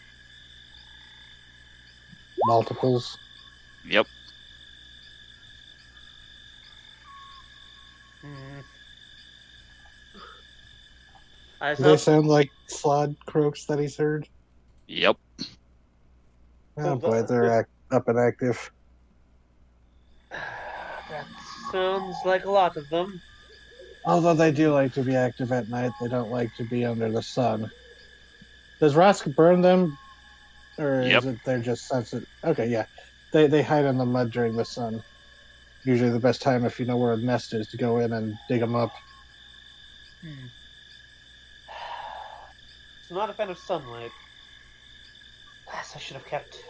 Multiples. Yep. I Do they sound like slod croaks that he's heard? Yep. Oh boy, they're up and active. That sounds like a lot of them. Although they do like to be active at night, they don't like to be under the sun. Does Rask burn them? Or Yep. is it they're just sensitive? Okay, yeah. They hide in the mud during the sun. Usually the best time, if you know where a nest is, to go in and dig them up. So not a fan of sunlight. Yes, I should have kept.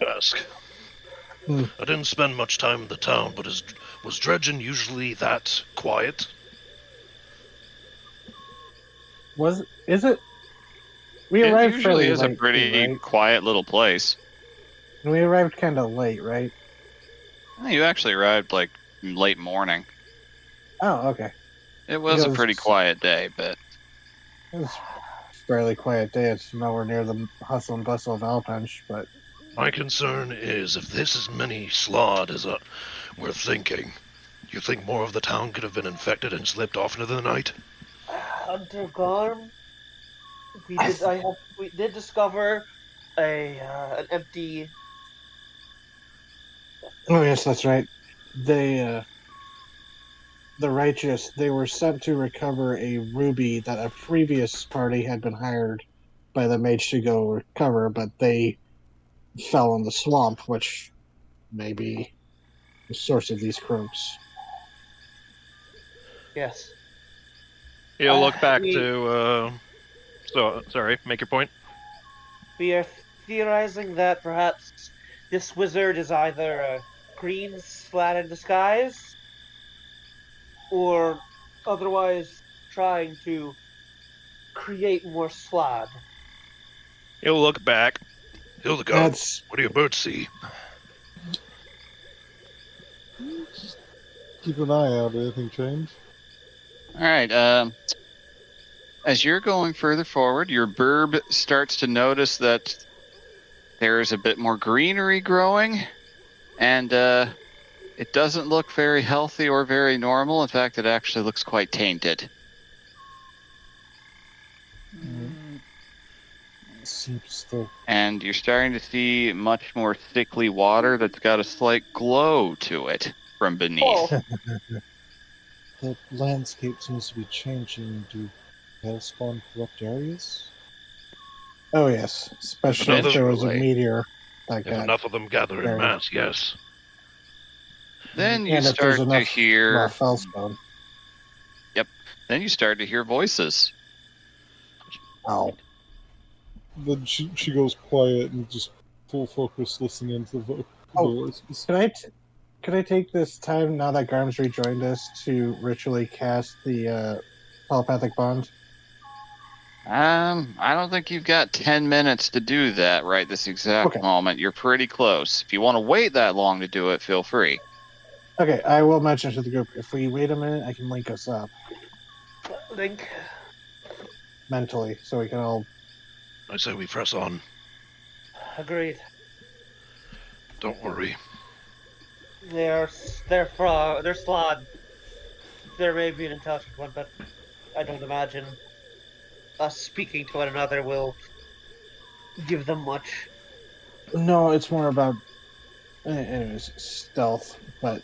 Ask. Hmm. I didn't spend much time in the town, but was Dredgen usually that quiet? Is it? We It arrived usually fairly is a late, pretty right? quiet little place. And we arrived kind of late, right? You actually arrived like late morning. Oh, okay. It was a Because- pretty quiet day, but It was a fairly quiet day. It's nowhere near the hustle and bustle of Alpunch, but My concern is if this is many slod as we're thinking, You think more of the town could have been infected and slipped off into the night? Hunter Garm, we did discover an empty. Oh yes, that's right. They the righteous, they were sent to recover a ruby that a previous party had been hired by the mage to go recover, but they fell in the swamp, which may be the source of these croaks. Yes. He'll look back we to. Sorry, make your point. we are theorizing that perhaps this wizard is either a green slat in disguise, or otherwise trying to create more slad. He'll look back. Hildegard, That's what do your birds see? Just keep an eye out. Anything change? All right. As you're going further forward, your burb starts to notice that there's a bit more greenery growing, and it doesn't look very healthy or very normal. In fact, it actually looks quite tainted. Seems the And you're starting to see much more thickly water that's got a slight glow to it from beneath. Oh, the landscape seems to be changing. Do hellspawn corrupt areas? oh yes, especially if there was a Eventually. meteor that If got. enough of them gather in Very- mass, yes. Then you And if there's start to enough hear. felspone. Then you start to hear voices. Oh, Then she goes quiet and just full focus listening into the Oh. voices. Could I take this time now that Garm's rejoined us to ritually cast the telepathic bond? I don't think you've got 10 minutes to do that right this exact Okay. moment. You're pretty close. If you want to wait that long to do it, feel free. Okay, I will mention to the group. If we wait a minute, I can link us up Link. mentally, so we can all. I say we press on. Agreed. Don't worry. They're slod. There may be an intelligent one, but I don't imagine us speaking to one another will give them much. No, it's more about, anyways, stealth. But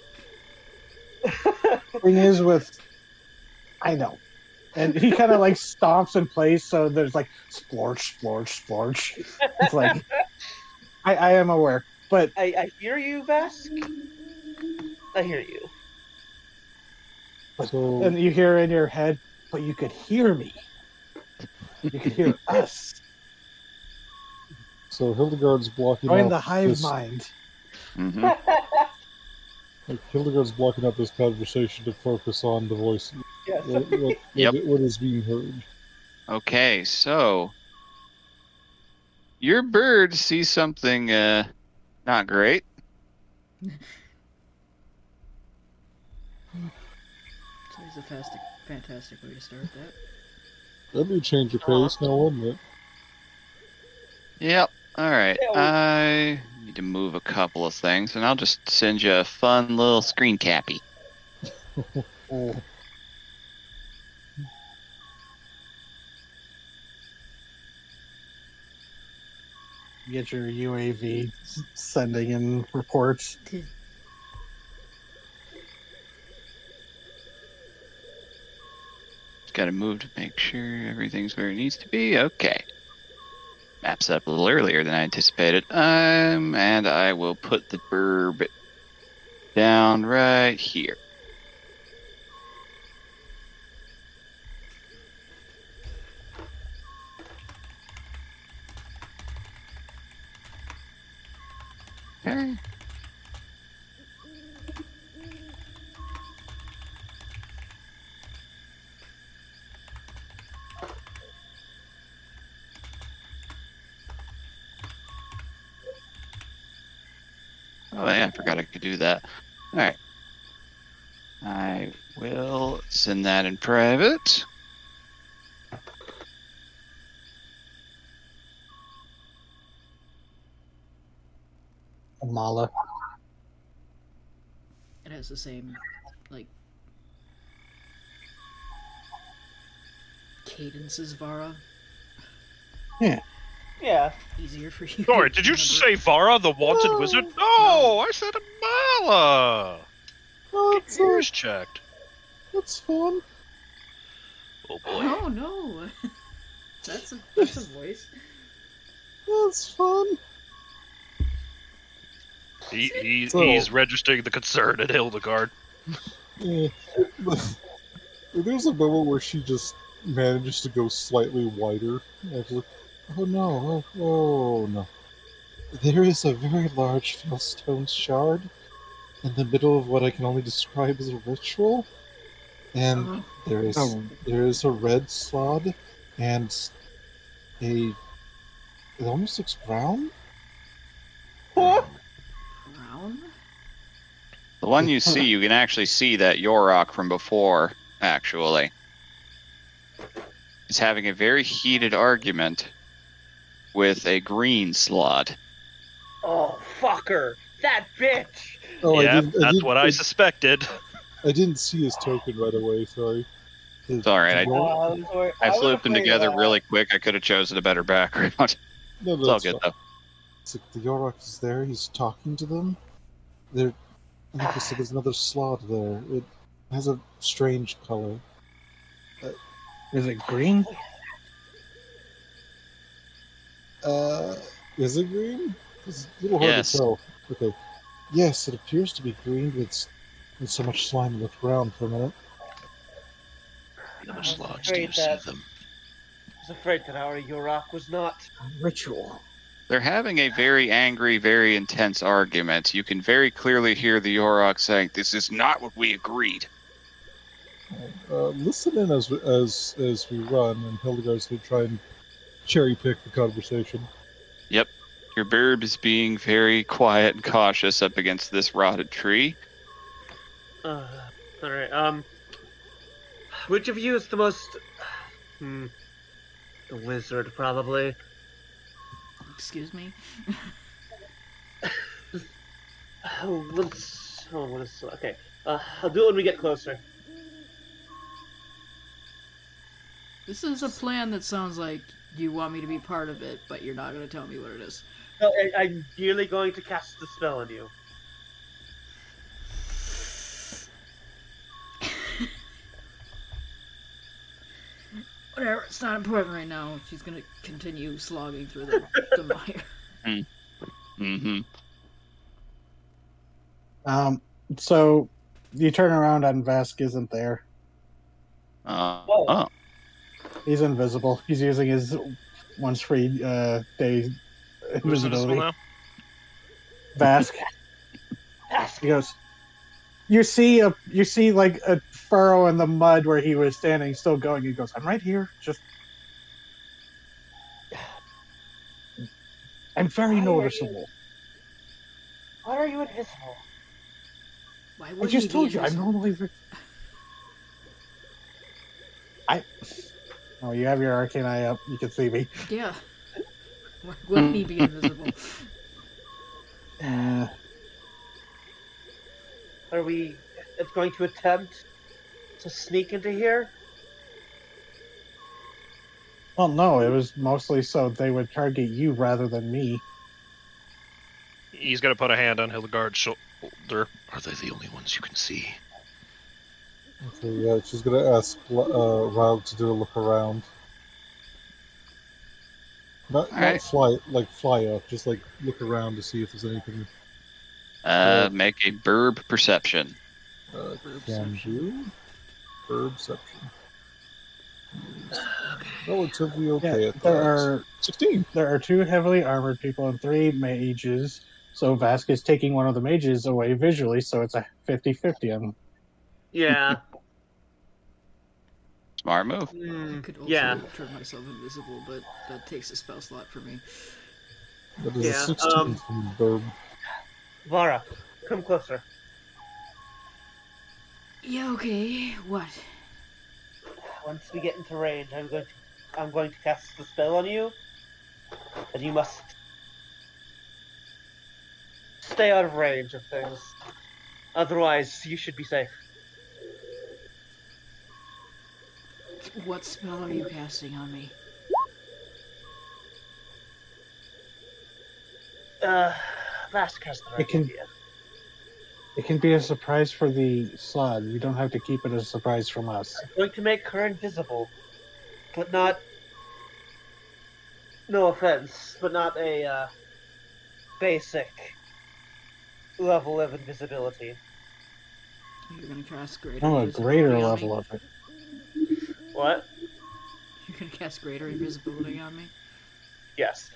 thing is, I know, and he kind of like stomps in place, so there's like splorch, splorch, splorch. It's like I am aware, but I hear you, Vask. I hear you. So and you hear in your head, but you could hear me. You could hear us. So Hildegard's blocking Join out the hive this, mind. Hmm. like, Hildegard's blocking out this conversation to focus on the voice. Yes. What is being heard? Okay, so your bird sees something not great. It's always a fantastic way to start that. That'd be a change of pace now, wouldn't it? Yep. All right. Yeah, I need to move a couple of things, and I'll just send you a fun little screen cappy. Oh. Get your UAV sending in reports. Got to move to make sure everything's where it needs to be. Okay. Maps up a little earlier than I anticipated. And I will put the burb down right here. Okay. Oh yeah, I forgot I could do that. All right. I will send that in private. Amala. It has the same like cadences, Vara? Yeah. Easier for you. Sorry, to did you remember. say Vara, the wanted wizard? No, I said Amala. Oh, Get yours checked. that's fun. Oh boy. Oh no, that's a voice. That's fun. He's registering the concern at Hildegard. Yeah. There's a moment where she just manages to go slightly wider. And it's like, oh no, oh no. There is a very large Fellstone shard in the middle of what I can only describe as a ritual. And Oh, there is a red slod and a it almost looks brown. brown. The one you see, you can actually see that Yorok from before, actually. Is having a very heated argument with a green slot. Oh, fucker. That bitch. Oh, Yeah, I that's didn't, what I suspected. I didn't see his token right away. Sorry. It's alright, I flipped them together really quick. I could have chosen a better background. No, It's all that's good, fine. though. It's like the Yorok is there. He's talking to them. There, like I said, there's another slot there. It has a strange color. Is it green? Is it green? It's a little hard Yes. to tell. Okay. Yes, it appears to be green, but it's there's so much slime. Look around for a minute. The other I was slots, do you afraid see that- them? I was afraid that our Yorok was not. Ritual. They're having a very angry, very intense argument. You can very clearly hear the Yorok saying, "This is not what we agreed." Listen in as we run, and Hildegard's going to try and cherry pick the conversation. Yep. Your burb is being very quiet and cautious up against this rotted tree. All right. Which of you is the most? The wizard, probably. Excuse me. What is? Okay. I'll do it when we get closer. This is a plan that sounds like you want me to be part of it, but you're not going to tell me what it is. No, I'm merely going to cast the spell on you. Whatever, it's not important right now. She's going to continue slogging through the mire. Mm-hmm. So you turn around and Vask isn't there. Oh. He's invisible. He's using his once free day Who's invisible invisibility. now? Vask. He goes. You see like a furrow in the mud where he was standing, still going. He goes, "I'm right here. Just, I'm very noticeable." Why are you invisible? Why I would just he be told you. I'm invisible? normally. Oh, you have your arcane eye up. You can see me. Yeah. Why would he be invisible? Are we going to attempt to sneak into here? Well, no, it was mostly so they would target you rather than me. He's gonna put a hand on Hildegard's shoulder. Are they the only ones you can see? Okay, yeah, she's going to ask Ryle to do a look around. Not Alright. fly up, just like look around to see if there's anything. Make a burb perception. Can do. Perception. Relatively okay Yeah, at there that. are 16. There are 2 heavily armored people and 3 mages. So Vask is taking one of the mages away visually, so it's a 50-50 on. Yeah. Smart move. I could also Yeah. turn myself invisible, but that takes a spell slot for me. That is Yeah, a 16 from Burb. Vara, come closer. Yeah, okay. What? Once we get into range, I'm going to cast the spell on you, and you must stay out of range of things. Otherwise, you should be safe. What spell are you casting on me? Vasquez the It can- idea. It can be a surprise for the slod. You don't have to keep it a surprise from us. I'm going to make her invisible, but not. No offense, but not a basic level of invisibility. You're gonna cast greater Oh, a invisibility greater on level me? of it. What? You're gonna cast greater invisibility on me? Yes.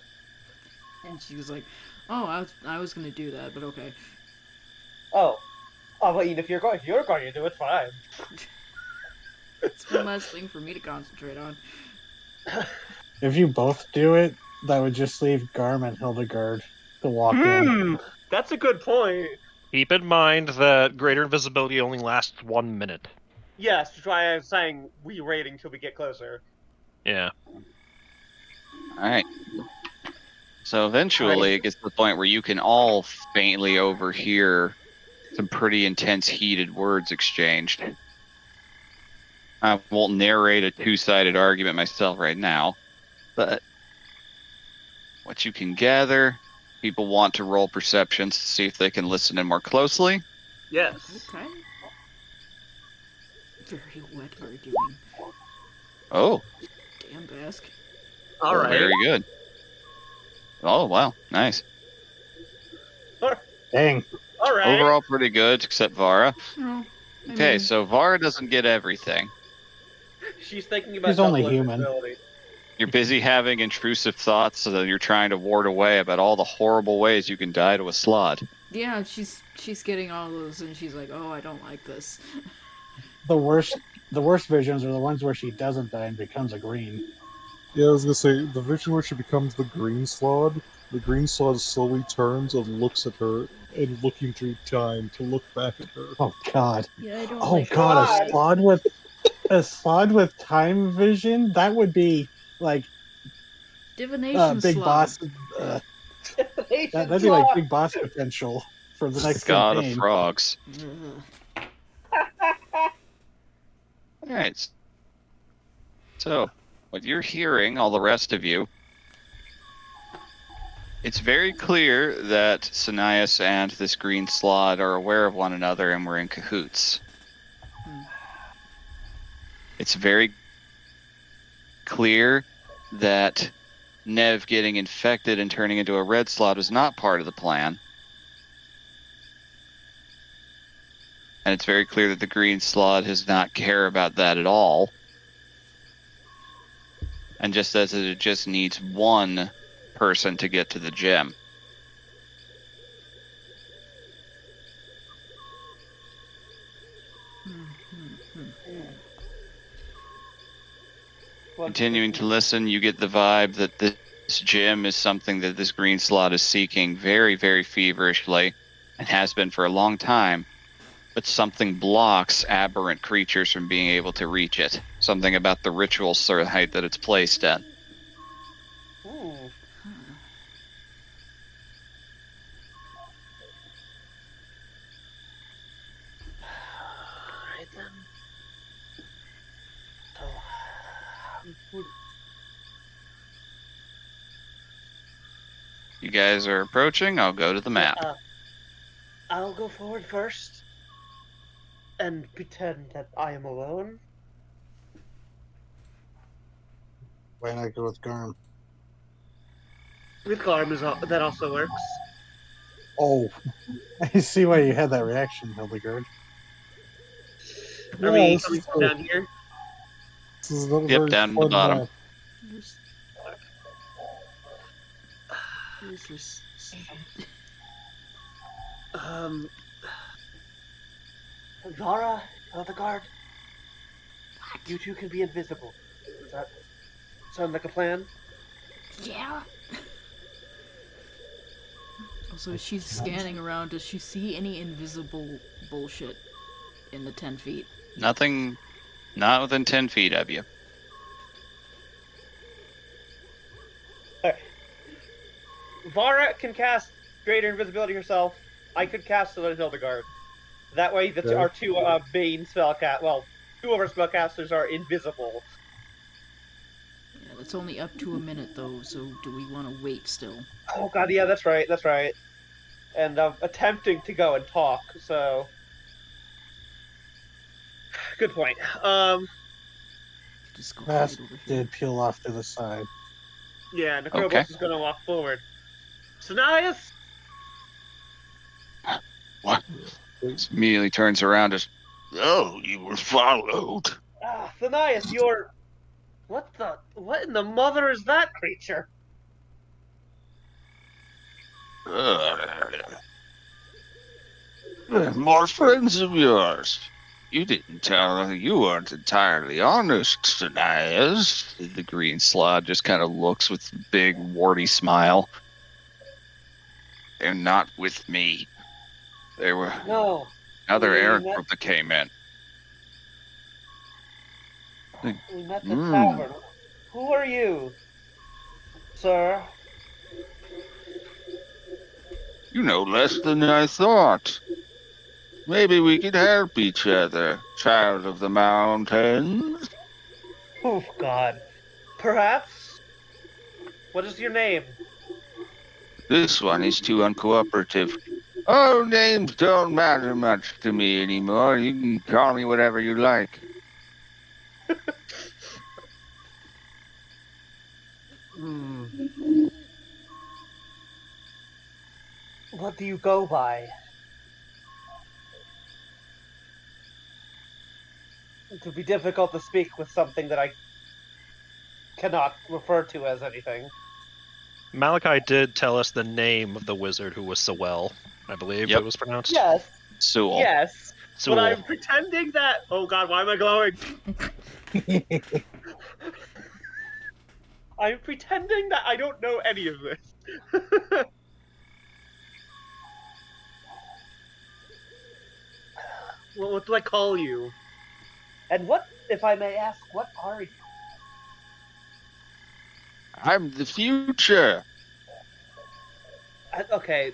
And she was like, "Oh, I was gonna do that, but okay." Oh. I mean, if you're going to do it, fine. It's one less thing for me to concentrate on. If you both do it, that would just leave Garm and Hildegard to walk in. That's a good point. Keep in mind that greater invisibility only lasts 1 minute. Yes, which is why I was saying we waiting until we get closer. Yeah. Alright. So eventually it gets to the point where you can all faintly overhear some pretty intense heated words exchanged. I won't narrate a two-sided argument myself right now, but what you can gather, people want to roll perceptions to see if they can listen in more closely. Yes. Okay. Very wet you're doing. Oh, Damn, Bask. All right. very good. Oh, wow, nice. Dang. All right. Overall pretty good, except Vara. No. Okay, so Vara doesn't get everything. She's thinking about He's only double human. invisibility. You're busy having intrusive thoughts so that you're trying to ward away about all the horrible ways you can die to a slot. Yeah, she's getting all those, and she's like, "Oh, I don't like this." The worst visions are the ones where she doesn't die and becomes a green. Yeah, I was gonna say, the vision where she becomes the green slod, the green slod slowly turns and looks at her, and looking through time to look back at her. Oh god. Yeah, I don't Oh like god, God. a slod with time vision? That would be like divination big slot. boss. That'd be like big boss potential for the next God campaign. of frogs. Ugh. Alright. So, what you're hearing, all the rest of you, it's very clear that Sanias and this green slot are aware of one another and we're in cahoots. It's very clear that Nev getting infected and turning into a red slot was not part of the plan. And it's very clear that the green slot does not care about that at all. And just says that it just needs one person to get to the gem. Continuing to listen, you get the vibe that this gem is something that this green slot is seeking very, very feverishly, and has been for a long time. But something blocks aberrant creatures from being able to reach it. Something about the ritual height that it's placed at. Ooh. Alright then. So, You guys are approaching, I'll go to the map. I'll go forward first and pretend that I am alone. Why not go with Garm? With Garm that also works. Oh, I see why you had that reaction, Hildegard. Are we this coming is from down here? This is not a Yep, very down to the fun bottom. map. Where's this? Zara, Hildegard, you two can be invisible. Does that sound like a plan? Yeah. Also, as she's scanning around, does she see any invisible bullshit in the 10 feet? Nothing, not within 10 feet of you. Vara can cast greater invisibility herself. I could cast it on Hildegard. That way, Okay. our two main spellcast. Well, two of our spellcasters are invisible, It's only up to a minute though, so do we want to wait still? Oh god, yeah, that's right, that's right. And I'm attempting to go and talk, so good point. Just go Vask hide over here. did peel off to the side. Yeah, Okay. Necrobos is gonna walk forward. Sanias! What? Immediately turns around as, oh, you were followed. Ah, Sanias, you're... What in the mother is that creature? More friends of yours. You didn't tell her you weren't entirely honest, Sanias. The green slot just kind of looks with a big, warty smile. They're not with me. They were No. another we errant met- group that came in. We met the Hmm. tavern. Who are you, sir? You know less than I thought. Maybe we could help each other, child of the mountains. Oh, God. Perhaps? What is your name? This one is too uncooperative. Oh, names don't matter much to me anymore. You can call me whatever you like. What do you go by? It would be difficult to speak with something that I cannot refer to as anything. Malachi did tell us the name of the wizard who was Sewell, I believe Yep. it was pronounced. Yes, Sewell. yes. Sewell. But I'm pretending that... Oh, God, why am I glowing? I'm pretending that I don't know any of this. Well, what do I call you? And what, if I may ask, what are you? I'm the future. Okay,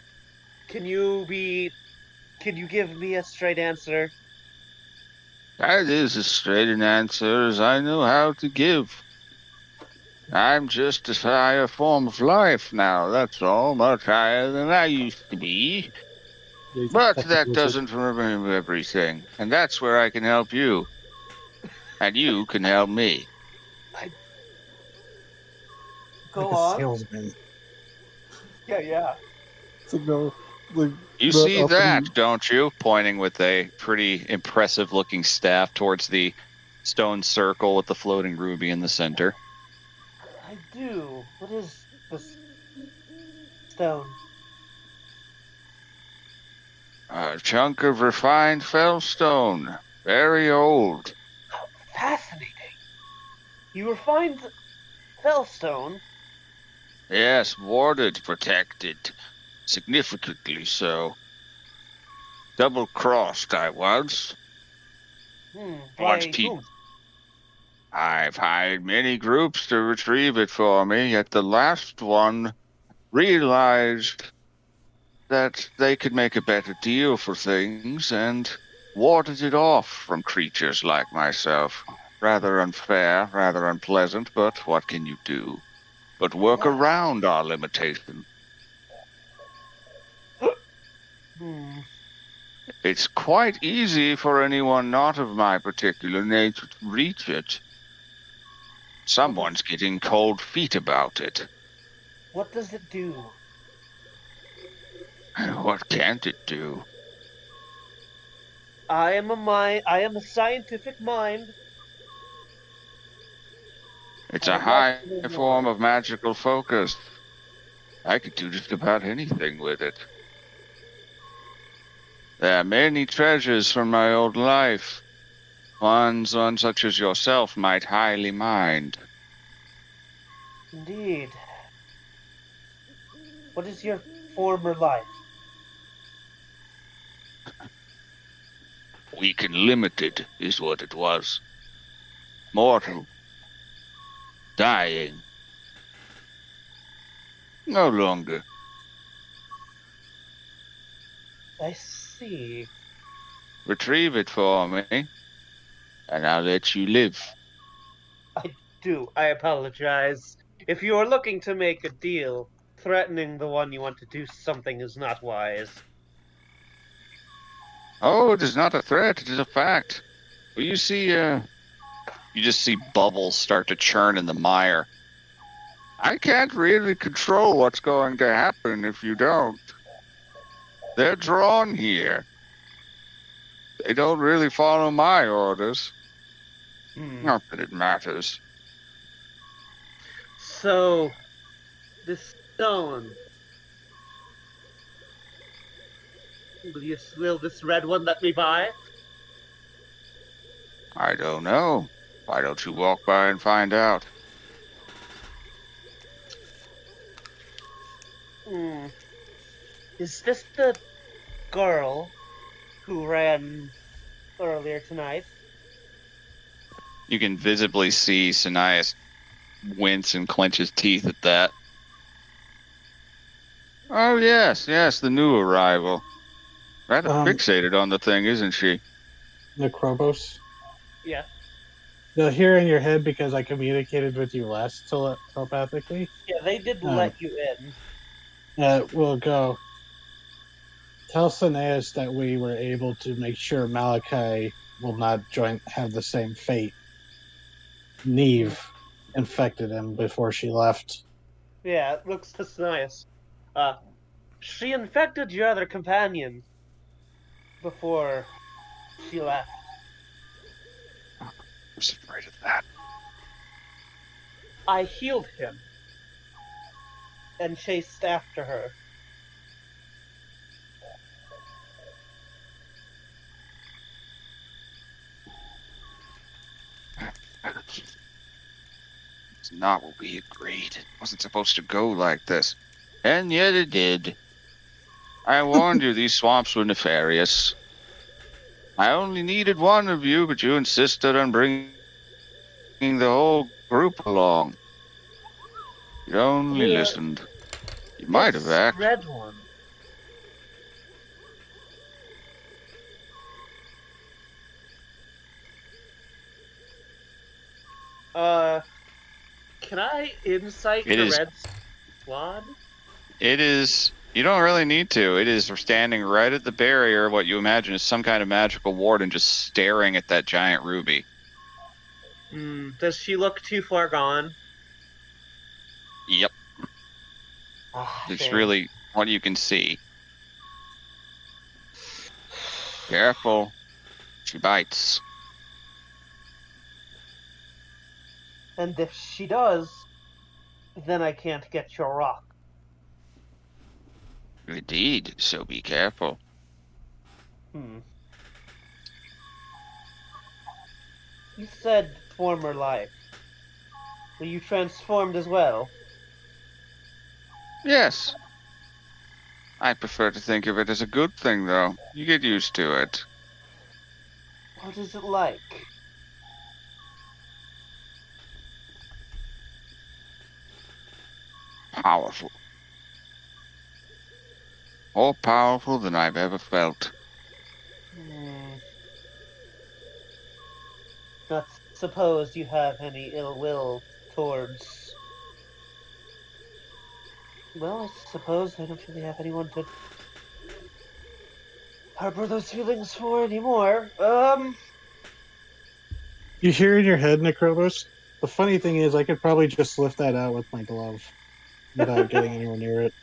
can you give me a straight answer? That is as straight an answer as I know how to give. I'm just a higher form of life now, that's all. Much higher than I used to be. Yeah, he's a But fucking that wizard. doesn't remove everything. And that's where I can help you. And you can help me. Go Like a on. salesman. Yeah. It's like, no, like, You that see up that, and- don't you? Pointing with a pretty impressive looking staff towards the stone circle with the floating ruby in the center. I do. What is this stone? A chunk of refined fellstone. Very old. Fascinating. You refined Fellstone? Yes, warded, protected. Significantly so. Double-crossed I was. Once By people. whom? I've hired many groups to retrieve it for me, yet the last one realized that they could make a better deal for things and warded it off from creatures like myself. Rather unfair, rather unpleasant, but what can you do? But work around our limitation. It's quite easy for anyone not of my particular nature to reach it. Someone's getting cold feet about it. What does it do? What can't it do? I am a scientific mind. It's I a would high like to know more. form of magical focus. I could do just about anything with it. There are many treasures from my old life. Ones one such as yourself might highly mind. Indeed. What is your former life? Weak and limited is what it was. Mortal. Dying. No longer. I see. Retrieve it for me, and I'll let you live. I do. I apologize. If you are looking to make a deal, threatening the one you want to do something is not wise. Oh, it is not a threat. It is a fact. Well, you see, you just see bubbles start to churn in the mire. I can't really control what's going to happen if you don't. They're drawn here. They don't really follow my orders. Not that it matters. So, this stone. Will this red one let me buy? I don't know. Why don't you walk by and find out? Hmm. Is this the girl who ran earlier tonight? You can visibly see Sinias wince and clench his teeth at that. Oh, yes, the new arrival. Rather fixated on the thing, isn't she? Necrobos. Yeah. They'll hear in your head because I communicated with you last telepathically. Yeah, they did let you in. We'll go. Tell Cineas that we were able to make sure Malachi will not have the same fate. Neve infected him before she left. Yeah, it looks just nice. She infected your other companion before she left. I was afraid of that. I healed him and chased after her. It's not what we agreed. It wasn't supposed to go like this. And yet it did. I warned you these swamps were nefarious. I only needed one of you, but you insisted on bringing the whole group along. You only listened. You might have acted. Red one. Can I insight the red squad? It is. You don't really need to. It is standing right at the barrier, what you imagine is some kind of magical ward, and just staring at that giant ruby. Does she look too far gone? Yep. It's really what you can see. Careful. She bites. And if she does, then I can't get your rock. Indeed, so be careful. You said former life. Were you transformed as well? Yes. I prefer to think of it as a good thing, though. You get used to it. What is it like? Powerful. More powerful than I've ever felt. Not suppose you have any ill will towards... Well, I suppose I don't really have anyone to harbor those feelings for anymore. You hear in your head, Necrobos? The funny thing is, I could probably just lift that out with my glove without getting anyone near it.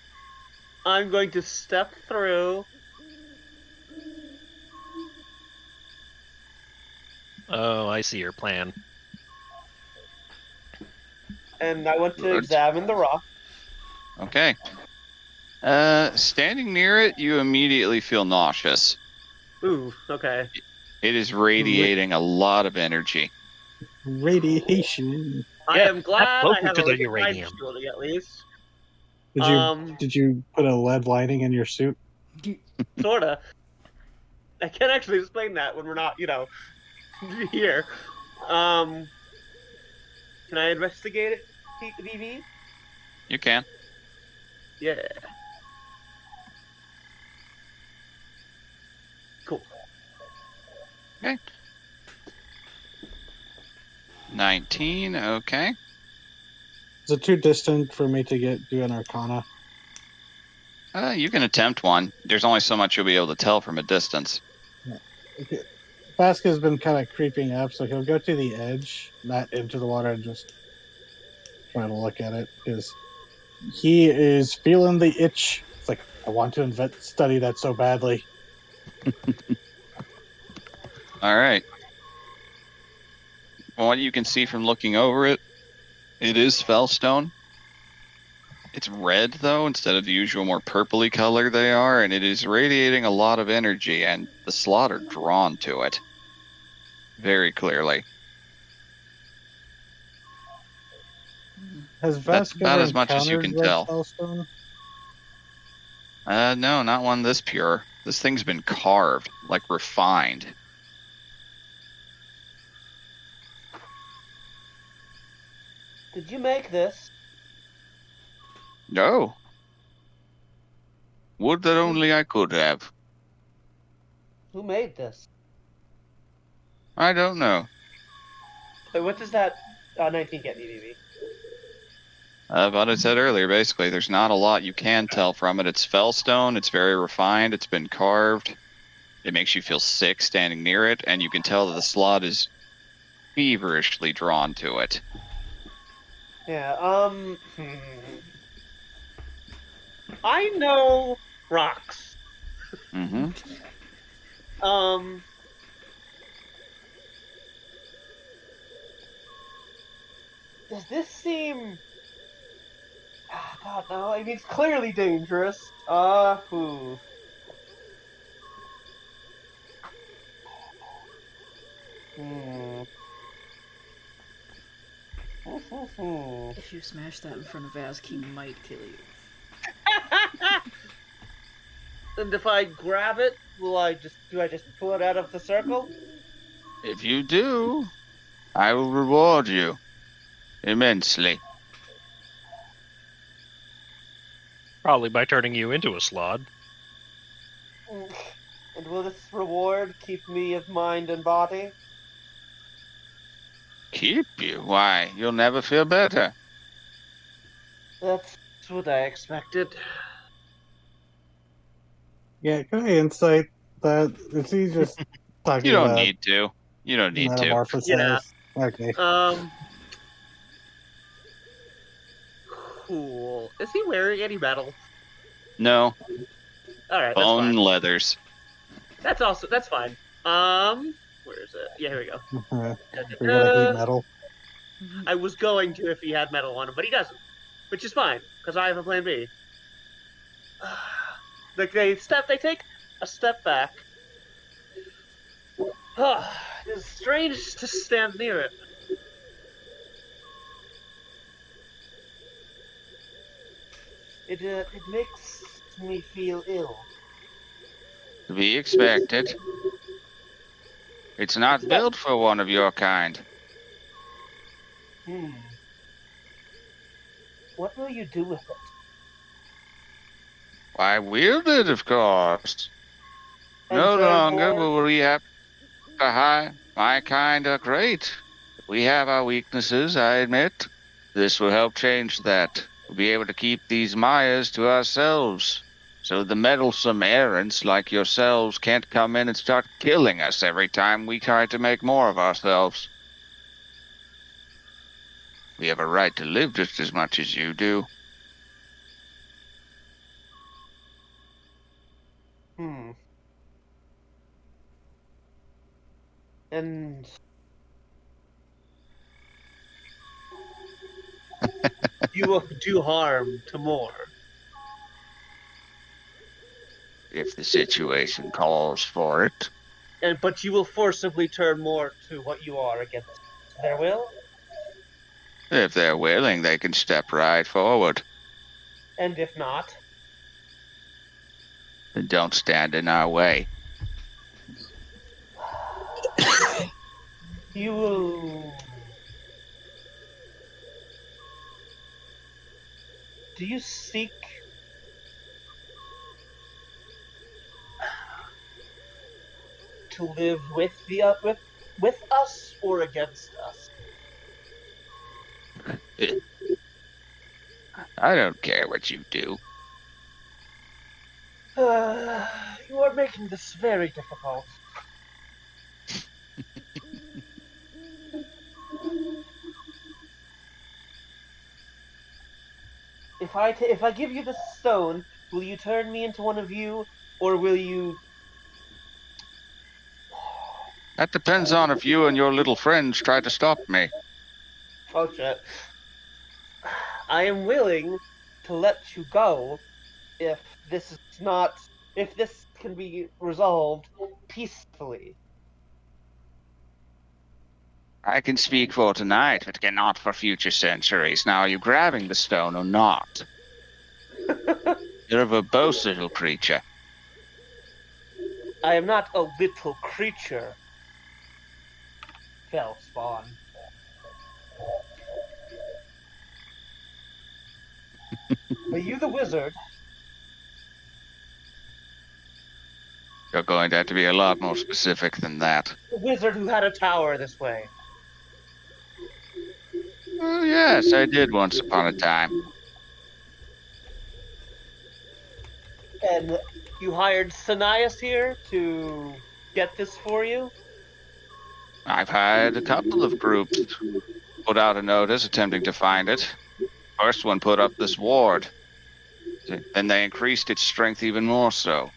I'm going to step through. Oh, I see your plan. And I want to examine the rock. Okay. Standing near it, you immediately feel nauseous. Ooh, okay. It is radiating a lot of energy. Radiation. I am glad I have to a the liquid uranium. shielding at least. Did you put a lead lining in your suit? Sorta. I can't actually explain that when we're not, here. Can I investigate it, VV? You can. Yeah. Cool. Okay. 19, okay. Is it too distant for me to do an Arcana? You can attempt one. There's only so much you'll be able to tell from a distance. Okay. Vasquez has been kind of creeping up, so he'll go to the edge, not into the water, and just try to look at it because he is feeling the itch. It's like, I want to study that so badly. All right. From what you can see from looking over it, it is fellstone. It's red, though, instead of the usual more purpley color they are, and it is radiating a lot of energy, and the slot are drawn to it very clearly. Has That's Vasquez about ever as much as you encountered can red tell. spellstone? No, not one this pure. This thing's been carved, like refined. Did you make this? No. Would that only I could have. Who made this? I don't know. Wait, what does that 19 get in EDV? But I said earlier, basically, there's not a lot you can tell from it. It's fellstone, it's very refined, it's been carved. It makes you feel sick standing near it, and you can tell that the slot is feverishly drawn to it. Yeah, I know rocks. Mm-hmm. Does this seem... God, no, I mean, it's clearly dangerous. Hmm. If you smash that in front of Vask, he might kill you. And if I grab it, do I just pull it out of the circle? If you do, I will reward you immensely. Probably by turning you into a slod. And will this reward keep me of mind and body? Keep you? Why, you'll never feel better. That's what I expected. Yeah, can I insight that? Is he just talking You don't about need to. You don't need to. metamorphosis? Yeah. Okay. Cool. Is he wearing any metal? No. Alright, that's Bone fine. leathers. That's fine. Where is it? Yeah, here we go. We're gonna eat metal. I was going to if he had metal on him, but he doesn't. Which is fine, because I have a plan B. They take a step back. It's strange to stand near it. It makes me feel ill. To be expected. It's not built for one of your kind. What will you do with it? Why, wield it, of course. And No turn longer more- will we have to hide. My kind are great. We have our weaknesses, I admit. This will help change that. We'll be able to keep these Mayas to ourselves. So the meddlesome errants like yourselves can't come in and start killing us every time we try to make more of ourselves. We have a right to live just as much as you do. And you will do harm to more. If the situation calls for it. But you will forcibly turn more to what you are against their will? If they're willing, they can step right forward. And if not? Then don't stand in our way. You will... Do you seek... to live with with us or against us? I don't care what you do. You are making this very difficult. If I give you the stone, will you turn me into one of you, or will you? That depends on if you and your little friends try to stop me. Oh shit! I am willing to let you go if this is not if this can be resolved peacefully. I can speak for tonight, but cannot for future centuries. Now, are you grabbing the stone or not? You're a verbose little creature. I am not a little creature. Fell spawn. Are you the wizard? You're going to have to be a lot more specific than that. The wizard who had a tower this way. Oh, yes, I did once upon a time. And you hired Sanias here to get this for you? I've had a couple of groups put out a notice attempting to find it. First one put up this ward. Then they increased its strength even more so.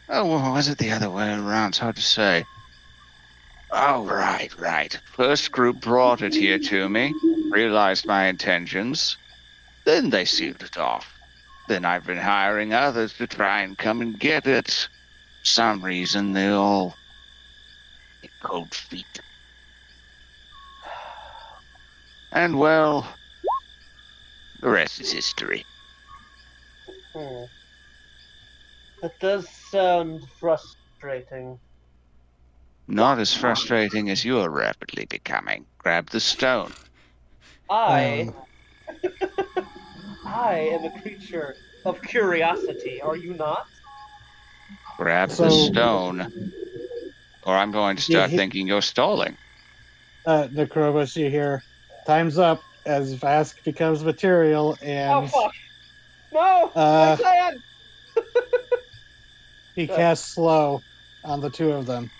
Oh, well, was it the other way around? It's hard to say. Oh, right. First group brought it here to me, realized my intentions. Then they sealed it off. Then I've been hiring others to try and come and get it. For some reason, they all get cold feet. And, well, the rest is history. That does sound frustrating. Not as frustrating as you're rapidly becoming. Grab the stone. I am a creature of curiosity, are you not? Grab the stone. Or I'm going to start thinking you're stalling. Necrobus, you hear, time's up as Vask becomes material, and Oh fuck! No! My plan! he casts slow on the two of them.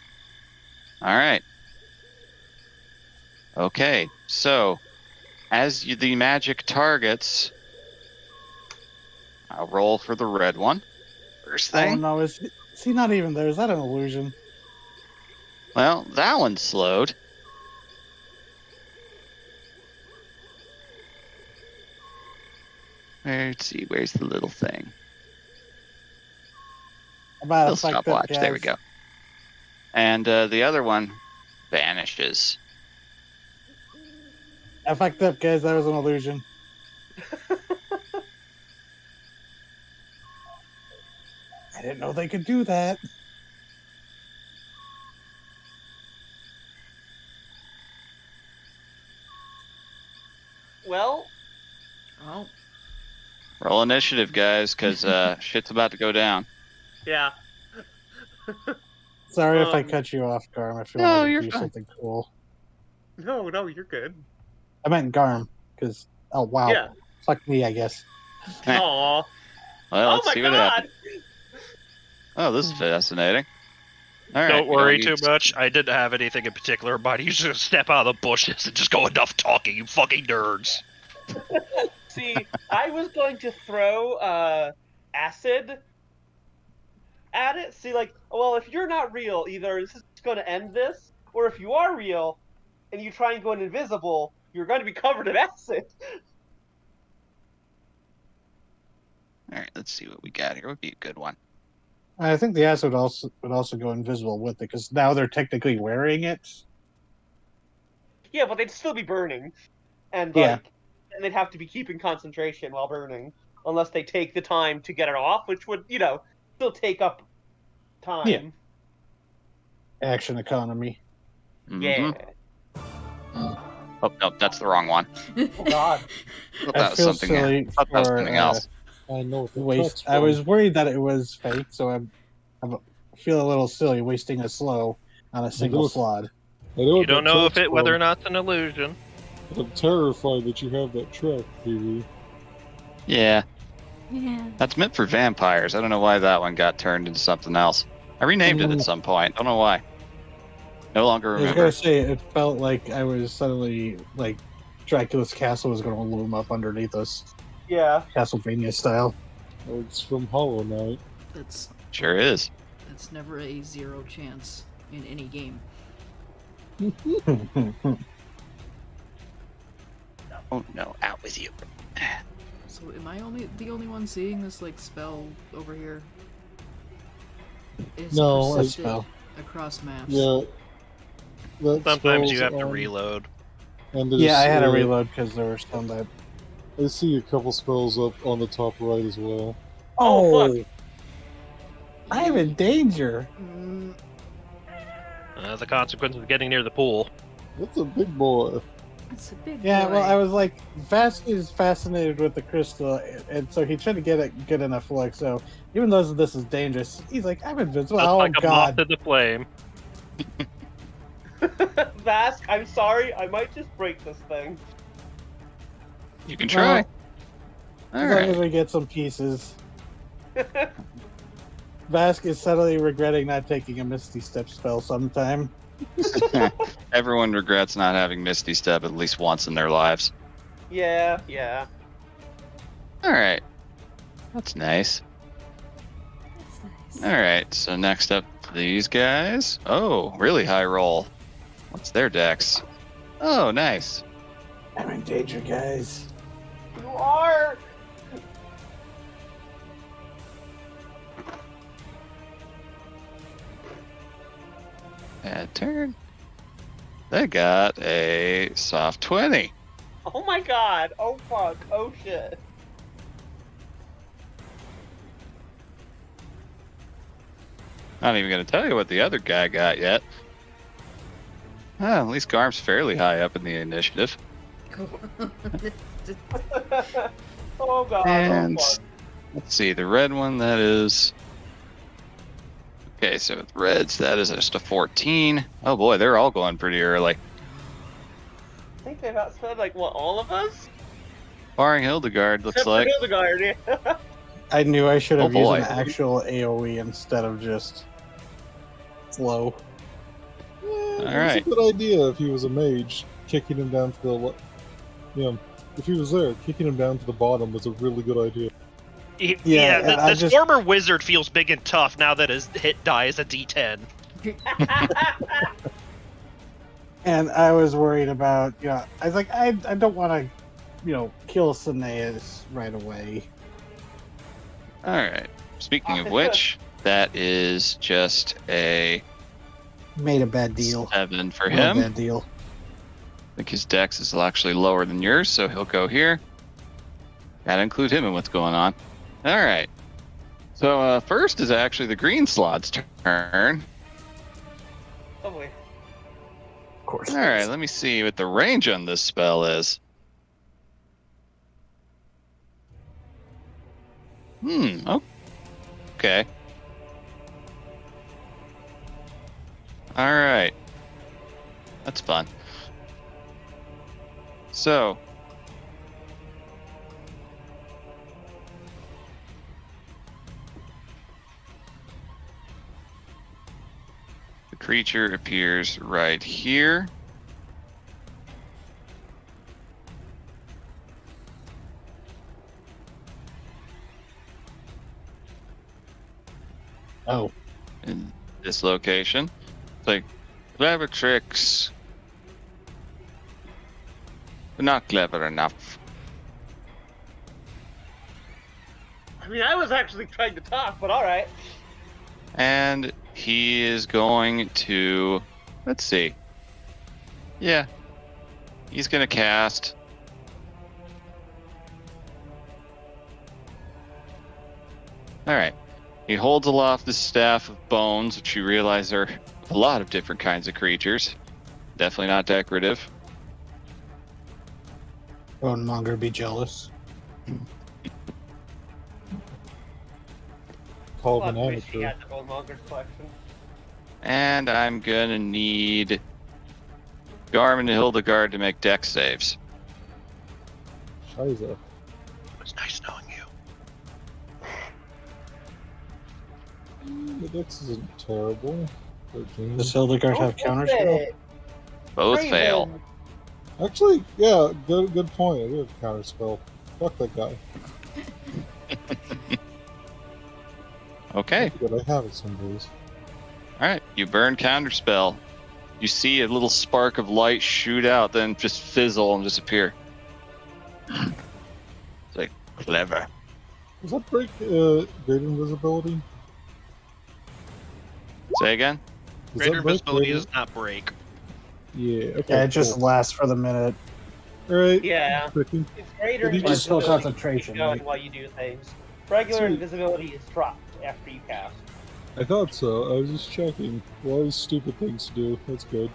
Alright. Okay, so, as the magic targets, I'll roll for the red one. First Oh thing. no, is he not even there? Is that an illusion? Well, that one's slowed. Let's see, where's the little thing? About Little stopwatch, there we go. And the other one vanishes. I fucked up, guys. That was an illusion. I didn't know they could do that. Well, Oh, Roll initiative, guys, because shit's about to go down. yeah. Sorry if I cut you off, Garm. If you No, wanted to you're do fine. something cool. No, you're good. I meant Garm, because, oh wow. Yeah. Fuck me, I guess. Aw. Well, Oh let's my see what god! happens. Oh, this is fascinating. All right, Don't we worry need too much. I didn't have anything in particular in mind. You just gonna step out of the bushes and just go enough talking, you fucking nerds. See, I was going to throw acid at it. See, like, well, if you're not real, either this is going to end this, or if you are real and you try and go invisible, you're going to be covered in acid. All right, let's see what we got here. Would be a good one. I think the acid would also go invisible with it, because now they're technically wearing it. Yeah, but they'd still be burning, and Yeah. like, and they'd have to be keeping concentration while burning, unless they take the time to get it off, which would, still take up time. Yeah. Action economy. Mhm. Yeah. Oh, no, that's the wrong one. Oh God. Oh, I that was feel something, silly I thought that was for, something else. I know what the waste. cat's I from. was worried that it was fake, so I feel a little silly wasting a slow on a single do- slot. I know You what don't that know if cat's whether or from. not it's an illusion. I'm terrified that you have that trick, Phoebe. Yeah, Yeah. that's meant for vampires. I don't know why that one got turned into something else. I renamed it at some point. Don't know why. No longer I was remember. gonna say it felt like I was suddenly like Dracula's castle was gonna loom up underneath us, Yeah. Castlevania style. Oh, it's from Hollow Knight. That's Sure is. never a zero chance in any game. Oh no, out with you. So am I the only one seeing this like spell over here? It's No, persisted spell. across maps. Yeah. That Sometimes you spells have to on- reload. And there's, Yeah, I had to reload because there were some that. I see a couple spells up on the top right as well. Oh, fuck. I'm in danger. Mm, The consequence of getting near the pool. That's a big boy. it's a big Yeah, boy. well, I was like, Vask is fascinated with the crystal, and so he tried to get it good enough look. So even though this is dangerous, he's like, I'm invincible. Just Oh like a moth God! to the flame. Vask, I'm sorry. I might just break this thing. You can try. Well, All as long as right. we get some pieces. Vask is suddenly regretting not taking a Misty Step spell sometime. Everyone regrets not having Misty Step at least once in their lives. Yeah. All right. That's nice. That's nice. All right. So next up, these guys. Oh, really high roll. What's their dex? Oh, nice. I'm in danger, guys. You are. Bad turn. They got a soft 20. Oh my god. Oh fuck. Oh shit. Not even going to tell you what the other guy got yet. At least Garm's fairly high up in the initiative. Oh god. And Oh fuck. let's see, the red one, that is... Okay, so with reds, that is just a 14. Oh boy, they're all going pretty early. I think they've outspelled like what, all of us? Barring Hildegard, looks Except for like. Hildegard, yeah. I knew I should have Oh, used boy. an actual AoE instead of just slow. It right. was a good idea if he was a mage, kicking him down to the. If he was there, kicking him down to the bottom was a really good idea. Yeah, I this just- former wizard feels big and tough now that his hit die is a D10. And I was worried about, I was like, I don't want to, kill Cineas right away. All right. Speaking of which, that is just a Made a bad deal. 7 for Real him. I bad deal. think his dex is actually lower than yours, so he'll go here. Gotta include him in what's going on. All right. So first is actually the green slot's turn. Oh boy. Of course. All right, let me see what the range on this spell is. Okay. All right. That's fun. So, the creature appears right here. Oh. In this location. It's like clever tricks, but not clever enough. I mean, I was actually trying to talk, but alright. And he is going to, let's see. Yeah. He's going to cast all right. He holds aloft the staff of bones, which you realize are a lot of different kinds of creatures. Definitely not decorative. Bonemonger be jealous. Call Fuck, him an wish he amateur. had the Bowmonger's collection. And I'm gonna need Garm and Hildegard to make dex saves. Scheiße. It was nice knowing you. The dex isn't terrible. 13. Does Hildegard have counterspell? Both fail. Actually, yeah, good point. I do have counterspell. Fuck that guy. Okay. But I have it some days. Alright, you burn counterspell. You see a little spark of light shoot out, then just fizzle and disappear. It's like, clever. Does that break greater invisibility? Say again? Does Greater that break invisibility greater- does not break. Yeah, okay. Yeah, it just cool. lasts for the minute. Alright. Yeah. Freaking- It's greater Did he just- Still invisibility concentration, going right? while you do things. Regular Sweet. invisibility is dropped after you cast. I thought so. I was just checking. A lot of stupid things to do. That's good.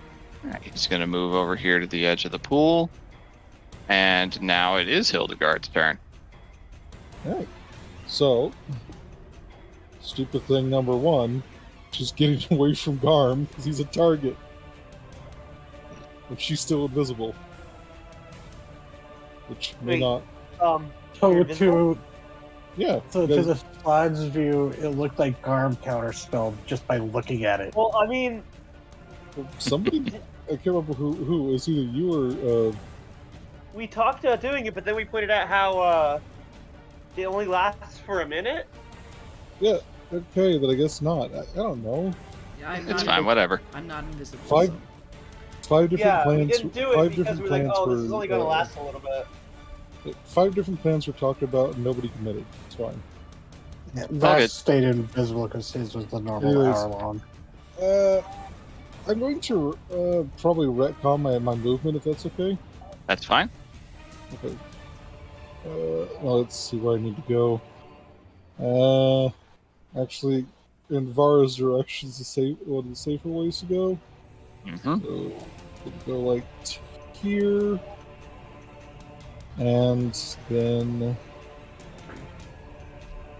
Alright, he's gonna move over here to the edge of the pool. And now it is Hildegard's turn. Alright. So, stupid thing number one, just getting away from Garm because he's a target. But she's still invisible. Which may Wait. not. So You're to invisible? Yeah. so because- to the slide's view, it looked like Garm counterspelled just by looking at it. Well, I mean, somebody. I can't remember who. It was either you or. we talked about doing it, but then we pointed out how it only lasts for a minute. Yeah, okay, but I guess not. I don't know. Yeah, I'm It's not. fine, whatever. I'm not invisible. Five- so- Five different Yeah, plans. we didn't do it five because different we were like, plans oh, this were, is only going to last a little bit. 5 different plans were talked about and nobody committed. It's fine. That good. stayed invisible because his was the normal Anyways. hour long. I'm going to probably retcon my movement if that's okay. That's fine. Okay. Well, let's see where I need to go. Actually, in Vara's direction is one of the safer ways to go. Mm-hmm. So we'll go like here, and then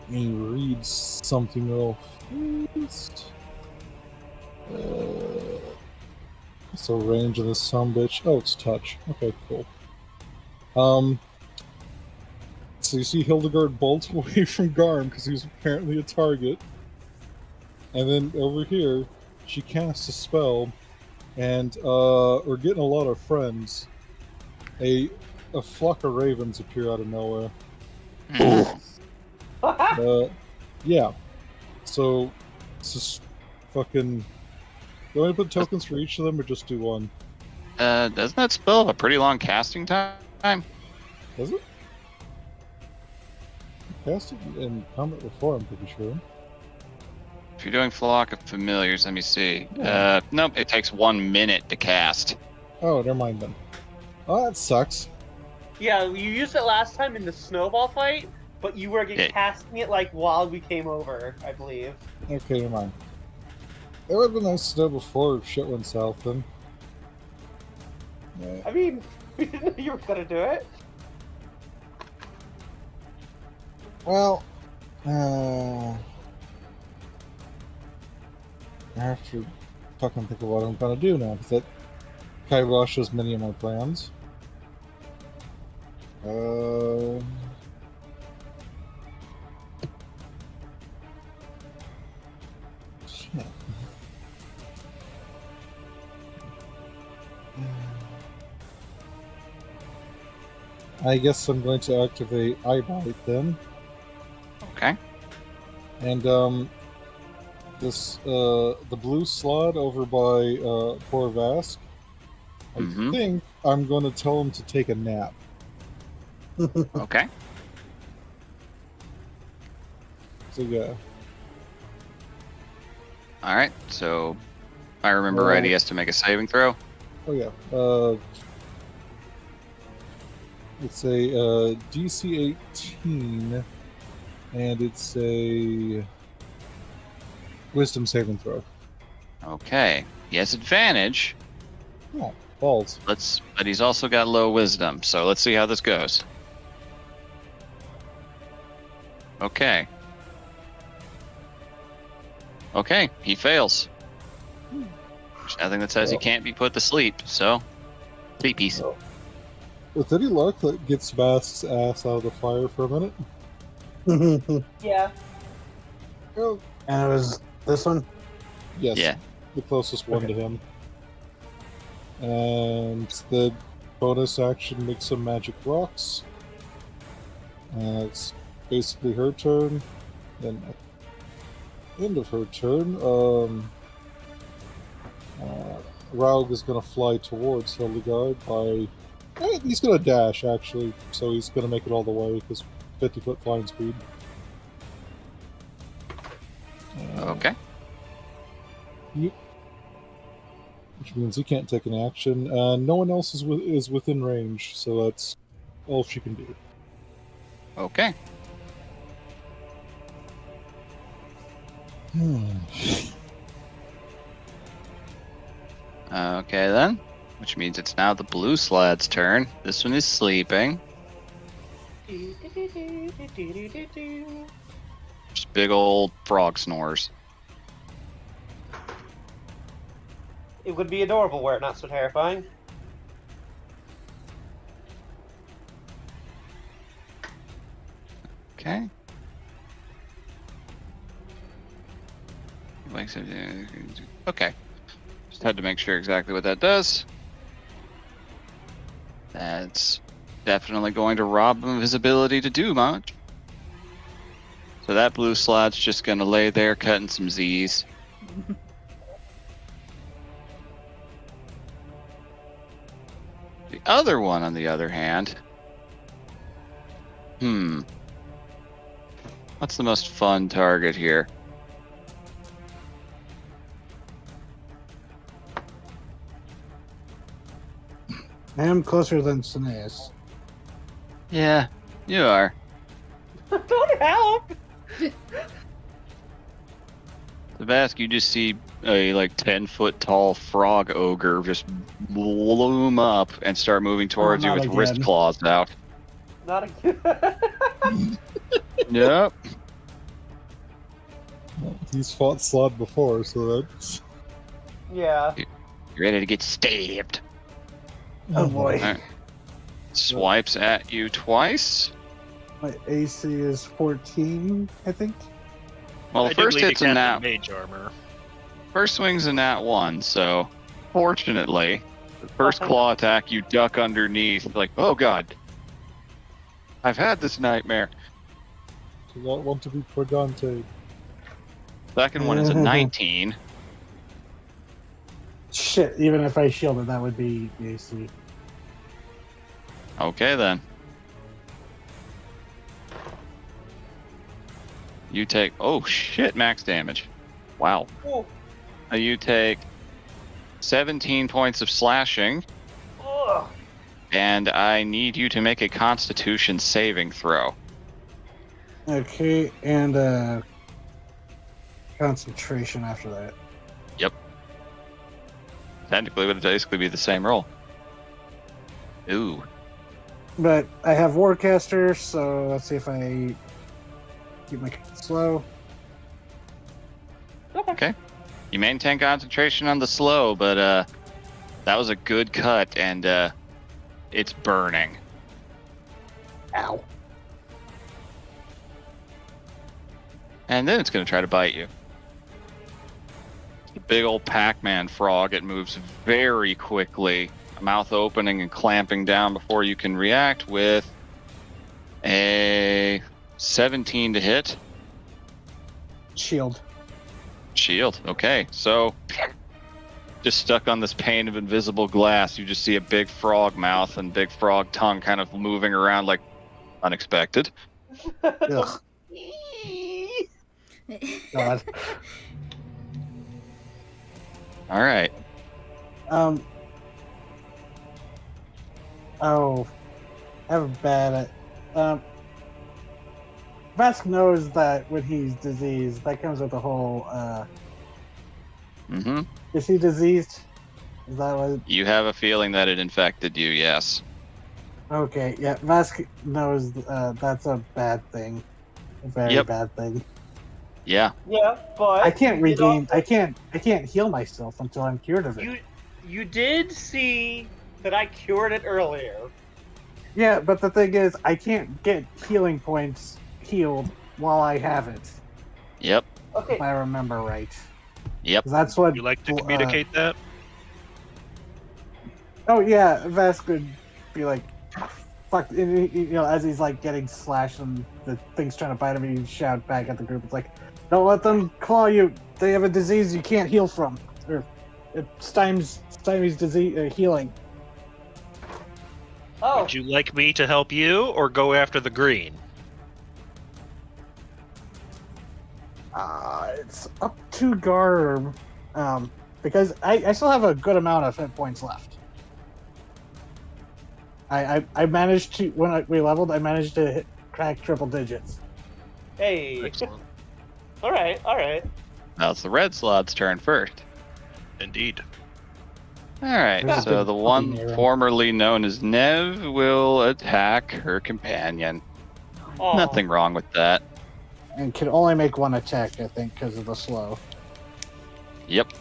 let me read something real fast. So range of the sumbitch. Oh, it's touch. Okay, cool. So you see Hildegard bolt away from Garm because he was apparently a target, and then over here she casts a spell, and we're getting a lot of friends. A flock of ravens appear out of nowhere. Yeah. So it's just fucking. Do I put tokens for each of them, or just do one? Doesn't that spell have a pretty long casting time? Does it? Cast it in combat before, I'm pretty sure. If you're doing Flock of Familiars, let me see. Yeah. Nope, it takes 1 minute to cast. Oh, never mind then. Oh, that sucks. Yeah, you used it last time in the snowball fight, but you were Yeah. casting it like while we came over, I believe. Okay, never mind. It would have been nice to know before shit went south then. Yeah. I mean, we didn't know you were gonna do it. Well, I have to fucking think of what I'm gonna do now, because that kiboshes many of my plans. Shit. I guess I'm going to activate Eyebite then. Okay. And this the blue slot over by poor Vask. I Mhm. think I'm going to tell him to take a nap. Okay. So yeah, Alright, so if I remember right, he has to make a saving throw. oh yeah. It's a DC 18, and it's a Wisdom saving throw. Okay. He has advantage, Oh, balls. but he's also got low wisdom, so let's see how this goes. Okay. Okay, he fails. There's nothing that says he can't be put to sleep, so Sleepies. With any luck, that gets Vask's ass out of the fire for a minute. and Yeah. Oh, it was this one. yes. Yeah. The closest one Okay. to him. And the bonus action makes some magic rocks. It's basically her turn. Then at the end of her turn, Raug is going to fly towards Hildegard by... he's going to dash, actually, so he's going to make it all the way, because 50-foot flying speed. Okay. Which means he can't take an action. No one else is within range, so that's all she can do. Okay. Okay then. Which means it's now the blue slad's turn. This one is sleeping. Just big old frog snores. It would be adorable were it not so terrifying. Okay. Okay. Just had to make sure exactly what that does. That's definitely going to rob him of his ability to do much. So that blue slot's just going to lay there cutting some Z's. The other one, on the other hand... What's the most fun target here? I am closer than Sineas. Yeah, you are. Don't help! Sebastian, you just see a 10-foot tall frog ogre just bloom up and start moving towards you not with wrist again. claws out. Not again. Yep. Well, he's fought Slod before, so that's... Yeah. You ready to get stabbed? Oh boy. Alright. Swipes at you twice. My AC is 14, I think. Well, I the do first believe hit's you a cast nat. mage armor. First swing's a nat 1, so fortunately, the first claw attack you duck underneath, like, oh god. I've had this nightmare. Do not want to be Pregante. Second one is a 19. Shit, even if I shielded, that would be the AC. Okay then. You take, oh shit, max damage. Wow. Ooh. You take 17 points of slashing, Ugh. and I need you to make a constitution saving throw. Okay, and concentration after that. Technically, it would basically be the same roll. Ooh. But I have Warcaster, so let's see if I keep my slow. Okay. You maintain concentration on the slow, but that was a good cut, and it's burning. Ow. And then it's going to try to bite you. The big old Pac-Man frog, it moves very quickly, mouth opening and clamping down before you can react with a 17 to hit. Shield. Shield. Okay, so just stuck on this pane of invisible glass, you just see a big frog mouth and big frog tongue kind of moving around like unexpected. Ugh. God. All right. Oh. I have a bad. Vask knows that when he's diseased, that comes with the whole. Mm-hmm. Is he diseased? Is that what? You have a feeling that it infected you, yes. Okay, yeah. Vask knows that's a bad thing. A very Yep. bad thing. Yeah. Yeah, but I can't you regain. also- I can't heal myself until I'm cured of it. You did see that I cured it earlier. Yeah, but the thing is, I can't get healing points healed while I have it, Yep. Okay. if I remember right. Yep. 'Cause that's what. You like to communicate that? Oh yeah, Vask could be like, "Fuck!" And you know, as he's like getting slashed and the thing's trying to bite him, he shout back at the group. It's like, "Don't let them claw you. They have a disease you can't heal from, or it stymies disease healing." Oh, Would you like me to help you or go after the green? It's up to Garb, because I still have a good amount of hit points left. I managed to we leveled. I managed to crack triple digits. hey. Excellent. All right, all right. Now it's the red slot's turn first. Indeed. Alright, There's a so big the puppy one near him. formerly known as Nev will attack her companion. Oh, Nothing wrong with that. And can only make one attack, I think, because of the slow. Yep.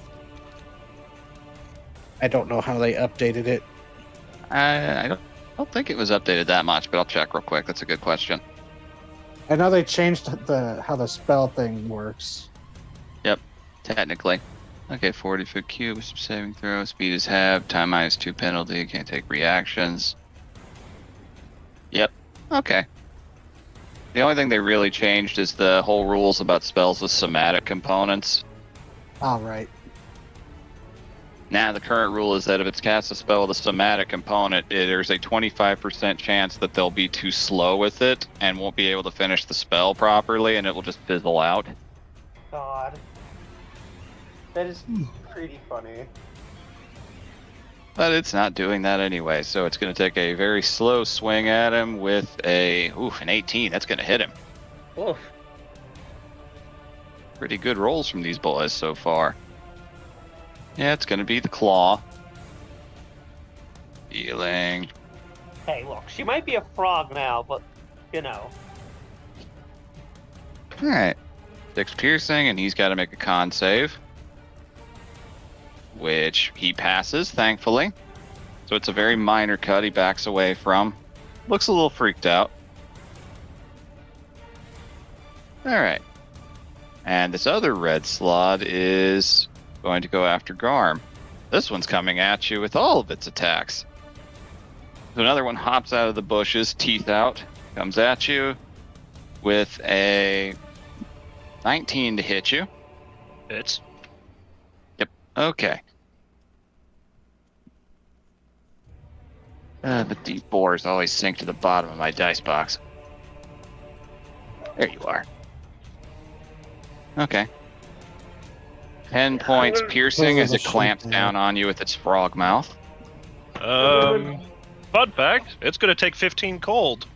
I don't know how they updated it. I don't think it was updated that much, but I'll check real quick. That's a good question. I know they changed how the spell thing works. Technically. Okay, 40-foot cube, saving throw, speed is halved, time -2 penalty, can't take reactions. Yep. Okay. The only thing they really changed is the whole rules about spells with somatic components. All right. Now, the current rule is that if it's cast a spell with a somatic component, there's a 25% chance that they'll be too slow with it and won't be able to finish the spell properly, and it will just fizzle out. God. That is pretty funny. But it's not doing that anyway, so it's going to take a very slow swing at him with an 18. That's going to hit him. Oof. Pretty good rolls from these boys so far. Yeah, it's going to be the claw. Healing. Hey, look, she might be a frog now, but, you know. Alright. 6 piercing, and he's got to make a con save. Which he passes, thankfully. So it's a very minor cut he backs away from. Looks a little freaked out. Alright. And this other red slot is going to go after Garm. This one's coming at you with all of its attacks. So another one hops out of the bushes, teeth out, comes at you with a 19 to hit you. It's Okay. The D4s always sink to the bottom of my dice box. There you are. Okay. 10 points piercing as it clamps down on you with its frog mouth. fun fact. It's going to take 15 cold.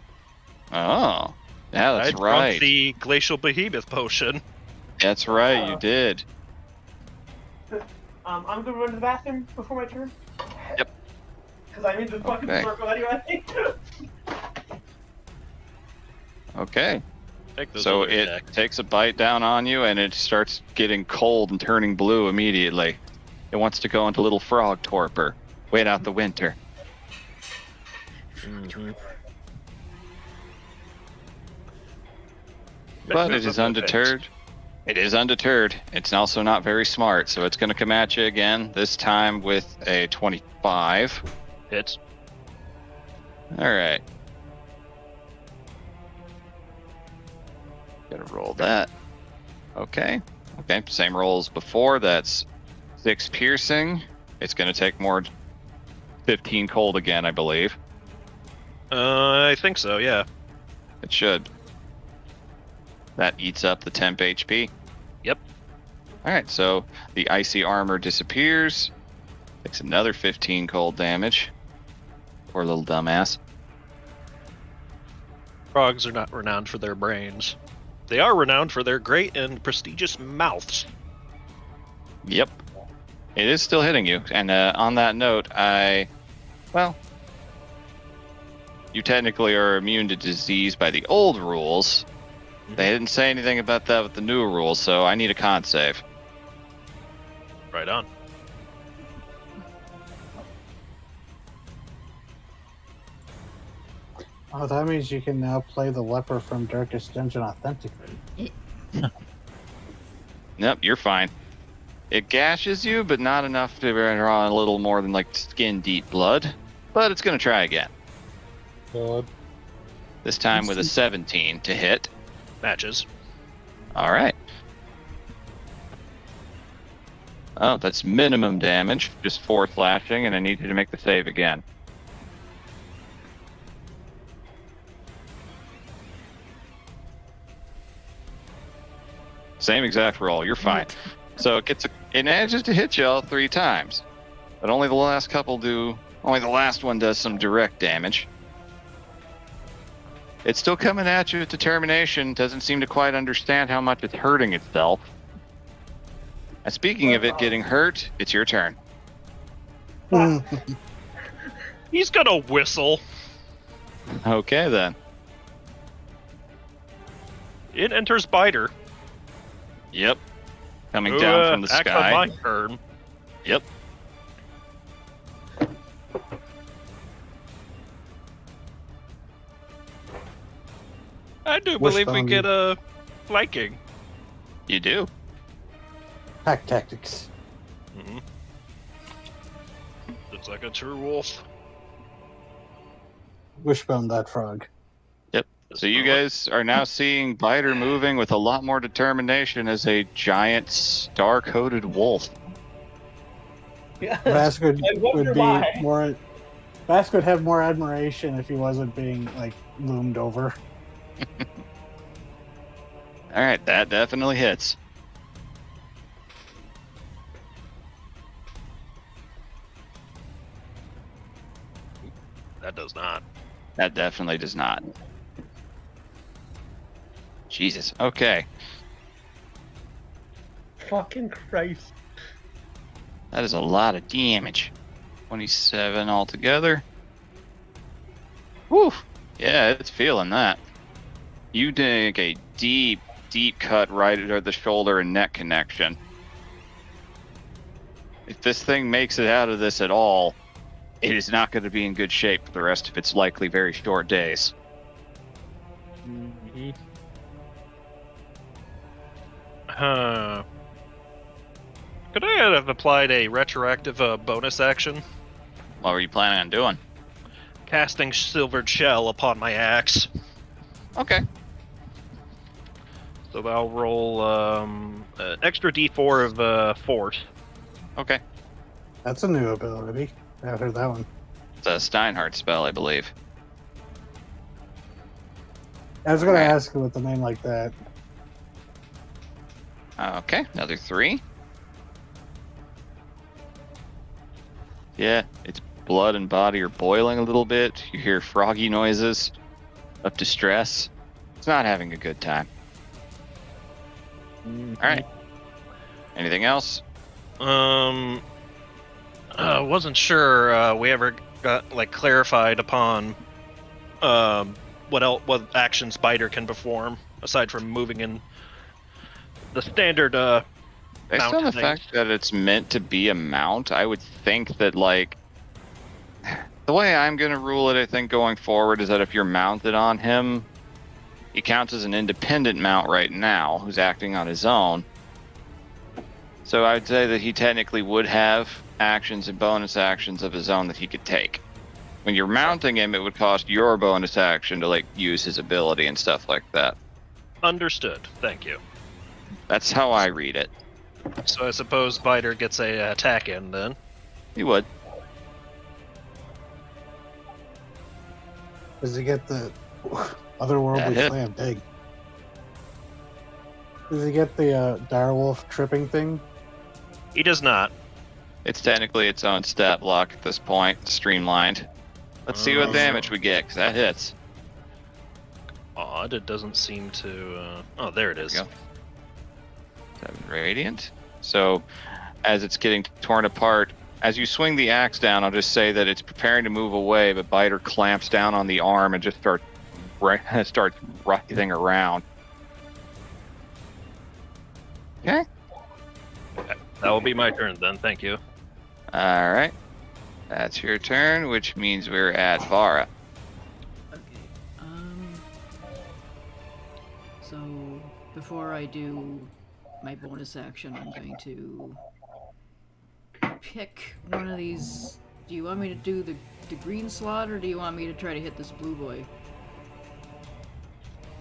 Oh. Yeah, I that's drunk right. the glacial behemoth potion. That's right, you did. I'm gonna run to the bathroom before my turn. Yep. Because I'm in the fucking Okay. circle anyway. Okay. Take those So other it attacks. takes a bite down on you and it starts getting cold and turning blue immediately. It wants to go into little frog torpor. Wait out the winter. Mhm. But it is undeterred. It is undeterred. It's also not very smart, so it's going to come at you again, this time with a 25. Hits. Alright. Gotta roll that. Okay. Okay, same roll as before. That's 6 piercing. It's going to take more 15 cold again, I believe. I think so, yeah. It should. That eats up the temp HP. Yep. Alright, so the icy armor disappears. Takes another 15 cold damage. Poor little dumbass. Frogs are not renowned for their brains. They are renowned for their great and prestigious mouths. Yep. It is still hitting you. And on that note, you technically are immune to disease by the old rules. They didn't say anything about that with the new rules, so I need a con save. Right on. Oh, that means you can now play the leper from Darkest Dungeon authentically. Nope, you're fine. It gashes you, but not enough to draw a little more than like skin deep blood. But it's gonna try again. God. This time with a 17 to hit. Matches. All right. Oh, that's minimum damage, just 4 slashing, and I need you to make the save again. Same exact roll. You're fine. So it manages to hit you all 3 times, but only the last couple do. Only the last one does some direct damage. It's still coming at you with determination. Doesn't seem to quite understand how much it's hurting itself. And speaking of it getting hurt, it's your turn. He's gonna whistle. Okay then. It enters Biter. Yep. Coming down from the acts sky. on my turn. Yep. I do believe we get a flanking. You do. Pack tactics. Mm-hmm. Looks like a true wolf. Wishbone that frog. So you guys are now seeing Biter moving with a lot more determination as a giant star-coated wolf. Yeah. Vask would I wonder be why. more. Vask would have more admiration if he wasn't being like loomed over. All right, that definitely hits. That does not. That definitely does not. Jesus. Okay. Fucking Christ. That is a lot of damage. 27 altogether. Whew. Yeah, it's feeling that. You take a deep, deep cut right at the shoulder and neck connection. If this thing makes it out of this at all, it is not going to be in good shape for the rest of its likely very short days. Mm-hmm. Could I have applied a retroactive bonus action? What were you planning on doing? Casting Silvered Shell upon my axe. Okay. So I'll roll an extra d4 of force. Okay. That's a new ability. I heard that one. It's a Steinhardt spell, I believe. I was going to Alright. ask you with a name like that. Okay, another 3. Yeah, its blood and body are boiling a little bit. You hear froggy noises of distress. It's not having a good time. Alright. Anything else? Wasn't sure we ever got like clarified upon what actions Biter can perform aside from moving in the standard Based mount on the things. fact that it's meant to be a mount, I would think that, like, the way I'm going to rule it, I think, going forward is that if you're mounted on him, he counts as an independent mount right now, who's acting on his own. So I would say that he technically would have actions and bonus actions of his own that he could take. When you're mounting him, it would cost your bonus action to, like, use his ability and stuff like that. Understood. Thank you. That's how I read it. So I suppose Biter gets a attack in then. He would. Does he get the That otherworldly hit. slam? Big. Does he get the direwolf tripping thing? He does not. It's technically its own stat block at this point, streamlined. Let's see what damage we get, because that hits. Odd. It doesn't seem to. Oh, there it is. There you go. 7 radiant. So, as it's getting torn apart, as you swing the axe down, I'll just say that it's preparing to move away, but Biter clamps down on the arm and just starts writhing around. Okay. That will be my turn then. Thank you. All right. That's your turn, which means we're at Vara. Okay. before I do my bonus action, I'm going to pick one of these. Do you want me to do the green slot, or do you want me to try to hit this blue boy?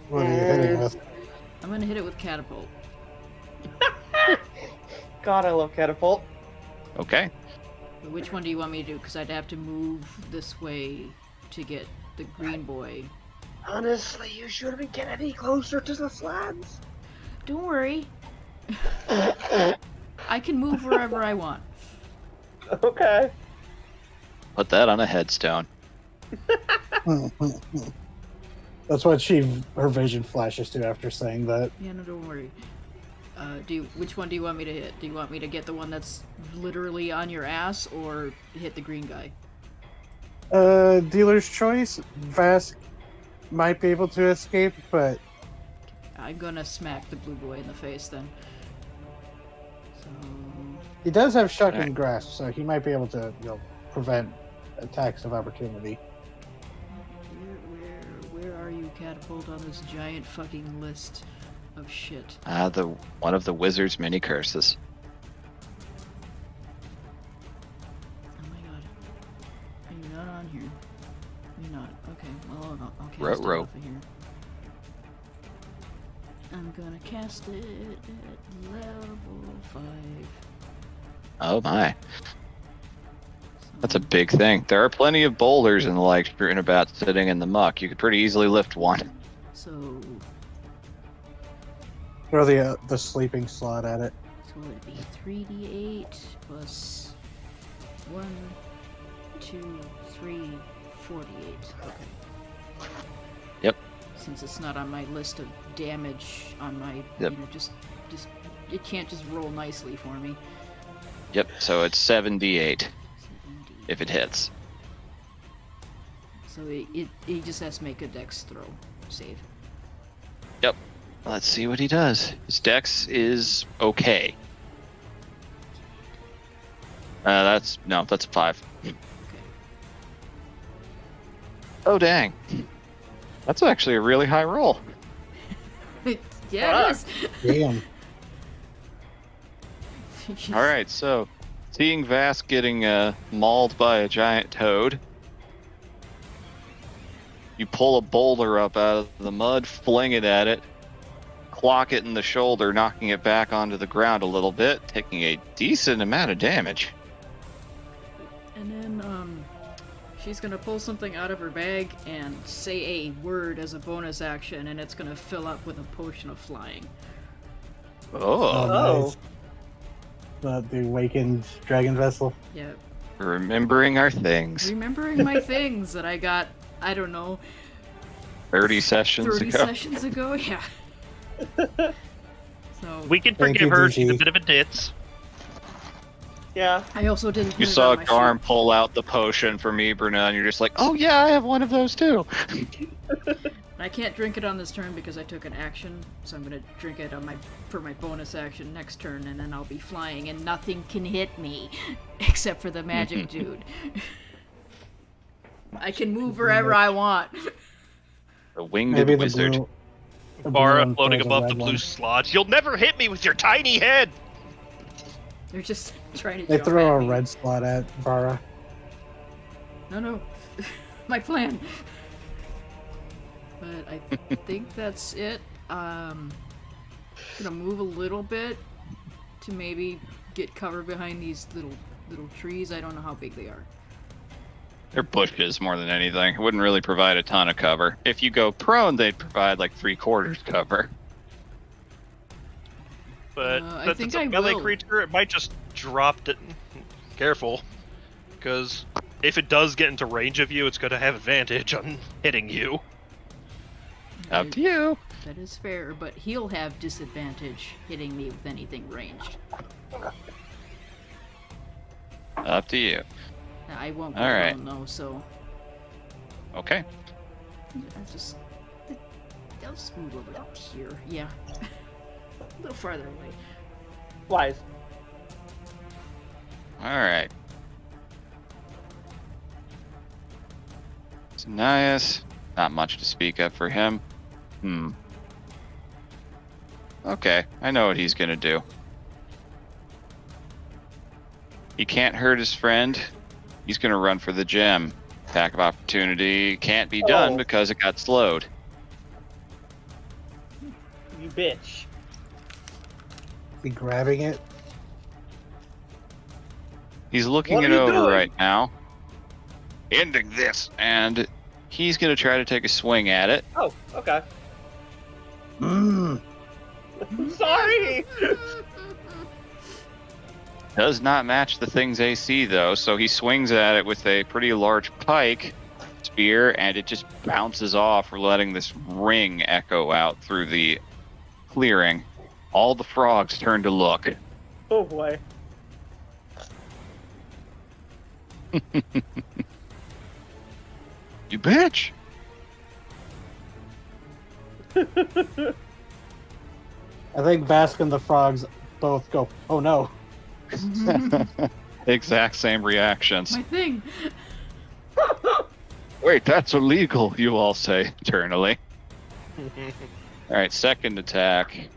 What are you hitting with? I'm gonna hit it with catapult. God, I love catapult. Okay. But which one do you want me to do? Because I'd have to move this way to get the green boy. Honestly, you shouldn't even get any closer to the slabs. Don't worry. I can move wherever I want. Okay. Put that on a headstone. That's what her vision flashes to after saying that. Yeah, no, don't worry. Which one do you want me to hit? Do you want me to get the one that's literally on your ass, or hit the green guy? Dealer's choice. Vask might be able to escape, but I'm gonna smack the blue boy in the face then. So he does have shocking grasp, so he might be able to, prevent attacks of opportunity. where are you, catapult, on this giant fucking list of shit? One of the wizard's many curses. Oh my god. Are you not on here? You're not. Okay, well, no, okay. Row, I'll step row. off of here. I'm gonna cast it at level 5. Oh my. That's a big thing. There are plenty of boulders and the like strewn about sitting in the muck. You could pretty easily lift one. So Throw the sleeping slot at it. it'd be 3d8 plus 1, 2, 3, 48. Okay. Yep. Since it's not on my list of damage on my, Yep. just it can't just roll nicely for me. Yep, so it's 7d8 70. if it hits. So it just has to make a dex throw save. Yep. Let's see what he does. His dex is okay. That's a 5. Okay. Oh dang. That's actually a really high roll. Yeah, it is. Damn. Alright, so seeing Vask getting mauled by a giant toad, you pull a boulder up out of the mud, fling it at it, clock it in the shoulder, knocking it back onto the ground a little bit, taking a decent amount of damage. And then she's gonna pull something out of her bag and say a word as a bonus action, and it's gonna fill up with a potion of flying. Oh, Nice. The awakened dragon vessel. Yeah. remembering our things. Remembering my things that I got, I don't know, 30 sessions 30 ago. sessions ago? Yeah. So We can Thank forgive you, her. DG. She's a bit of a ditz. Yeah. I also didn't put You it saw on my Garm sheet. pull out the potion from Ibrana, and you're just like, oh yeah, I have one of those too. I can't drink it on this turn because I took an action, so I'm gonna drink it on for my bonus action next turn, and then I'll be flying, and nothing can hit me except for the magic dude. I can move wherever I want. The winged Maybe the wizard. blue. The blue Bara one floating pulls a above the red blue one. slots. You'll never hit me with your tiny head! They're just trying to They jump throw at a me. red slot at Vara. No. My plan. But I think that's it. Gonna move a little bit to maybe get cover behind these little trees. I don't know how big they are. They're bushes more than anything. It wouldn't really provide a ton of cover. If you go prone, they'd provide like 3/4 cover. But I since think it's a I melee will. creature, it might just drop it. Careful. Because if it does get into range of you, it's going to have advantage on hitting you. Up to you. That is fair, but he'll have disadvantage hitting me with anything ranged. Up to you. I won't go All right. alone though, so Okay. I'll just move over up here. Yeah. A little farther away. Wise. Alright. Sanias. Not much to speak of for him. Okay, I know what he's gonna do. He can't hurt his friend. He's gonna run for the gem. Attack of opportunity can't be done because it got slowed. You bitch. Be grabbing it. He's looking What it are you over doing? right now. Ending this. And he's gonna try to take a swing at it. Oh, okay. Mmm. Sorry! Does not match the thing's AC though, so he swings at it with a pretty large pike spear, and it just bounces off, letting this ring echo out through the clearing. All the frogs turn to look. Oh boy. You bitch! I think Bask and the frogs both go, oh no. Exact same reactions. My thing. Wait, that's illegal, you all say internally. Alright, second attack.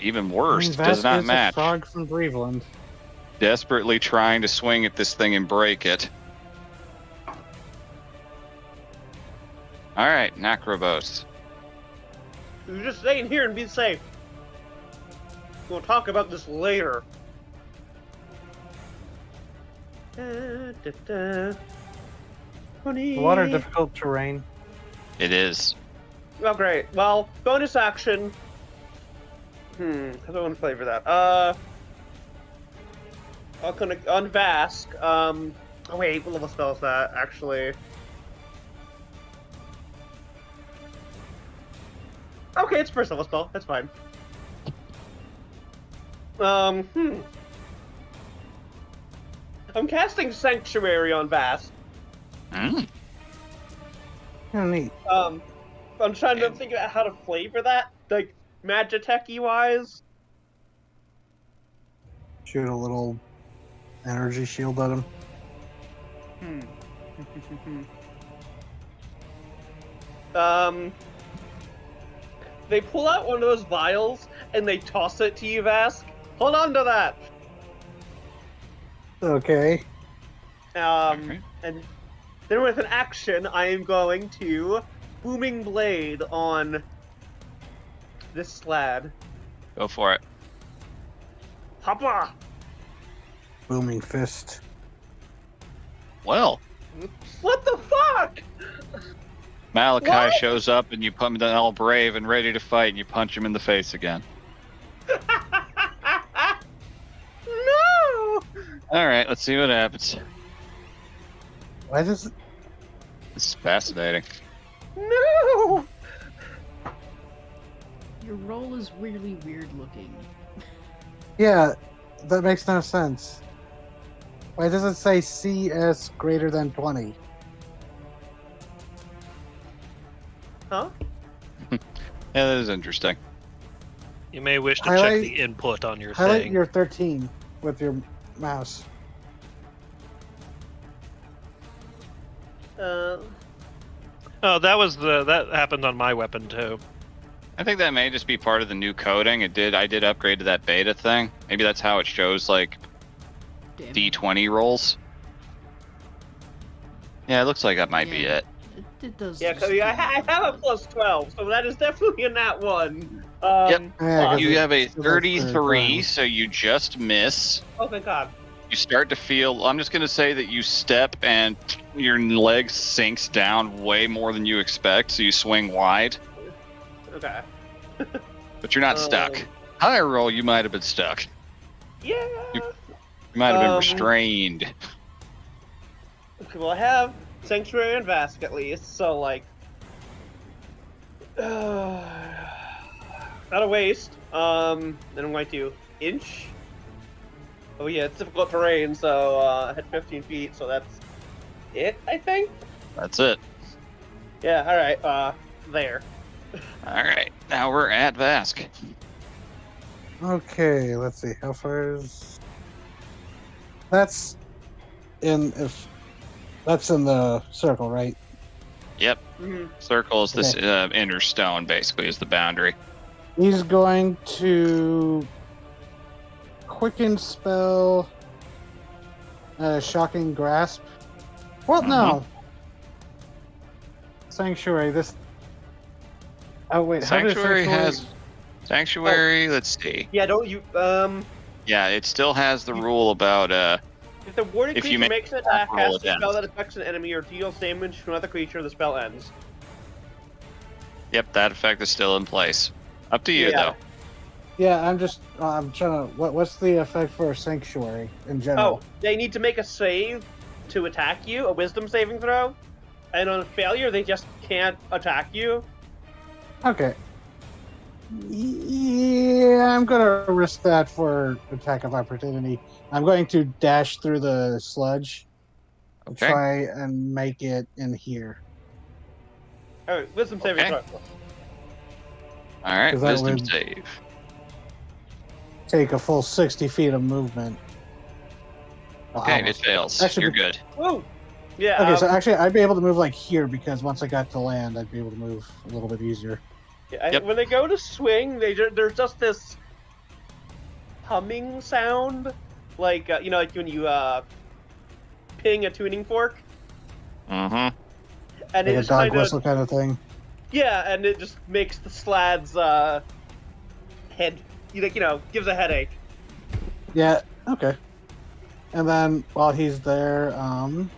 Even worse, does Bask not is match. a frog from Breveland. Desperately trying to swing at this thing and break it. Alright, Necrobos. You just stay in here and be safe. We'll talk about this later. Honey. Water difficult terrain. It is. Oh, great. Well, bonus action. How do I want to flavor that? I'm gonna on Vask. Oh wait, what level spell is that? Actually. Okay, it's first level spell. That's fine. I'm casting Sanctuary on Vask. Mm. Oh, neat. I'm trying to think about how to flavor that, like Magitech-y wise. Shoot a little energy shield at him. They pull out one of those vials and they toss it to you, Vask. Hold on to that. Okay. And then with an action, I am going to Booming Blade on this lad. Go for it. Hoppa! Booming fist. Well, What the fuck? Malachi What? shows up and you put him down all brave and ready to fight and you punch him in the face again. No! Alright, let's see what happens. Why does it... This is fascinating. No! Your roll is really weird looking. Yeah, that makes no sense. Why does it say CS greater than 20? Huh? Yeah, that is interesting. You may wish to Highlight- check the input on your Highlight thing. your 13 with your mouse. Oh, that happened on my weapon too. I think that may just be part of the new coding. I did upgrade to that beta thing. Maybe that's how it shows like Damn. D20 rolls. Yeah, it looks like that might be Yeah. it. It does. Yeah, because I have a plus 12, so that is definitely a nat 1. Yep. Yeah, 'cause You it- have a so that's the 33, problem. so you just miss. Oh, thank God. You start to feel, I'm just going to say that you step and your leg sinks down way more than you expect, so you swing wide, Okay. but you're not stuck. Higher roll, you might have been stuck. Yeah. You might have been Um, restrained. Okay, well, I have Sanctuary and Vask at least, so, like. Not a waste. Then I'm going to inch. Oh, yeah, it's difficult terrain, so I had 15 feet, so that's it, I think? That's it. Yeah, alright, there. Alright, now we're at Vask. Okay, let's see. How far is... That's in the circle, right? Yep, Mm-hmm. circle is this inner stone, basically, is the boundary. He's going to quicken spell shocking grasp. Well, no. Sanctuary. This. Oh wait, how does Sanctuary sanctuary? has Sanctuary. Let's see. Yeah, don't you Yeah, it still has the rule about if the warded if you creature make makes an attack, roll casts a spell against. that affects an enemy, or deals damage to another creature, the spell ends. Yep, that effect is still in place. Up to you Yeah. though. Yeah, I'm trying to. What's the effect for sanctuary in general? Oh, they need to make a save to attack you, a wisdom saving throw, and on failure, they just can't attack you. Okay. Yeah, I'm gonna risk that for attack of opportunity. I'm going to dash through the sludge and Okay. try and make it in here. Alright, wisdom saving Okay. throw. All right, 'Cause that wisdom would- save. Take a full 60 feet of movement. Well, Okay, it almost. fails. Actually, You're good. Woo! Yeah. Okay, so actually, I'd be able to move like here because once I got to land, I'd be able to move a little bit easier. Yep. When they go to swing, there's just this humming sound, like like when you ping a tuning fork, Mm-hmm. and Like it a just dog kind of whistle kind of thing. and it just makes the slad's head gives a headache. Yeah, okay. And then while he's there, I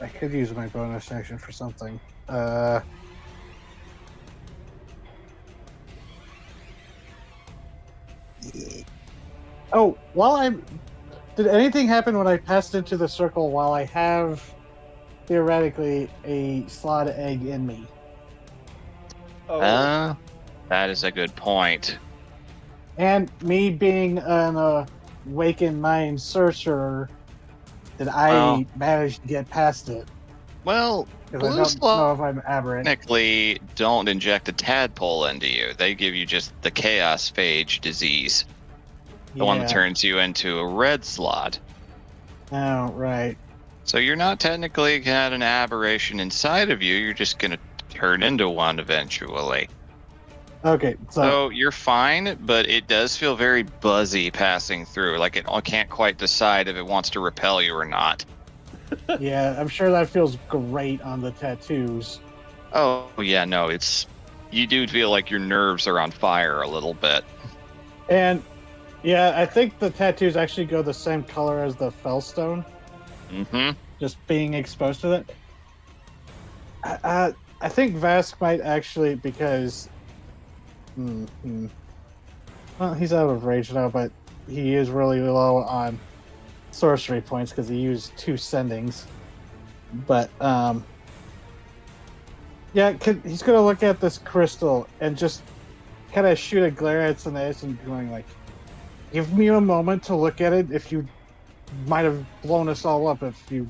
could use my bonus action for something. Oh, did anything happen when I passed into the circle while I have theoretically a slot egg in me? Oh, That is a good point. And me being an awakened mind sorcerer, did I manage to get past it? Well, Because I blue don't slot know if I'm aberrant. technically don't inject a tadpole into you. They give you just the chaos phage disease, the one that turns you into a red slot. Oh, right. So you're not technically got an aberration inside of you. You're just gonna turn into one eventually. Okay, So you're fine, but it does feel very buzzy passing through. Like it can't quite decide if it wants to repel you or not. yeah, I'm sure that feels great on the tattoos. Oh yeah, no, you do feel like your nerves are on fire a little bit. And yeah, I think the tattoos actually go the same color as the fellstone. Mm-hmm. Just being exposed to it. I think Vask might actually, because well, he's out of rage now, but he is really low on sorcery points because he used 2 sendings. But yeah, he's gonna look at this crystal and just kind of shoot a glare at Sineas and going like, "Give me a moment to look at it. If you might have blown us all up if you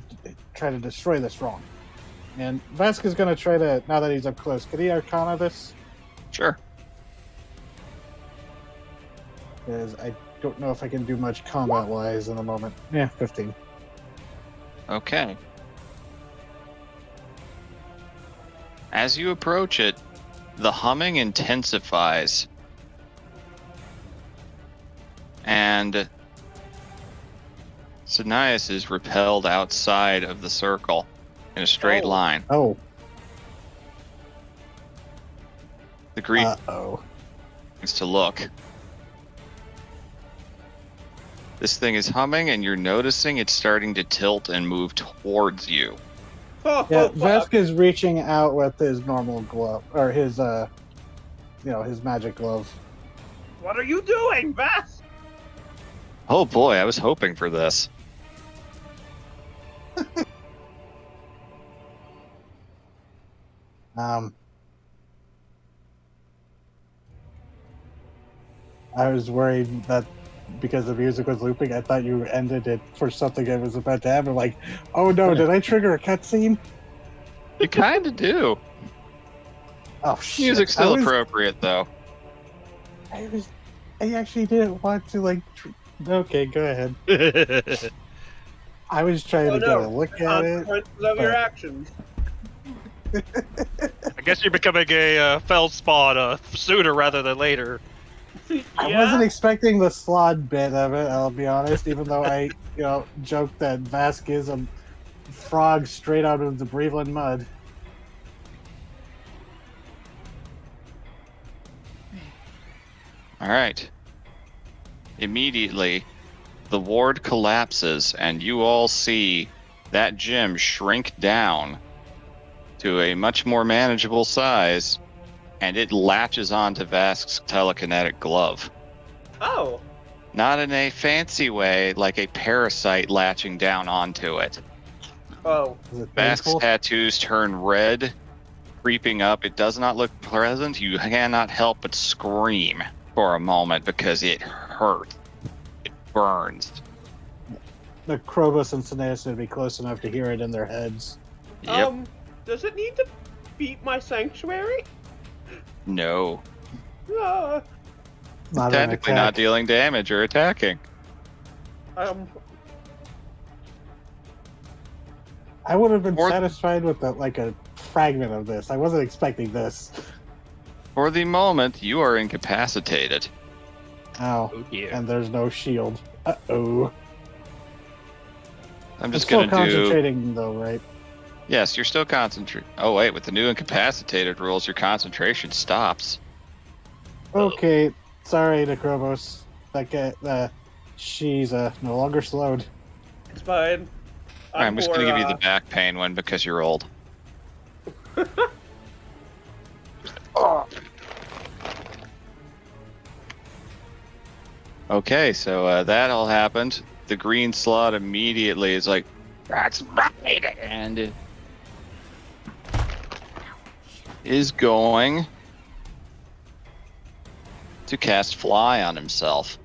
try to destroy this wrong." And Vask is gonna try to, now that he's up close, could he Arcana this? Sure. Because I don't know if I can do much combat-wise in the moment. Yeah, 15. Okay. As you approach it, the humming intensifies. And Sinias is repelled outside of the circle in a straight line. Oh. The Greek Uh-oh. needs to look. This thing is humming, and you're noticing it's starting to tilt and move towards you. Yeah, Vask is reaching out with his normal glove, or his, his magic glove. What are you doing, Vass? Oh boy, I was hoping for this. I was worried that because the music was looping, I thought you ended it for something that was about to happen. Like, oh no, did I trigger a cutscene? You kind of do. Oh shit! Music's still appropriate, though. I actually didn't want to like. Okay, go ahead. I was trying to get a look at it. Consequences of your actions. I guess you're becoming a Feldspawn sooner rather than later. I wasn't expecting the slod bit of it, I'll be honest, even though I, joked that Vask is a frog straight out of the Breveland mud. All right. Immediately, the ward collapses, and you all see that gym shrink down to a much more manageable size, and it latches onto Vask's telekinetic glove. Oh. Not in a fancy way, like a parasite latching down onto it. Oh. Is it Vask's painful? tattoos turn red, creeping up. It does not look pleasant. You cannot help but scream for a moment because it hurts. It burns. The Krobos and Sineas would be close enough to hear it in their heads. Yep. Does it need to beat my sanctuary? No. Uh, Not an Technically not attack. dealing damage or attacking. I would have been Or- satisfied with a fragment of this. I wasn't expecting this. For the moment, you are incapacitated. Ow. Oh dear. And there's no shield. Uh-oh. I'm I'm just still gonna do. concentrating, though, right? Yes, you're still concentrating. Oh wait, with the new incapacitated rules, your concentration stops. Okay. Sorry, Necrobos. That guy, she's no longer slowed. it's fine. Alright, I'm just gonna give you the back pain one because you're old. Okay, so that all happened. The green slot immediately is like, that's right, and it is going to cast Fly on himself.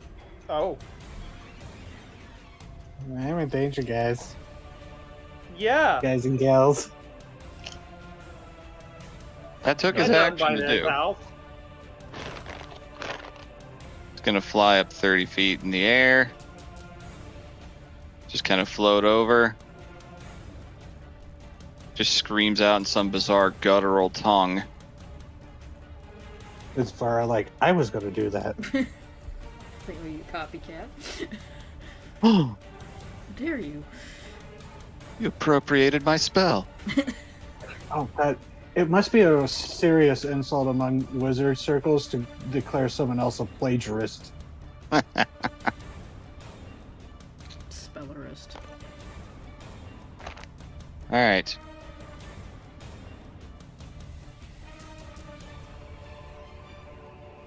Oh. I'm in danger, guys. Yeah. Guys and gals. That took his I'm not action to invited, do. Val. It's gonna fly up 30 feet in the air. Just kind of float over. Just screams out in some bizarre guttural tongue. It's Vara like, I was going to do that. Think of you copycat. Oh, Dare you? you appropriated my spell. Oh, it must be a serious insult among wizard circles to declare someone else a plagiarist. Spellerist. Alright.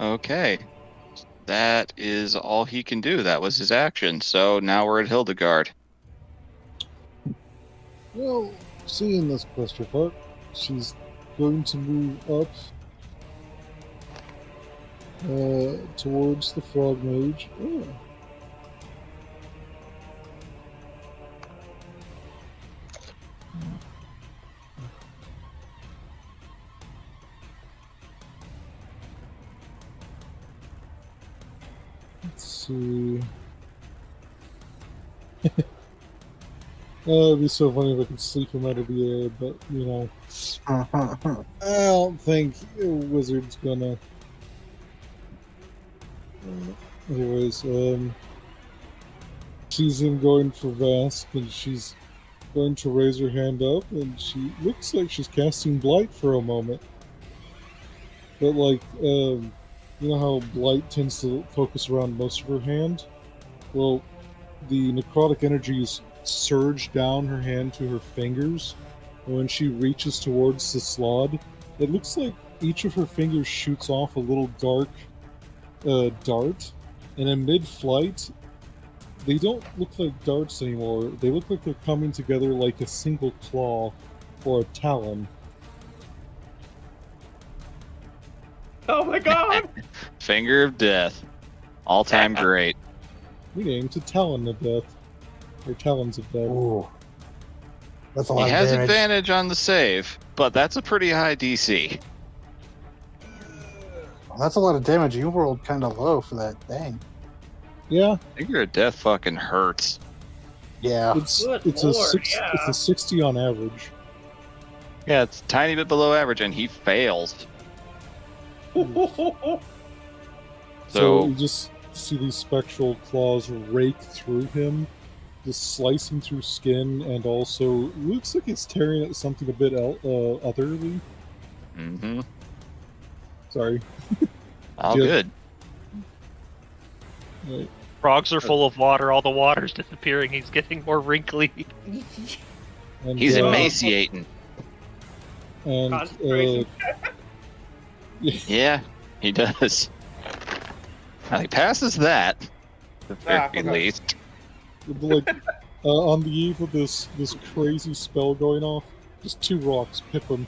Okay. That is all he can do. That was his action. So now we're at Hildegard. Well, seeing this clusterfuck, she's going to move up towards the frog mage. Oh. Let's see. It'd be so funny if I could sleep him out of the air, but I don't think a wizard's gonna. Anyways, she's going for Vask, and she's going to raise her hand up, and she looks like she's casting Blight for a moment. But you know how Blight tends to focus around most of her hand? Well, the necrotic energies surge down her hand to her fingers, and when she reaches towards the slod, it looks like each of her fingers shoots off a little dark dart, and in mid-flight, they don't look like darts anymore. They look like they're coming together like a single claw or a talon. Oh my god! Finger of Death. All-time great. We named to Talon of Death. Or Talons of Death. Ooh. That's a He lot of has damage. advantage on the save, but that's a pretty high DC. That's a lot of damage. You rolled kind of low for that. Dang. Yeah, Finger of Death fucking hurts. Yeah. it's Good it's lord, a yeah. it's a 60 on average. Yeah, it's a tiny bit below average, and he fails. So So you just see these spectral claws rake through him, just slicing through skin, and also looks like it's tearing at something a bit otherly. mm-hmm. Sorry. All Yep. good. Right. Frogs are full of water. All the water's disappearing. He's getting more wrinkly. And, He's emaciating. And Concentration. Yeah, he does. Now, he passes that, at the very okay. least. like on the eve of this crazy spell going off, just 2 rocks pip him.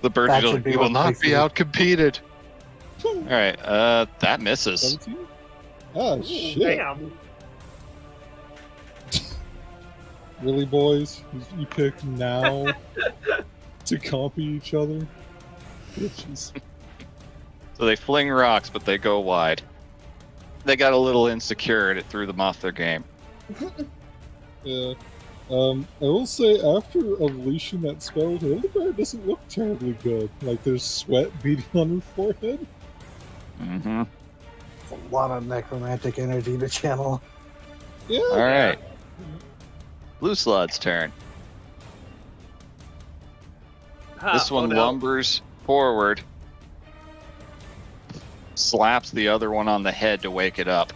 The bird That should be will what not makes be it. outcompeted. Alright, that misses. 17? Ah, shit. Damn. Really, boys? You picked now to copy each other? Bitches. So they fling rocks, but they go wide. They got a little insecure and it threw them off their game. Yeah. I will say, after unleashing that spell, Hildegarde doesn't look terribly good. Like, there's sweat beating on her forehead. Mm-hmm. A lot of necromantic energy to channel. Yeah. Alright. Blue Slud's turn. This one lumbers forward, slaps the other one on the head to wake it up.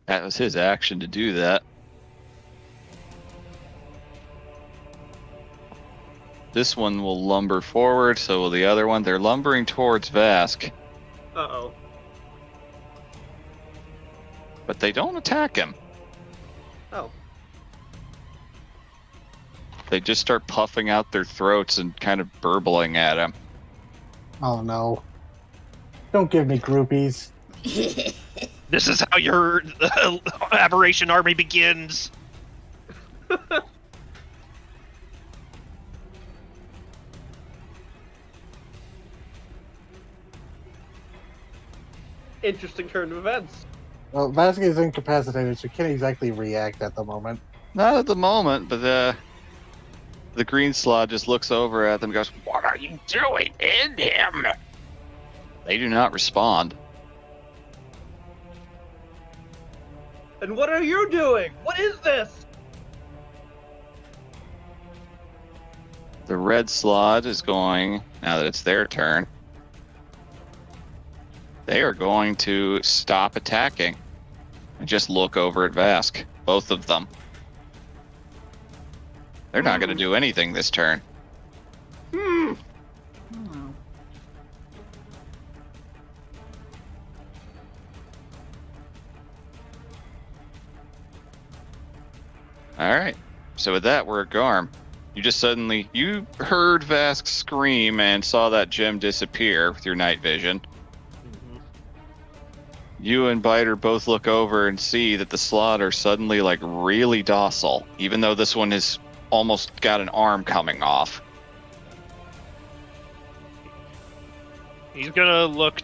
That was his action to do that. This one will lumber forward, so will the other one. They're lumbering towards Vask, Uh-oh. but they don't attack him. Oh. They just start puffing out their throats and kind of burbling at him. Oh no. Don't give me groupies. This is how your aberration army begins. Interesting turn of events. Well, Vasquez is incapacitated, so can't exactly react at the moment. Not at the moment, but the green slot just looks over at them and goes, "What are you doing in him?" They do not respond. And what are you doing? What is this? The red slot is going, now that it's their turn, they are going to stop attacking and just look over at Vask. Both of them. They're not going to do anything this turn. Oh. Alright, so with that, we're at Garm. You just suddenly, you heard Vask scream and saw that gem disappear with your night vision. You and Biter both look over and see that the slot are suddenly like really docile, even though this one has almost got an arm coming off. He's gonna look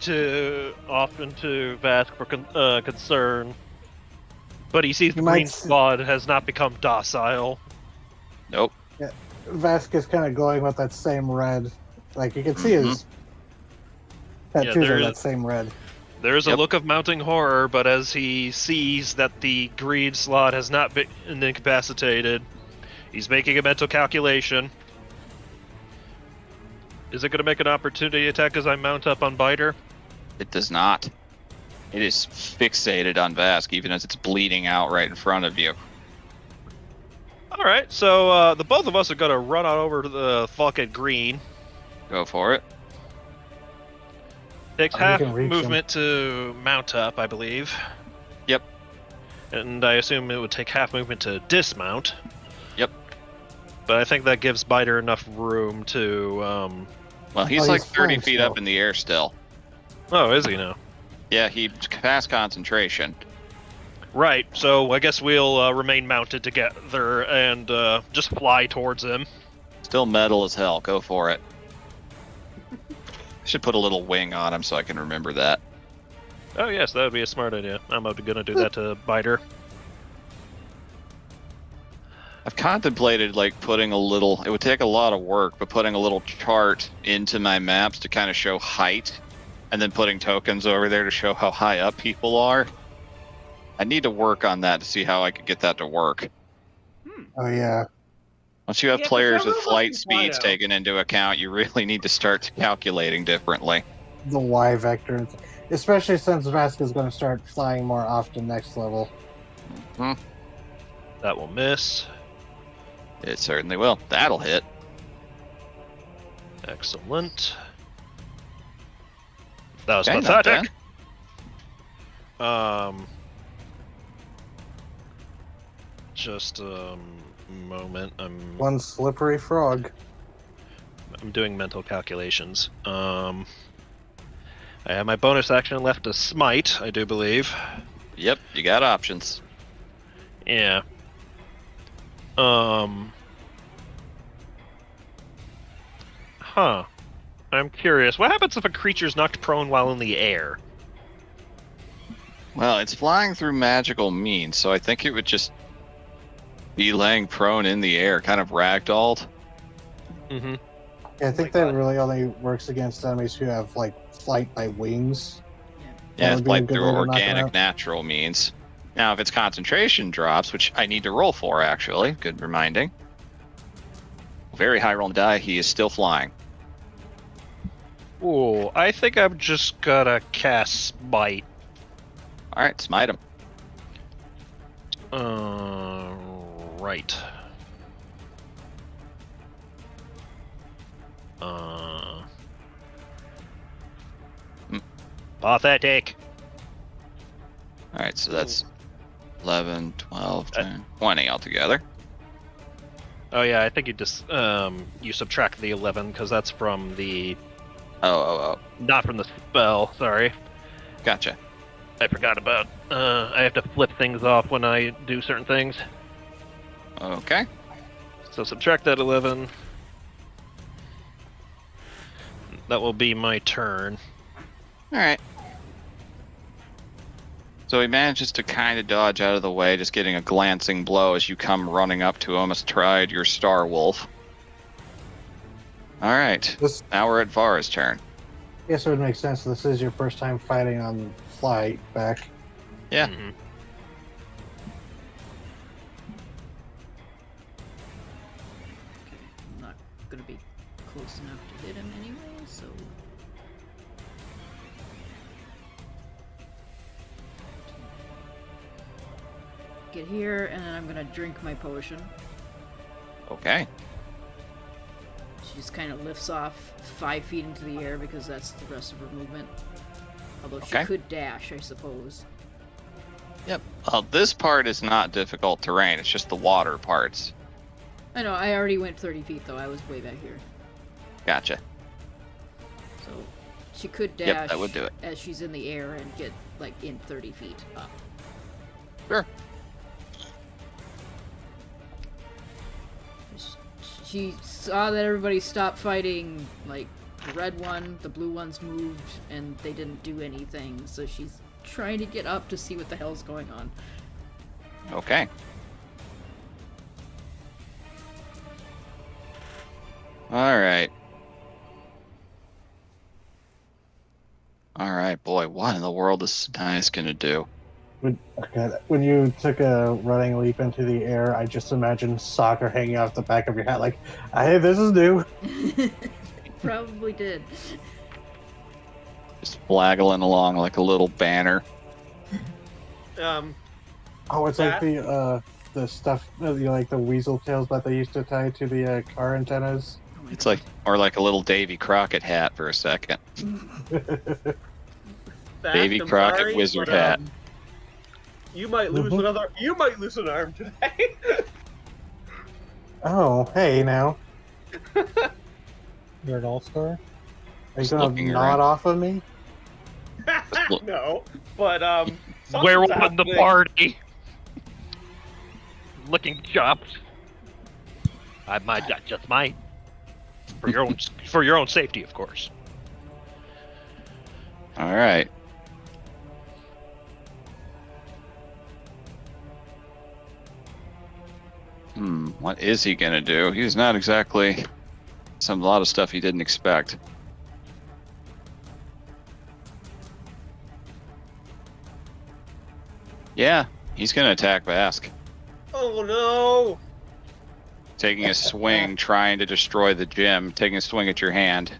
off into Vask for concern, but he sees the might green s- squad has not become docile. Nope. Vasquez kind of glowing with that same red. Like, you can see his tattoos there are is- that same red. There's a Yep. look of mounting horror, but as he sees that the green slot has not been incapacitated, he's making a mental calculation. Is it going to make an opportunity attack as I mount up on Biter? It does not. It is fixated on Vask, even as it's bleeding out right in front of you. Alright, so the both of us are going to run on over to the fucking green. Go for it. Takes You half can reach movement to mount up, I believe. Yep. And I assume it would take half movement to dismount. Yep. But I think that gives Biter enough room to, Well, he's Oh, like he's 30 flying feet still. up in the air still. Oh, is he now? Yeah, he passed concentration. Right, so I guess we'll remain mounted together and just fly towards him. Still metal as hell. Go for it. Should put a little wing on him so I can remember that. Oh yes, that would be a smart idea. I'm gonna do that to Biter. I've contemplated like putting a little, it would take a lot of work, but putting a little chart into my maps to kind of show height, and then putting tokens over there to show how high up people are. I need to work on that to see how I could get that to work. Oh yeah. Once you have Yeah, 'cause players they're with not flight looking speeds fine, taken into account, you really need to start calculating differently. The Y vector, especially since Vask is going to start flying more often next level. That will miss. It certainly will. That'll hit. Excellent. That was Okay, not pathetic. Just a moment. One slippery frog. I'm doing mental calculations. I have my bonus action left to smite, I do believe. Yep, you got options. Yeah. Huh. I'm curious. What happens if a creature's knocked prone while in the air? Well, it's flying through magical means, so I think it would just be laying prone in the air, kind of ragdolled. Mm-hmm. Yeah, I think that really only works against enemies who have like flight by wings. Yeah, it's would be a like good through way to knock it organic out. natural means. Now, if its concentration drops, which I need to roll for, actually, good reminding. Very high roll on the die, he is still flying. Ooh, I think I'm just gonna cast Smite. Alright, smite him. Right. Pathetic. Alright, so that's 11, 12, 10, 20 altogether. Oh yeah, I think you just you subtract the 11 because that's from the Oh. not from the spell. Sorry, Gotcha. I forgot about. I have to flip things off when I do certain things. Okay. So subtract that 11. That will be my turn. Alright. So he manages to kind of dodge out of the way, just getting a glancing blow as you come running up to him, as tried your Star Wolf. Alright, This, now we're at Vara's turn. yes, it would make sense. This is your first time fighting on flight back. Yeah. Mhm. I'm not gonna be close enough to hit him anyway, so. Get here, and then I'm gonna drink my potion. Okay. She just kind of lifts off 5 feet into the air because that's the rest of her movement. Although she Okay. could dash, I suppose. Yep. Well, this part is not difficult terrain, it's just the water parts. I know, I already went 30 feet though, I was way back here. Gotcha. So she could dash Yep, that would do it. as she's in the air and get like in 30 feet up. Sure. She saw that everybody stopped fighting, like the red one, the blue ones moved, and they didn't do anything, so she's trying to get up to see what the hell's going on. Okay. Alright. Alright, boy, what in the world is Nice gonna do? When you took a running leap into the air, I just imagined soccer hanging off the back of your hat, like, "Hey, this is new." Probably did. Just flaggling along like a little banner. Oh, it's like the stuff, like the weasel tails that they used to tie to the car antennas. Oh my It's God. like, or like a little Davy Crockett hat for a second. Davy I'm Crockett sorry, wizard but, hat. You might lose another. You might lose an arm today. Oh, hey now, You're an all-star? are you Just gonna looking nod around. off of me? look. No, but something's Werewolf in the happening. party. Licking chops. I just might. For your own safety, of course. Alright. What is he gonna do? He's not exactly a lot of stuff he didn't expect. Yeah, he's gonna attack Vask, Oh no! taking a swing, trying to destroy the gem, taking a swing at your hand.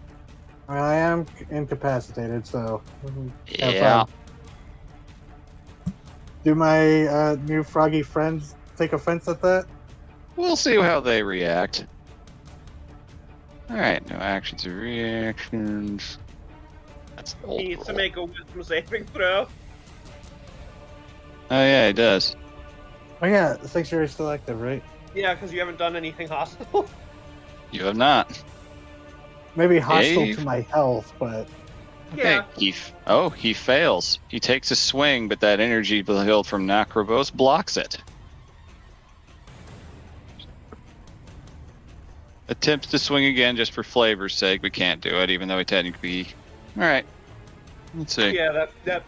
I am incapacitated, so have Yeah. fun. Do my new froggy friends take offense at that? We'll see how they react. Alright, no actions or reactions. That's the old He needs to rule. make a wisdom saving throw. Oh yeah, he does. Oh yeah, the sanctuary is still active, right? Yeah, because you haven't done anything hostile. You have not. Maybe hostile Dave? to my health, but Okay, Yeah. he fails. He takes a swing, but that energy field from Necrobos blocks it. Attempts to swing again just for flavor's sake, but can't do it, even though he technically... Alright. Let's see. Yeah, that.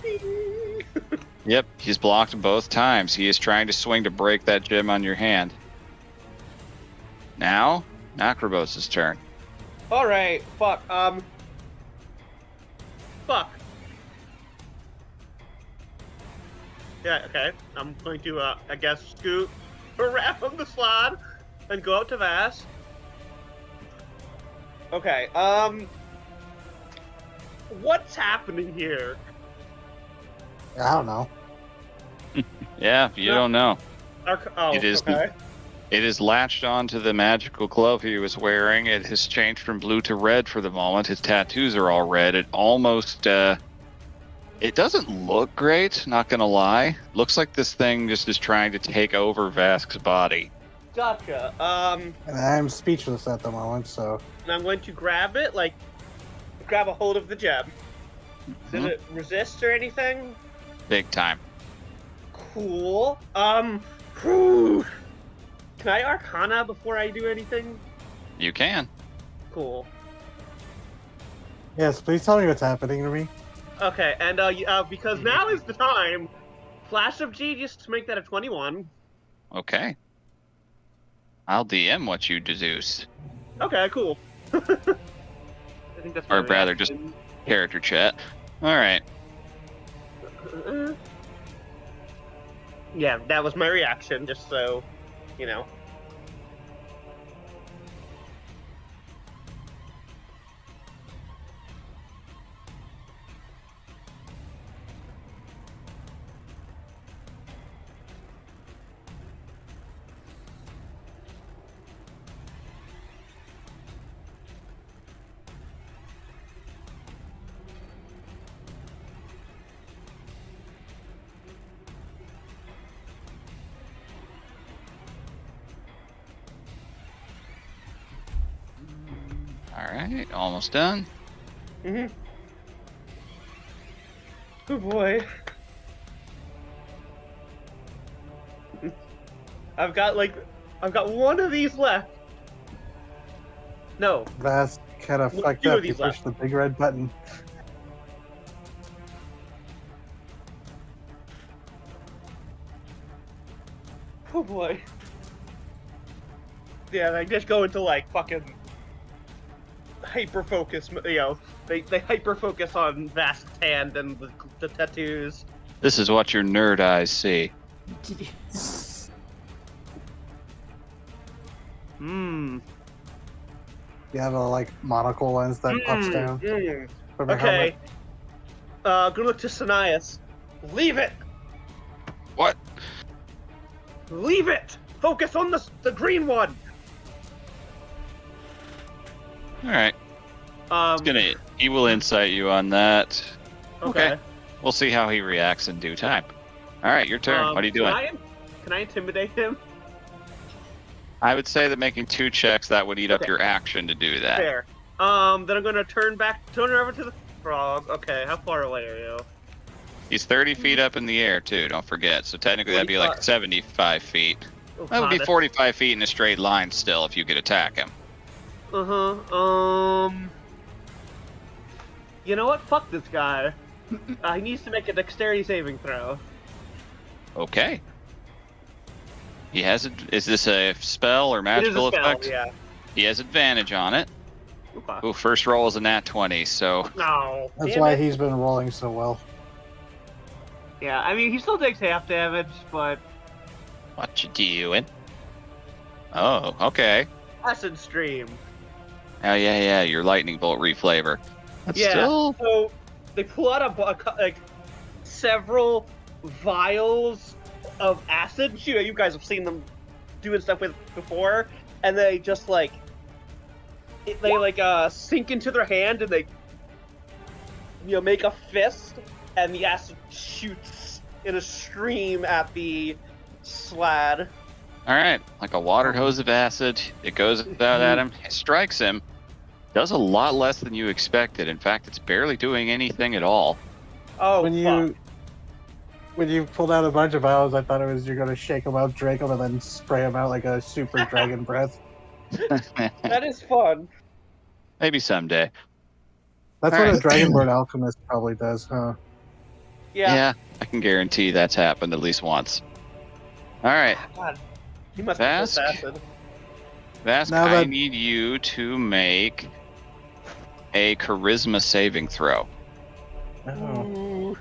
Yep, he's blocked both times. He is trying to swing to break that gem on your hand. Now, Necrobos' turn. All right. Fuck. Fuck. Yeah. Okay. I'm going to, I guess, scoot around the slot and go up to Vass. Okay. What's happening here? I don't know. Yeah, you No. don't know. Oh, It is- okay. It is latched onto the magical glove he was wearing. It has changed from blue to red for the moment. His tattoos are all red. It almost, it doesn't look great, not gonna lie. Looks like this thing just is trying to take over Vask's body. Gotcha. And I'm speechless at the moment, so And I'm going to grab it, like, grab a hold of the gem. Does Mhm. it resist or anything? Big time. Cool. Whew. Can I Arcana before I do anything? You can. Cool. yes, please tell me what's happening to me. Okay, and because now is the time. Flash of Genius to make that a 21. Okay. I'll DM what you deduce. Okay, cool. I think that's my Or rather, just reaction. character chat. Alright. Yeah, that was my reaction, just so, you know. Alright, almost done. Mm-hmm. Oh boy. I've got one of these left. No. That's kind of Well, fucked two of up. You these pushed the big red button. Oh boy. Yeah, they just go into like fucking hyper focus. You know, they hyper focus on Vask's hand and the tattoos. This is what your nerd eyes see. Hmm. You have a like monocle lens that pops down from your Okay. Gonna look to Sanias. Leave it. What? Leave it. Focus on the green one. Alright. Um. He will insight you on that. Okay. We'll see how he reacts in due time. Alright, your turn. What are you doing? Can I intimidate him? I would say that making 2 checks, that would eat up Okay. your action to do that. Fair. Then I'm gonna turn over to the frog. Okay, how far away are you? He's 30 feet up in the air, too, don't forget. So technically that'd be like 45. 75 feet. Oh, That would God, be 45 feet in a straight line still if you could attack him. You know what? Fuck this guy. He needs to make a dexterity saving throw. Okay. He has. Is this a spell or It is a magical spell, effect? yeah. He has advantage on it. Okay. Ooh, first roll is a nat 20, so No. That's Damn why it. he's been rolling so well. Yeah, I mean, he still takes half damage, but what you doing? Oh, okay. acid stream. Oh yeah, your lightning bolt reflavor. That's Yeah. still So they pull out like several vials of acid. You guys have seen them doing stuff with before, and they just they sink into their hand, and they make a fist, and the acid shoots in a stream at the Slad. all right. Like a water hose of acid. It goes out at him. It strikes him. Does a lot less than you expected. In fact, it's barely doing anything at all. Oh, When you pulled out a bunch of vials, I thought it was you're gonna shake them out, drink them, and then spray them out like a super dragon breath. that is fun. Maybe someday. That's All what right. a dragonborn alchemist probably does, huh? Yeah. I can guarantee that's happened at least once. All right, God, he must Vask? be acid. Vask, Now I that- need you to make a charisma saving throw. Oh, Ooh.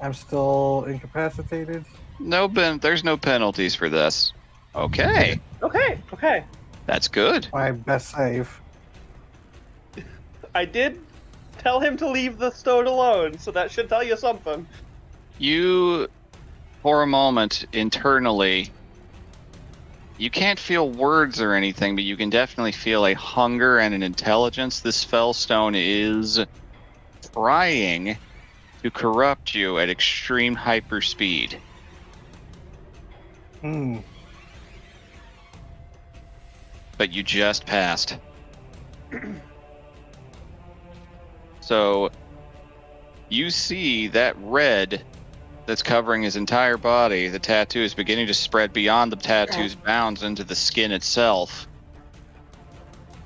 I'm still incapacitated. There's no penalties for this. Okay, Okay. that's good. My best save. I did tell him to leave the stone alone, so that should tell you something. You, for a moment, internally, you can't feel words or anything, but you can definitely feel a hunger and an intelligence. This fellstone is trying to corrupt you at extreme hyperspeed. Hmm. But you just passed. So you see that red that's covering his entire body, the tattoo is beginning to spread beyond the tattoo's bounds into the skin itself.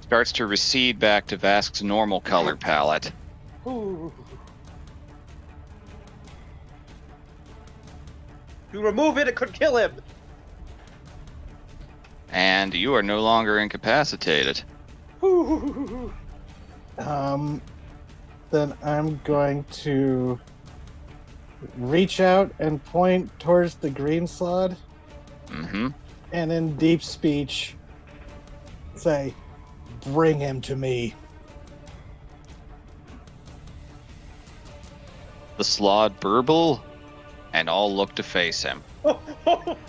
Starts to recede back to Vask's normal color palette. Ooh. To remove it could kill him. And you are no longer incapacitated. Ooh. Then I'm going to reach out and point towards the green slot, Mm-hmm. and in deep speech say, "Bring him to me." The Slod burble, and all look to face him. Oh,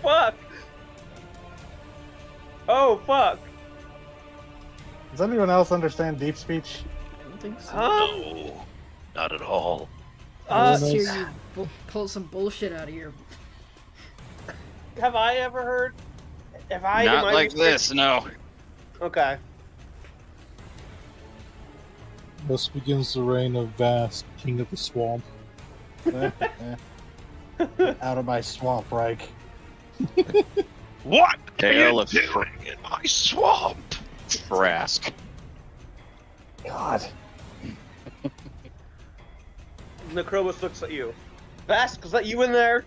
fuck. Oh, fuck. Does anyone else understand deep speech? I don't think so. Huh? No, not at all. Let's Nice. hear you pull some bullshit out of your. Have I ever heard? Have I? Not am I like mistaken? this, no. Okay. Thus begins the reign of Vask, King of the Swamp. Out of my swamp, Reich. What Tale are of you doing in my swamp? Trask. God. Necrobus looks at you. Vask, is that you in there?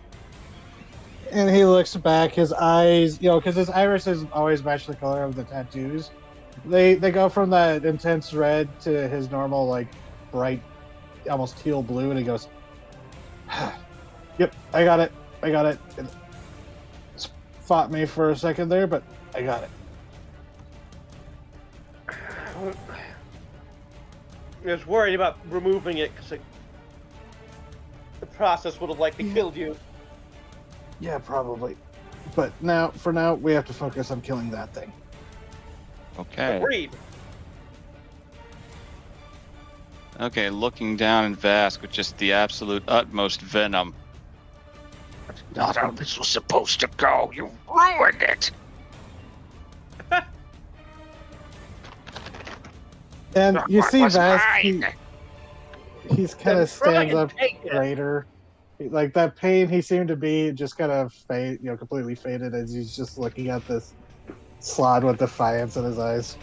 And he looks back, his eyes, because his irises always match the color of the tattoos. They go from that intense red to his normal, like, bright, almost teal blue, and he goes, "Yep, I got it. It fought me for a second there, but I got it." I was worried about removing it because the process would have likely killed you. Yeah, probably. But for now, we have to focus on killing that thing. Okay. Agreed. Okay, looking down in Vask with just the absolute utmost venom. That's not how this was supposed to go. You ruined it. And you What see was Vask, mine? he's kind Then of try stands and up take it. greater. Like that pain he seemed to be just kind of completely faded as he's just looking at this slot with defiance in his eyes.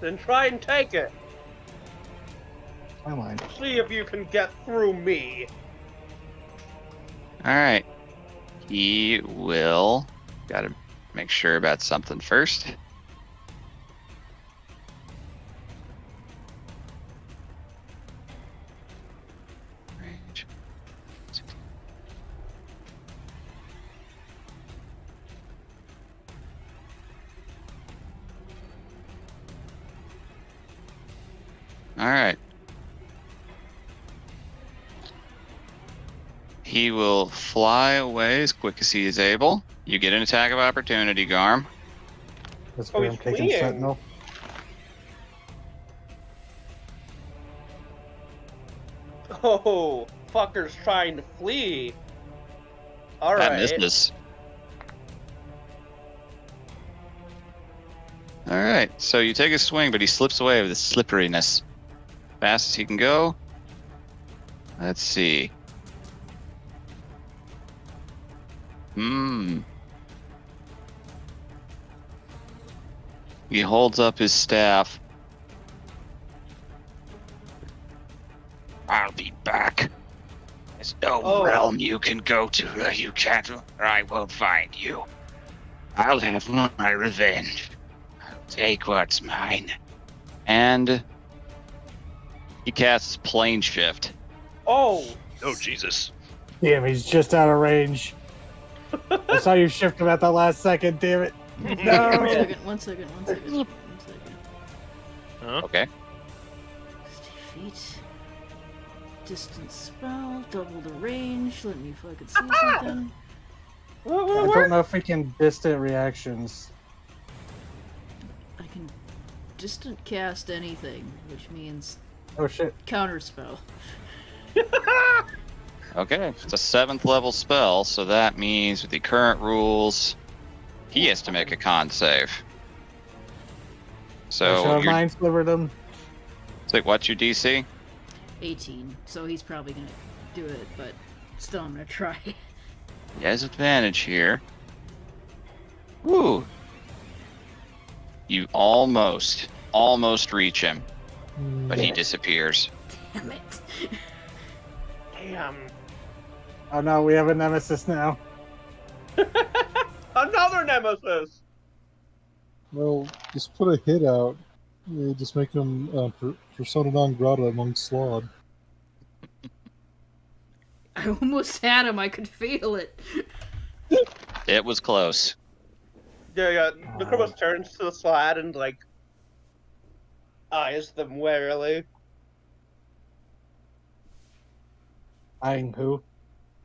Then try and take it. My mind. See if you can get through me. All right. He will. Gotta make sure about something first. Range. All right. He will fly away as quick as he is able. You get an attack of opportunity, Garm. Let's Oh, go. he's I'm taking fleeing. Sentinel. Oh, fucker's trying to flee. All That right. misses. All right, so you take a swing, but he slips away with his slipperiness. Fast as he can go. Let's see. He holds up his staff. I'll be back. There's no realm you can go to that you can't, or I will find you. I'll have my revenge. I'll take what's mine. And he casts Plane Shift. Oh, Oh Jesus! Damn, he's just out of range. I saw you shift him at the last second, damn it. No! One second. Huh? Okay. 60 feet. Distance spell, double the range. Let me fucking see something. I don't know if we can distant reactions. I can distant cast anything, which means Oh shit. counter spell. Okay. It's a 7th level spell, so that means with the current rules, he has to make a con save. I So should have you're, mind slivered him. it's like, what's your DC? 18, so he's probably gonna do it, but still I'm gonna try. He has advantage here. Woo! You almost reach him, but he disappears. Damn it. damn. Oh no, we have a nemesis now. Another nemesis. Well, just put a hit out. Yeah, just make him persona non grata among Slod. I almost had him, I could feel it. It was close. Yeah. Necrobus turns to the slad and like eyes them warily. Eyeing who?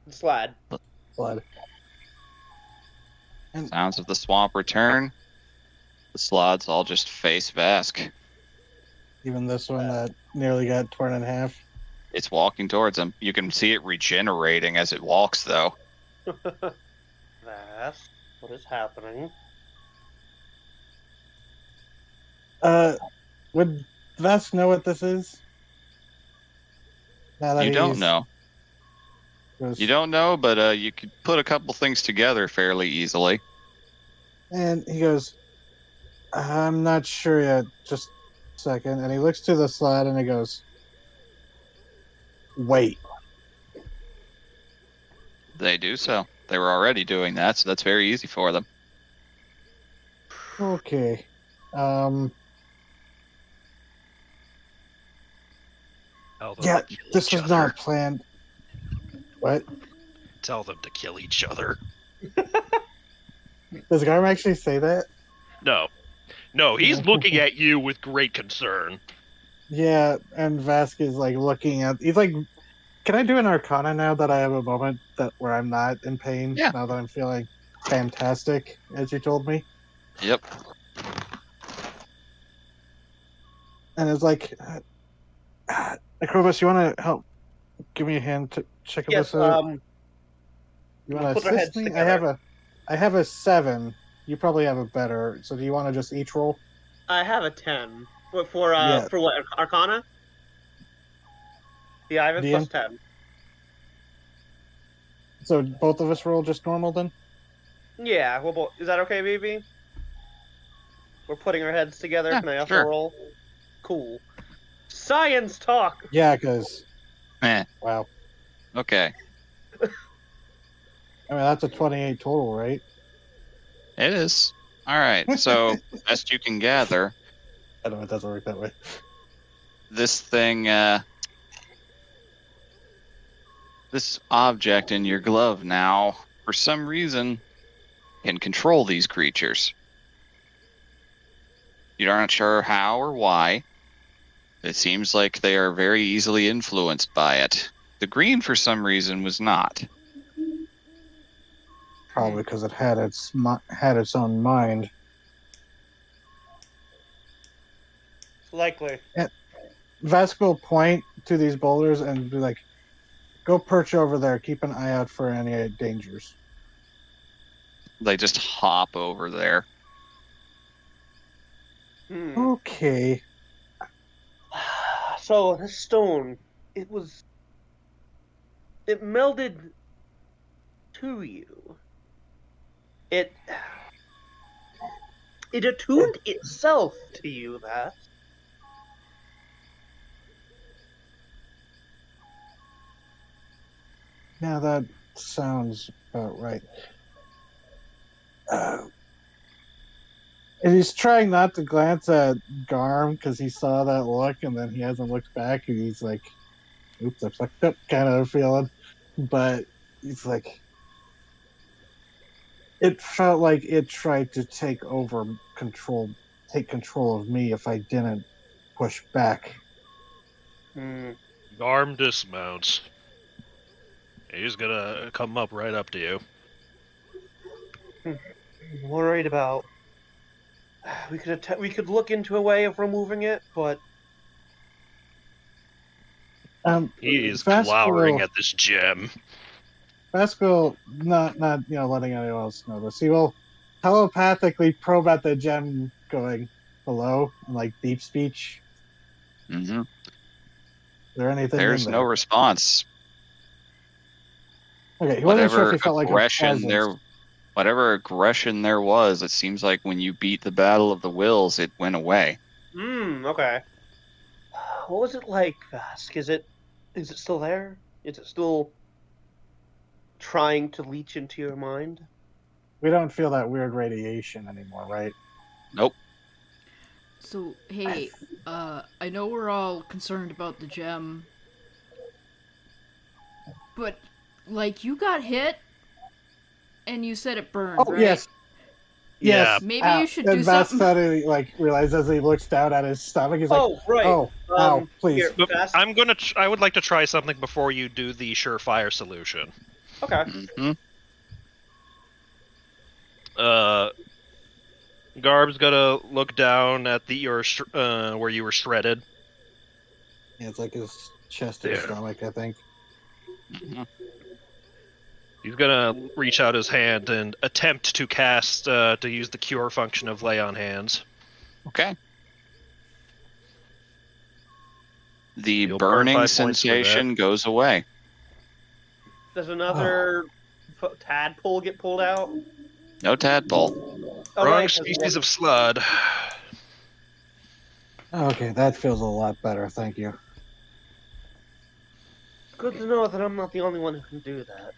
Slad. Blood. Sounds of the swamp return. The slots all just face Vask. Even this one that nearly got torn in half. It's walking towards him. You can see it regenerating as it walks, though. That's what is happening. Would Vesk know what this is? Now that You don't he's- know. You don't know, but you could put a couple things together fairly easily. And he goes, I'm not sure yet. Just a second. And he looks to the slide and he goes, wait. They do so. They were already doing that, so that's very easy for them. Okay. Tell them Yeah, to kill this each was other. not planned. What? Tell them to kill each other. Does Garm actually say that? No, he's looking at you with great concern. Yeah, and Vask is like looking at. He's like, "Can I do an Arcana now that I have a moment where I'm not in pain? Yeah. Now that I'm feeling fantastic, as you told me." Yep. And it's like, Acrobus, you want to help? Give me a hand to check Yes, this out. You want to put our assist heads me? together. I have a 7. You probably have a better. So do you want to just each roll? I have a 10. But Yeah. for what? Arcana? The Ivan Ian? plus 10. So both of us roll just normal then? Yeah, well, is that okay, baby? We're putting our heads together. Yeah, Can I also sure. roll? Cool. Science talk! Yeah, because Eh, wow. okay. I mean, that's a 28 total, right? It is. All right. So, best you can gather, I don't know, it doesn't work that way. this thing, this object in your glove now, for some reason, can control these creatures. You aren't sure how or why. It seems like they are very easily influenced by it. The green, for some reason, was not. Probably because it had its own mind. It's likely. Vasco will point to these boulders and be like, "Go perch over there. Keep an eye out for any dangers." They just hop over there. Okay. So this stone, it melded to you. It attuned itself to you, that. Yeah, that sounds about right. And he's trying not to glance at Garm because he saw that look and then he hasn't looked back and he's like, oops, I fucked up kind of feeling. But he's like, it felt like it tried to take control of me if I didn't push back. Garm dismounts. He's gonna come up right up to you. Worried about. We could look into a way of removing it, but He is Vasco glowering at this gem. Vasco, not letting anyone else know this. He will telepathically probe at the gem, going hello in like deep speech. Mm-hmm. Is there anything? There's in no there? response. Okay, he wasn't sure if Whatever he felt like a aggression presence. whatever aggression there was, it seems like when you beat the battle of the wills, it went away. Okay. What was it like, Vask? Is it still there? Is it still trying to leach into your mind? We don't feel that weird radiation anymore, right? Nope. So, hey, I know we're all concerned about the gem, but, like, you got hit, and you said it burned, Oh, right? yes. Yeah. Yes. Maybe you should and do Vass something. suddenly realizes as he looks down at his stomach, he's like, Oh, right. "Oh, ow, please." Here, But Vask. I would like to try something before you do the surefire solution. Okay. Mm-hmm. Garb's gonna look down at where you were shredded. Yeah, it's like his chest and There. stomach, I think. Mm-hmm. He's gonna reach out his hand and attempt to cast to use the cure function of lay on hands. Okay. The You'll burn 5 burning points for that. sensation goes away. Does another tadpole get pulled out? No tadpole. Oh, Wrong right, 'cause species of slud. Okay, that feels a lot better. Thank you. Good to know that I'm not the only one who can do that.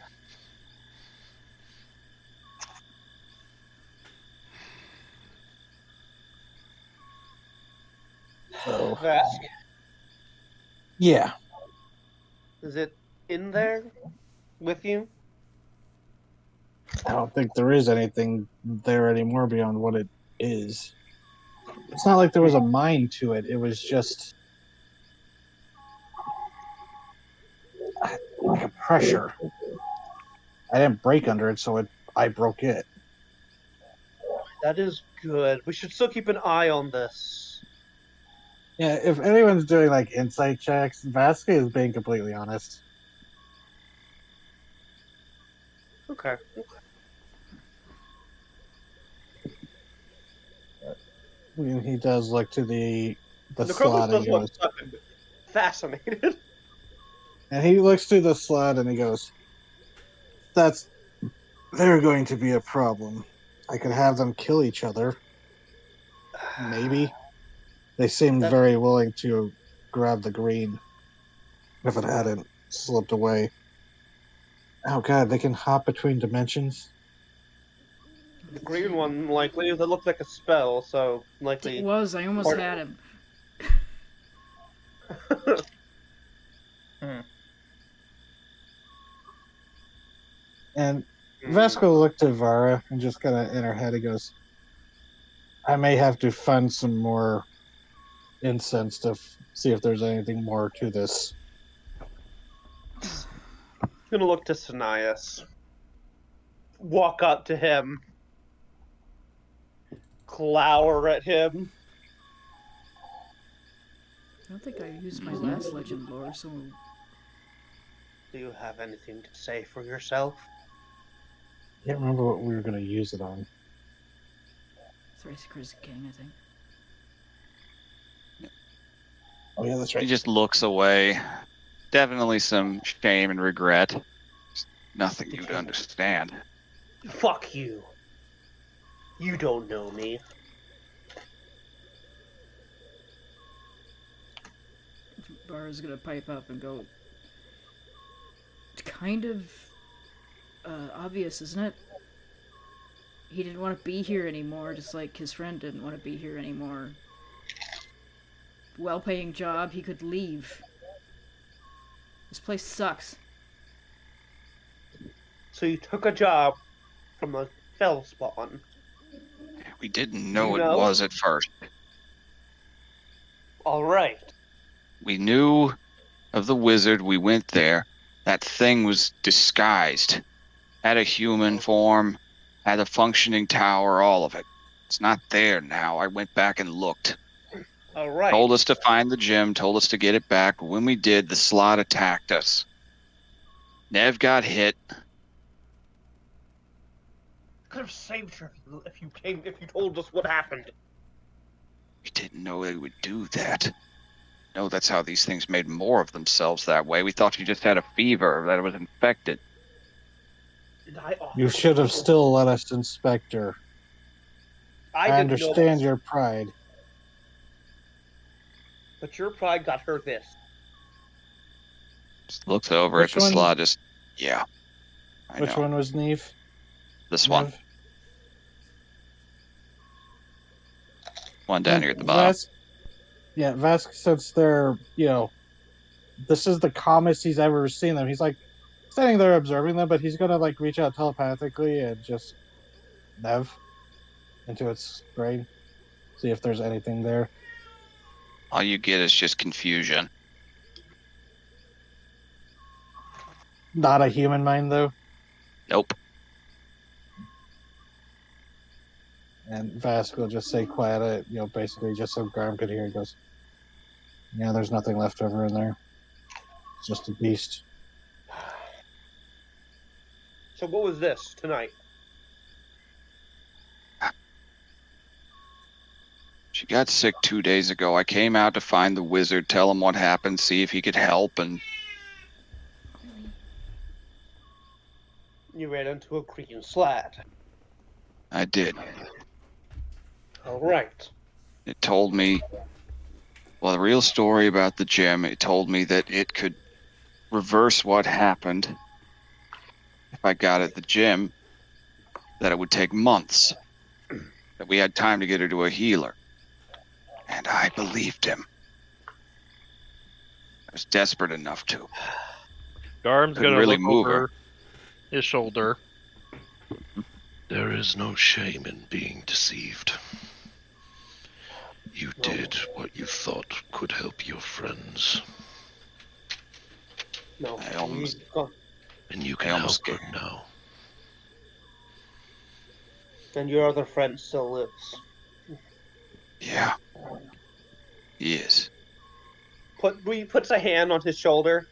So, Vask, yeah. is it in there with you? I don't think there is anything there anymore beyond what it is. It's not like there was a mind to it. It was just like a pressure. I didn't break under it, so I broke it. That is good. We should still keep an eye on this. Yeah, if anyone's doing like insight checks, Vasquez is being completely honest. Okay. I mean, he does look to the The slot Krobus and does look goes, fucking fascinated. and he looks to the slot and he goes, they're going to be a problem. I could have them kill each other. Maybe. They seemed very willing to grab the green if it hadn't slipped away. Oh god, they can hop between dimensions. The green one, likely, that looked like a spell, so It likely. was. I almost had him. And Vesco looked at Vara and just kind of in her head, he goes, I may have to find some more incense to see if there's anything more to this. Gonna look to Sanias. Walk up to him. Glower at him. I don't think I used my last legend lore, so Do you have anything to say for yourself? I can't remember what we were going to use it on. Thrice Crimson King, I think. Oh, yeah, that's He right. just looks away. Definitely some shame and regret. Nothing you'd understand. Fuck you. You don't know me. Vara's gonna pipe up and go. It's kind of obvious, isn't it? He didn't want to be here anymore, just like his friend didn't want to be here anymore. Well-paying job, he could leave. This place sucks. So you took a job from a fell spawn. We didn't know You it know? was at first. All right. We knew of the wizard. We went there. That thing was disguised. Had a human form. Had a functioning tower, all of it. It's not there now. I went back and looked. All right. Told us to find the gem, told us to get it back. But when we did, the slot attacked us. Nev got hit. Could have saved her if you told us what happened. We didn't know they would do that. No, that's how these things made more of themselves that way. We thought you just had a fever, that it was infected. Did I offer You should have to- still let us inspect her. I didn't know understand this, your pride. but your pride got her this. Just looks over Which at the one? slot, just, yeah. I Which know. one was Neve? This one. Nev? One down here at the bottom. Vesk, since they're, this is the calmest he's ever seen them. He's like standing there observing them, but he's gonna like reach out telepathically and just Nev into its brain, see if there's anything there. All you get is just confusion. Not a human mind though. Nope. And Vask will just say quiet, basically just so Garm could hear. He goes, "Yeah, there's nothing left over in there. It's just a beast." So what was this tonight? She got sick 2 days ago. I came out to find the wizard, tell him what happened, see if he could help, and You ran into a green slad. I did. All right. It told me, well, the real story about the gem, it told me that it could reverse what happened if I got at the gem, that it would take months, that we had time to get her to a healer. And I believed him. I was desperate enough to. Garm's Couldn't gonna really look move over her. his shoulder. There is no shame in being deceived. You did what you thought could help your friends, No. I almost- and you I can almost help her now. And your other friend still lives. Yeah. He is. He puts a hand on his shoulder.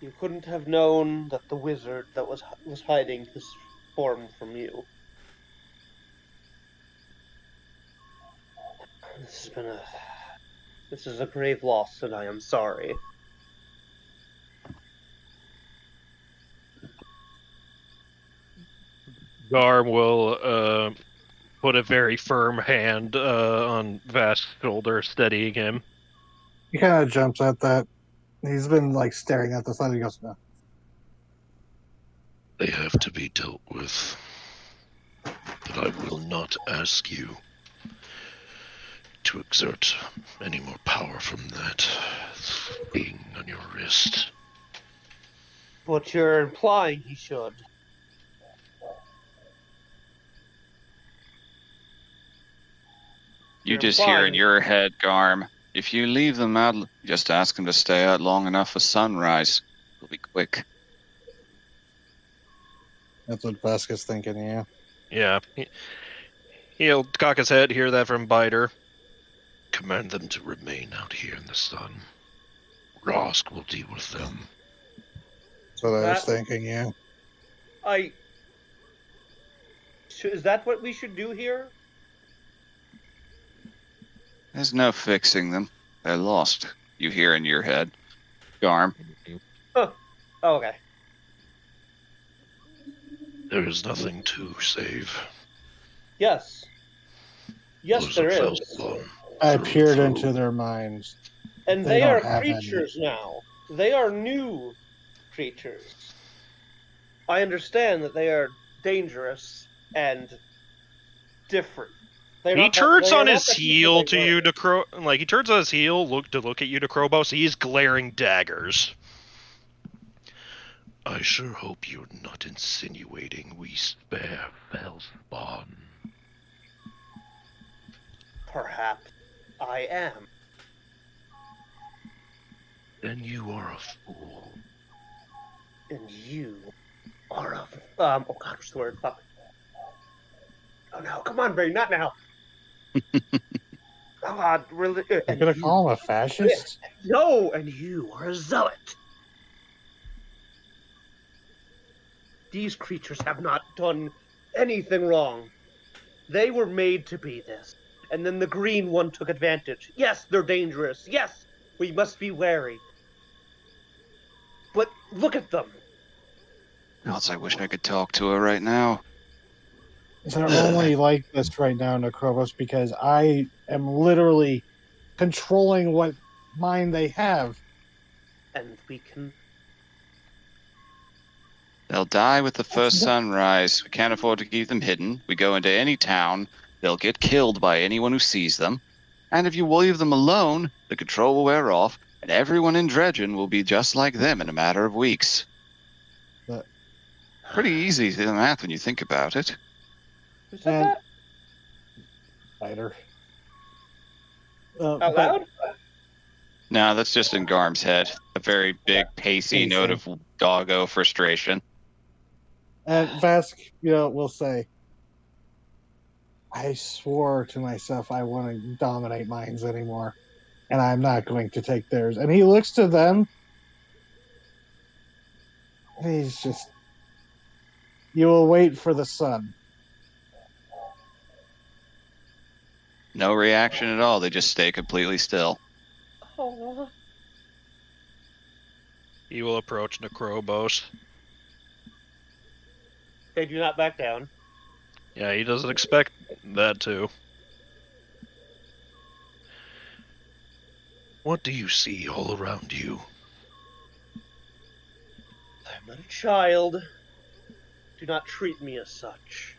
You couldn't have known that the wizard that was hiding his form from you. This is a grave loss, and I am sorry. Garm will put a very firm hand on Vast's shoulder, steadying him. He kind of jumps at that. He's been like staring at the side. He goes, "No." They have to be dealt with. But I will not ask you to exert any more power from that thing on your wrist. But you're implying he should. You You're just hear in implying- your head, Garm, if you leave them out, just ask them to stay out long enough for sunrise. It'll be quick. That's what Vasquez thinking. Yeah. Yeah. He'll cock his head, hear that from Biter. Command them to remain out here in the sun. Rosk will deal with them. That's what I was That- thinking. Yeah. Is that what we should do here? There's no fixing them. They're lost. You hear in your head, Garm. Oh, okay. There is nothing to save. Yes. Yes, Those there are is. Felspawn. I Through peered through. into their minds. And They they don't are have any. creatures now. They are new creatures. I understand that they are dangerous and different. They're He not the- turns they are on not his the people heel they to were. you, he turns on his heel to look at you, Necrobos. He's glaring daggers. I sure hope you're not insinuating we spare Felspawn. Perhaps I am. Then you are a fool. And you are a... oh god, what's the word? Fuck. Oh no, come on, Barry, not now. Oh god, really? You're gonna call him a fascist? No, and you are a zealot. These creatures have not done anything wrong. They were made to be this. And then the green one took advantage. Yes, they're dangerous. Yes, we must be wary. But look at them. Else I wish I could talk to her right now. They're only like this right now, Necrobos, because I am literally controlling what mind they have. And we can... They'll die with the first sunrise. We can't afford to keep them hidden. We go into any town, they'll get killed by anyone who sees them. And if you leave them alone, the control will wear off, and everyone in Dredgen will be just like them in a matter of weeks. But- Pretty easy to the math when you think about it. Who said And- that? Fighter. Out loud? No, that's just in Garm's head. A very big, pacey note of doggo frustration. And Vask, will say, I swore to myself I want to dominate minds anymore, and I'm not going to take theirs. And he looks to them, and he's just, you will wait for the sun. No reaction at all. They just stay completely still. Oh. He will approach Necrobos. They do not back down. Yeah, he doesn't expect that to. What do you see all around you? I'm not a child. Do not treat me as such.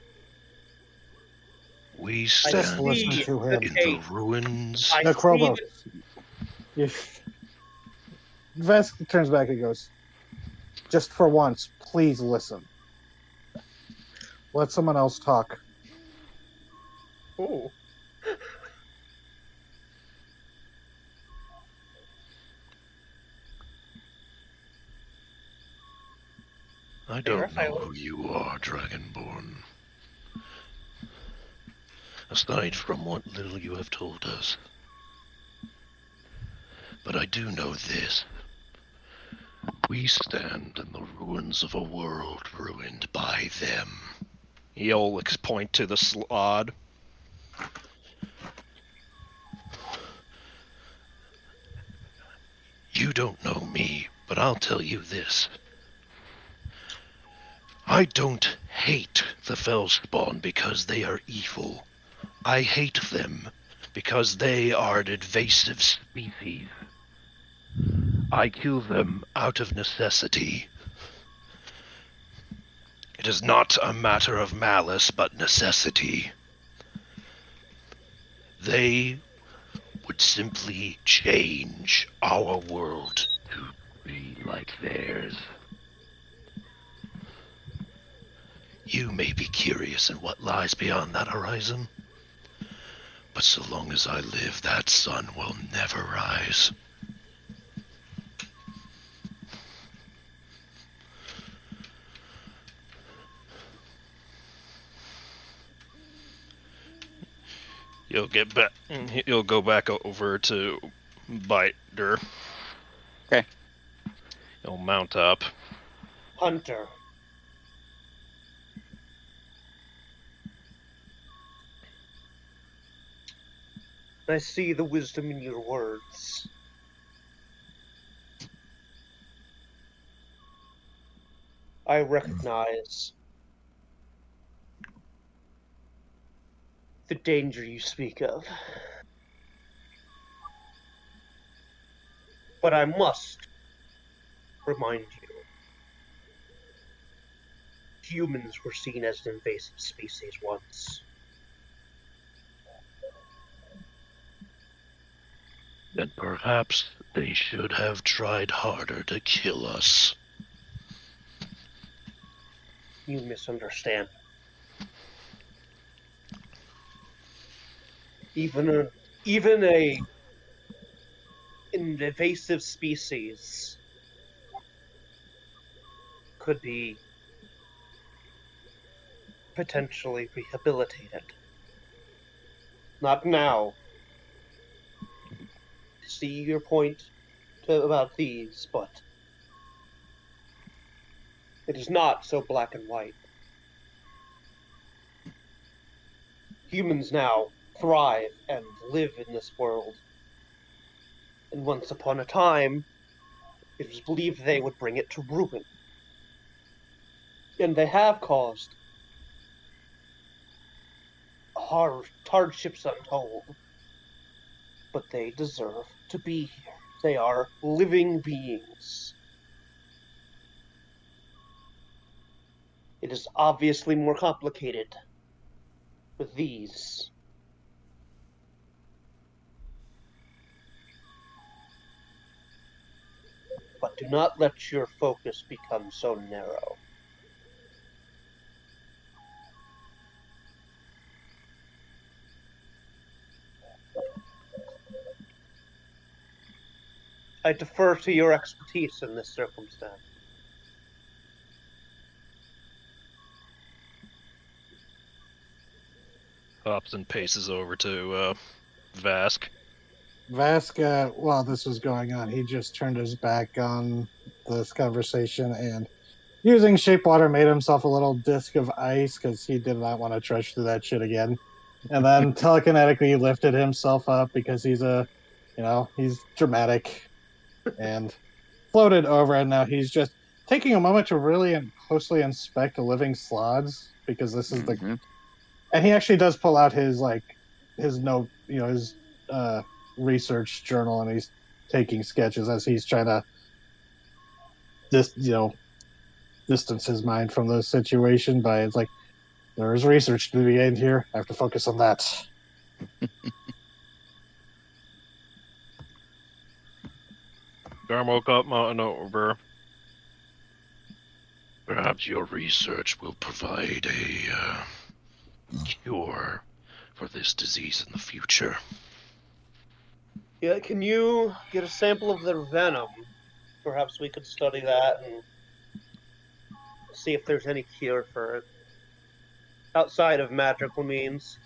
We Just stand listen to him. in the ruins. I Necrobos. see Vesk turns back and goes, just for once, please listen. Let someone else talk. Oh. I don't know Raphael. who you are, Dragonborn. Aside from what little you have told us. But I do know this. We stand in the ruins of a world ruined by them. He'll point to the slod. You don't know me, but I'll tell you this. I don't hate the Felspawn because they are evil. I hate them because they are an invasive species. I kill them out of necessity. It is not a matter of malice, but necessity. They would simply change our world to be like theirs. You may be curious in what lies beyond that horizon, but so long as I live, that sun will never rise. You'll get back. You'll go back over to Biter. Okay. You'll mount up. Hunter. I see the wisdom in your words. I recognize the danger you speak of. But I must remind you, humans were seen as an invasive species once. Then perhaps they should have tried harder to kill us. You misunderstand. Even a invasive species could be potentially rehabilitated. Not now. See your point about these, but it is not so black and white. Humans now thrive and live in this world. And once upon a time, it was believed they would bring it to ruin. And they have caused hardships untold. But they deserve to be here. They are living beings. It is obviously more complicated with these. But do not let your focus become so narrow. I defer to your expertise in this circumstance. Hops and paces over to Vask. Vaska, while this was going on, he just turned his back on this conversation and using shape water made himself a little disc of ice because he did not want to trudge through that shit again. And then telekinetically lifted himself up because he's dramatic and floated over. And now he's just taking a moment to really and closely inspect the living sloths because this is and he actually does pull out his research journal, and he's taking sketches as he's trying to distance his mind from the situation. But it's like, there is research to be made here. I have to focus on that. Garm woke up, mountain over. Perhaps your research will provide a cure for this disease in the future. Yeah, can you get a sample of their venom? Perhaps we could study that and see if there's any cure for it. Outside of magical means.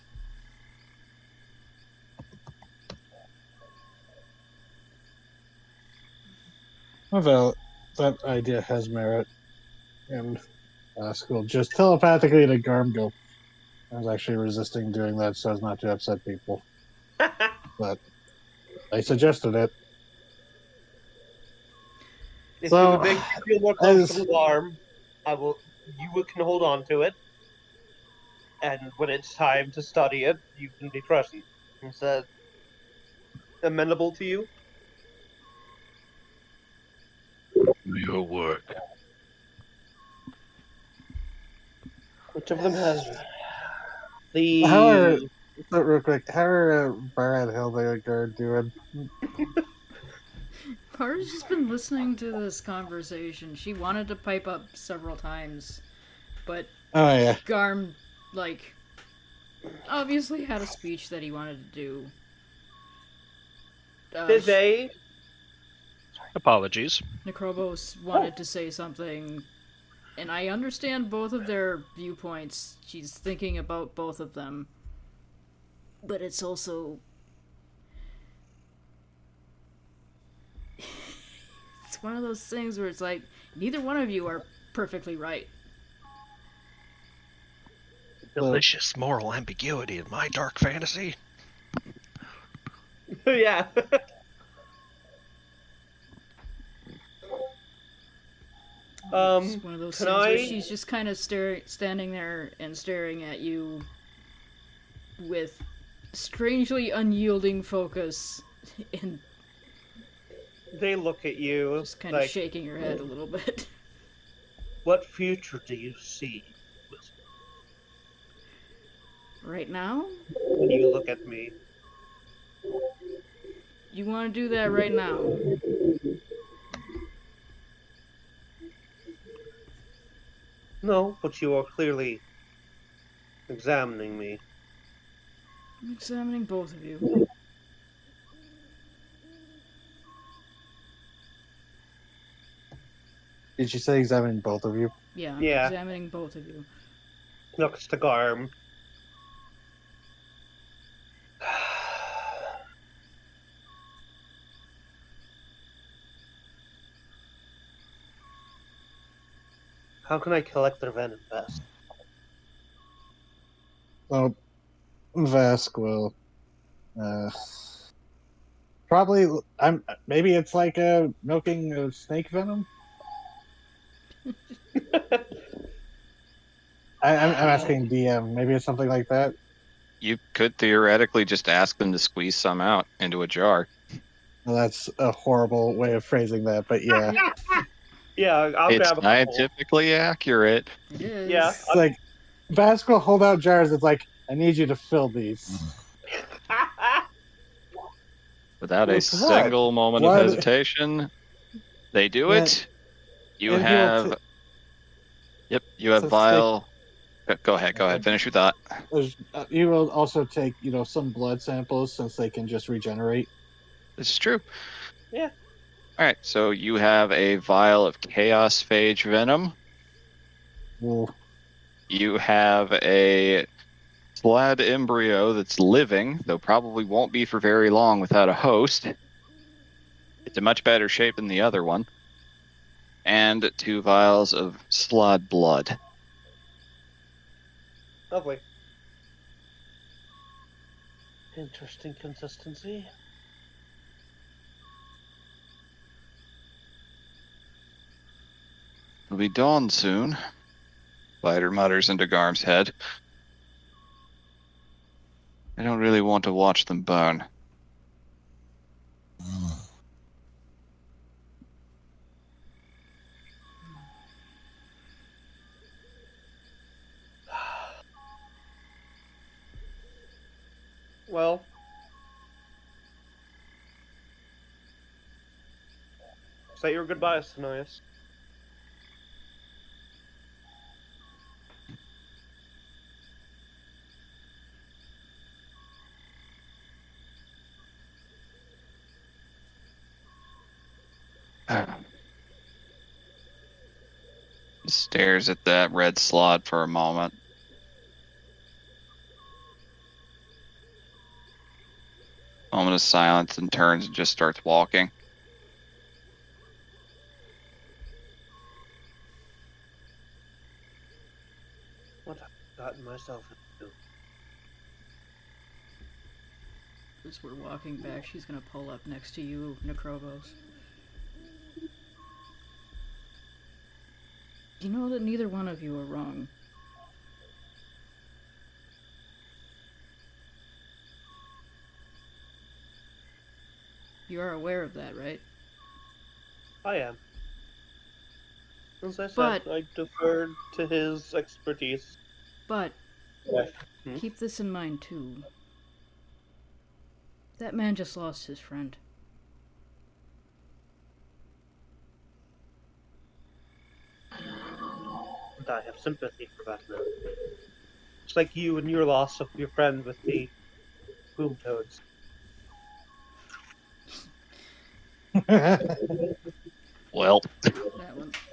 Well, that idea has merit. And will just telepathically to Garm go, I was actually resisting doing that so as not to upset people. But I suggested it. If So, you would make me feel more comfortable, Arm, you can hold on to it. and when it's time to study it, you can be present. Is that amenable to you? Do your work. Which of them has How are the? so real quick? How are Bar and Hildegard doing? Par's just been listening to this conversation. She wanted to pipe up several times, but Oh yeah. Garm, like, obviously had a speech that he wanted to do. Did they? Apologies. Necrobos wanted to say something, and I understand both of their viewpoints. She's thinking about both of them. But it's also... it's one of those things where it's like, neither one of you are perfectly right. Delicious moral ambiguity in my dark fantasy. Yeah. It's one of those Can things where I? she's just kind of standing there and staring at you with strangely unyielding focus and They look at you just kind of like, shaking her head a little bit. what future do you see Right now? when you look at me? You want to do that right now? No, but you are clearly examining me. I'm examining both of you. Did you say examining both of you? Yeah, I'm Yeah. examining both of you. Looks to Garm. How can I collect their venom best? Well, Vask will probably. Maybe it's like milking snake venom. I'm asking DM. Maybe it's something like that. You could theoretically just ask them to squeeze some out into a jar. Well, that's a horrible way of phrasing that, but yeah. Yeah, I'll It's grab a couple. scientifically accurate. It is. Yeah. It's like Vask will hold out jars. It's like, I need you to fill these. Without a With what? single moment of What? hesitation, they do Yeah, it. You and he will have... Yep, you have Since vial... Go ahead, finish your thought. you will also take, some blood samples since they can just regenerate. This is true. Yeah. Alright, so you have a vial of Chaos Phage Venom. Ooh. You have a Slad embryo that's living, though probably won't be for very long without a host. It's in much better shape than the other one. And 2 vials of Slad blood. Lovely. Interesting consistency. It'll be dawn soon. Spider mutters into Garm's head. I don't really want to watch them burn. Well, say your goodbyes, Tanias. Stares at that red slot for a moment. Moment of silence and turns and just starts walking. What have I gotten myself into? As we're walking back, she's gonna pull up next to you, Necrobos. You know that neither one of you are wrong. You are aware of that, right? I am. As I said, But- I deferred to his expertise. But Hmm? keep this in mind too. That man just lost his friend. And I have sympathy for that man. It's like you and your loss of your friend with the boom toads. Well,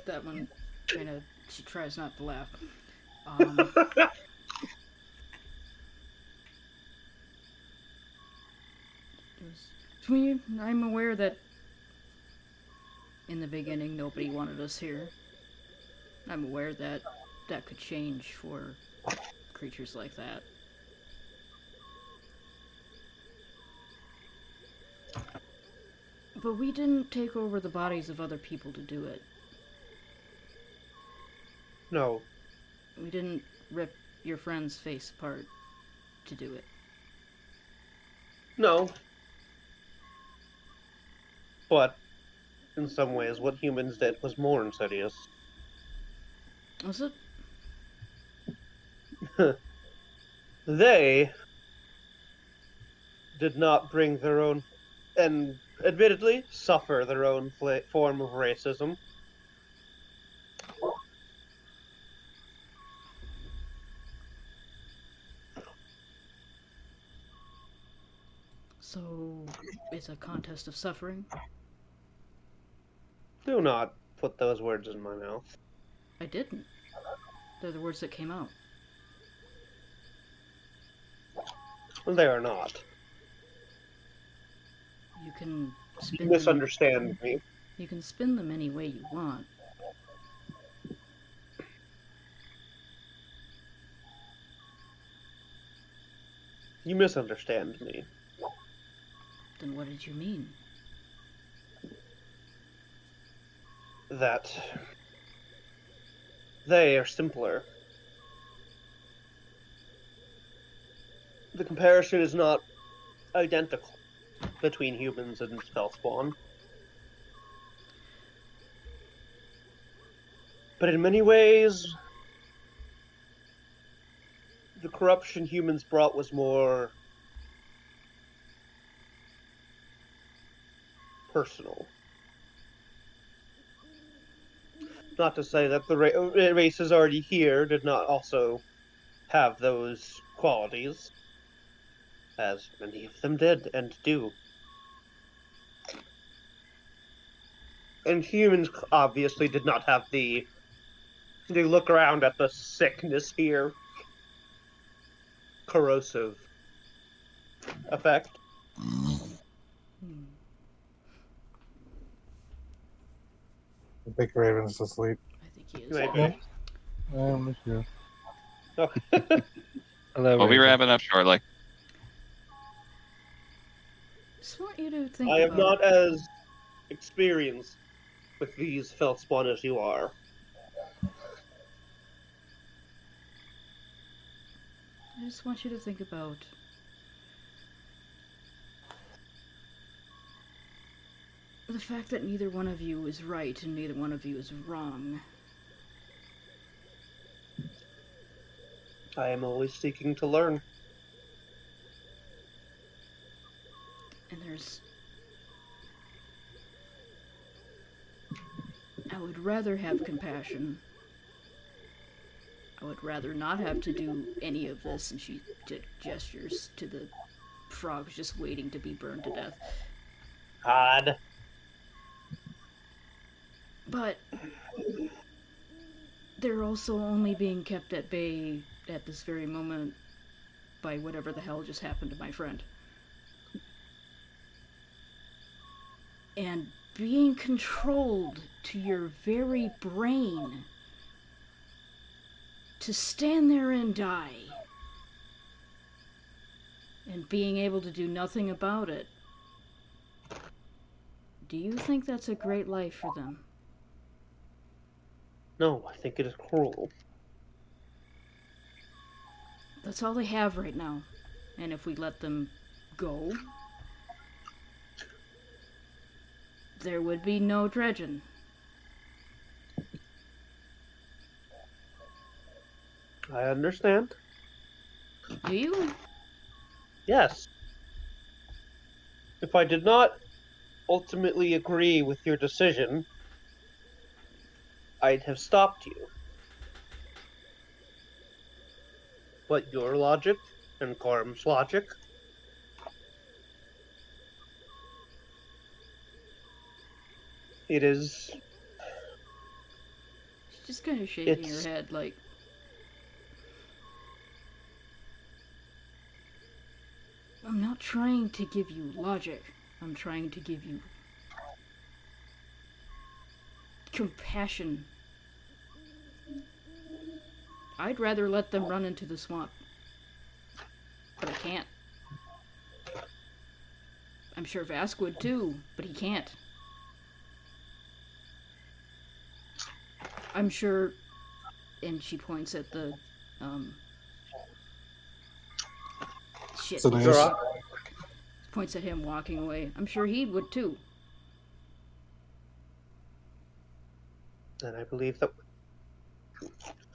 That one kind of, she tries not to laugh. I'm aware that in the beginning nobody wanted us here. I'm aware that that could change for creatures like that. But we didn't take over the bodies of other people to do it. No. We didn't rip your friend's face apart to do it. No. But, in some ways, what humans did was more insidious. Was it? They did not bring their own, and admittedly, suffer their own form of racism. So, it's a contest of suffering? Do not put those words in my mouth. I didn't. They're the words that came out. They are not. You can You spin them. misunderstand me. You can spin them any way you want. You misunderstand me. Then what did you mean? That they are simpler. The comparison is not identical between humans and Spellspawn. But in many ways, the corruption humans brought was more personal. Not to say that the races already here did not also have those qualities, as many of them did and do. And humans obviously did not have the look around at the sickness here corrosive effect. I think Raven's asleep. I think he is. Maybe. I'm here. Hello, we'll be Raven. wrapping up shortly. Just want you to think I am about not as experienced with these Feldspawn as you are. I just want you to think about the fact that neither one of you is right and neither one of you is wrong. I am always seeking to learn. And I would rather have compassion. I would rather not have to do any of this. And she did gestures to the frogs just waiting to be burned to death. God. But they're also only being kept at bay at this very moment by whatever the hell just happened to my friend. And being controlled to your very brain to stand there and die and being able to do nothing about it. Do you think that's a great life for them? No, I think it is cruel. That's all they have right now. And if we let them go, there would be no dredging. I understand. Do you? Yes. If I did not ultimately agree with your decision, I'd have stopped you. But your logic and Gorm's logic, it is. She's just kind of shaking her It's. head like, I'm not trying to give you logic. I'm trying to give you compassion. I'd rather let them run into the swamp. But I can't. I'm sure Vask would too, but he can't. I'm sure, and she points at the, shit. So nice. Zora? Points at him walking away. I'm sure he would too. And I believe that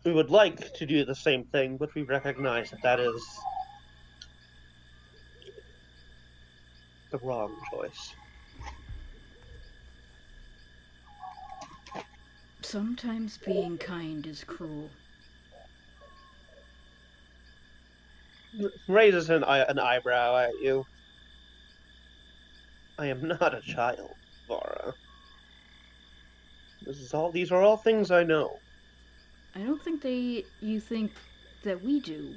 we would like to do the same thing, but we recognize that that is the wrong choice. Sometimes being kind is cruel. Raises an eyebrow at you. I am not a child, Vara. These are all things I know. I don't think you think that we do.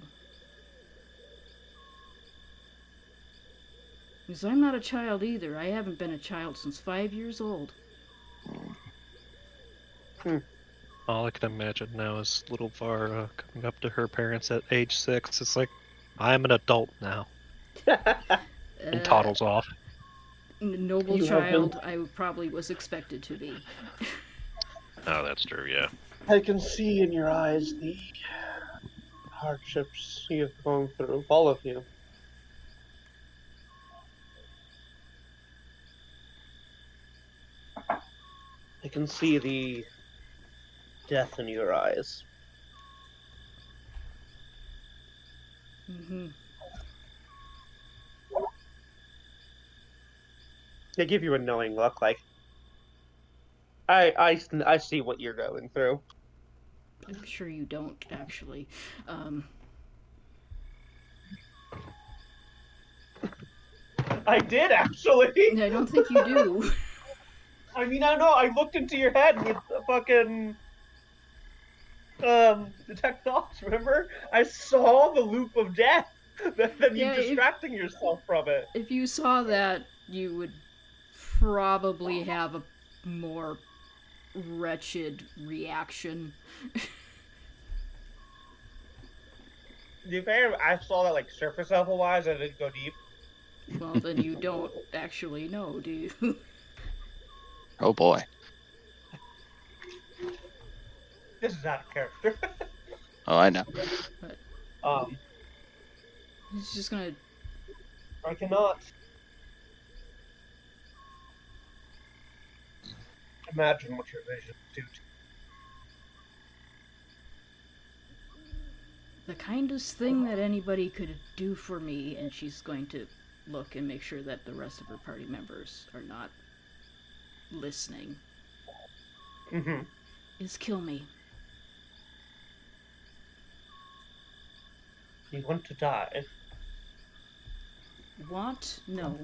Because I'm not a child either. I haven't been a child since 5 years old. All I can imagine now is little Var coming up to her parents at age 6. It's like, I'm an adult now. And toddles off. Noble You have child, I probably was expected to be. Oh, that's true, yeah. I can see in your eyes the hardships you've gone through, all of you. I can see the death in your eyes. Mm-hmm. They give you a knowing look, like, I see what you're going through. I'm sure you don't, actually. I did, actually! I don't think you do. I mean, I know, I looked into your head with the fucking, detect thoughts, remember? I saw the loop of death, then you Yeah, distracting yourself from it. If you saw that, you would probably have a more wretched reaction. To be fair, I saw that, like, surface level wise, I didn't go deep. Well, then you don't actually know, do you? Oh boy. This is out of character. Oh, I know. He's just gonna... I cannot imagine what your vision do. The kindest thing that anybody could do for me, and she's going to look and make sure that the rest of her party members are not listening, is kill me. You want to die? Want? No.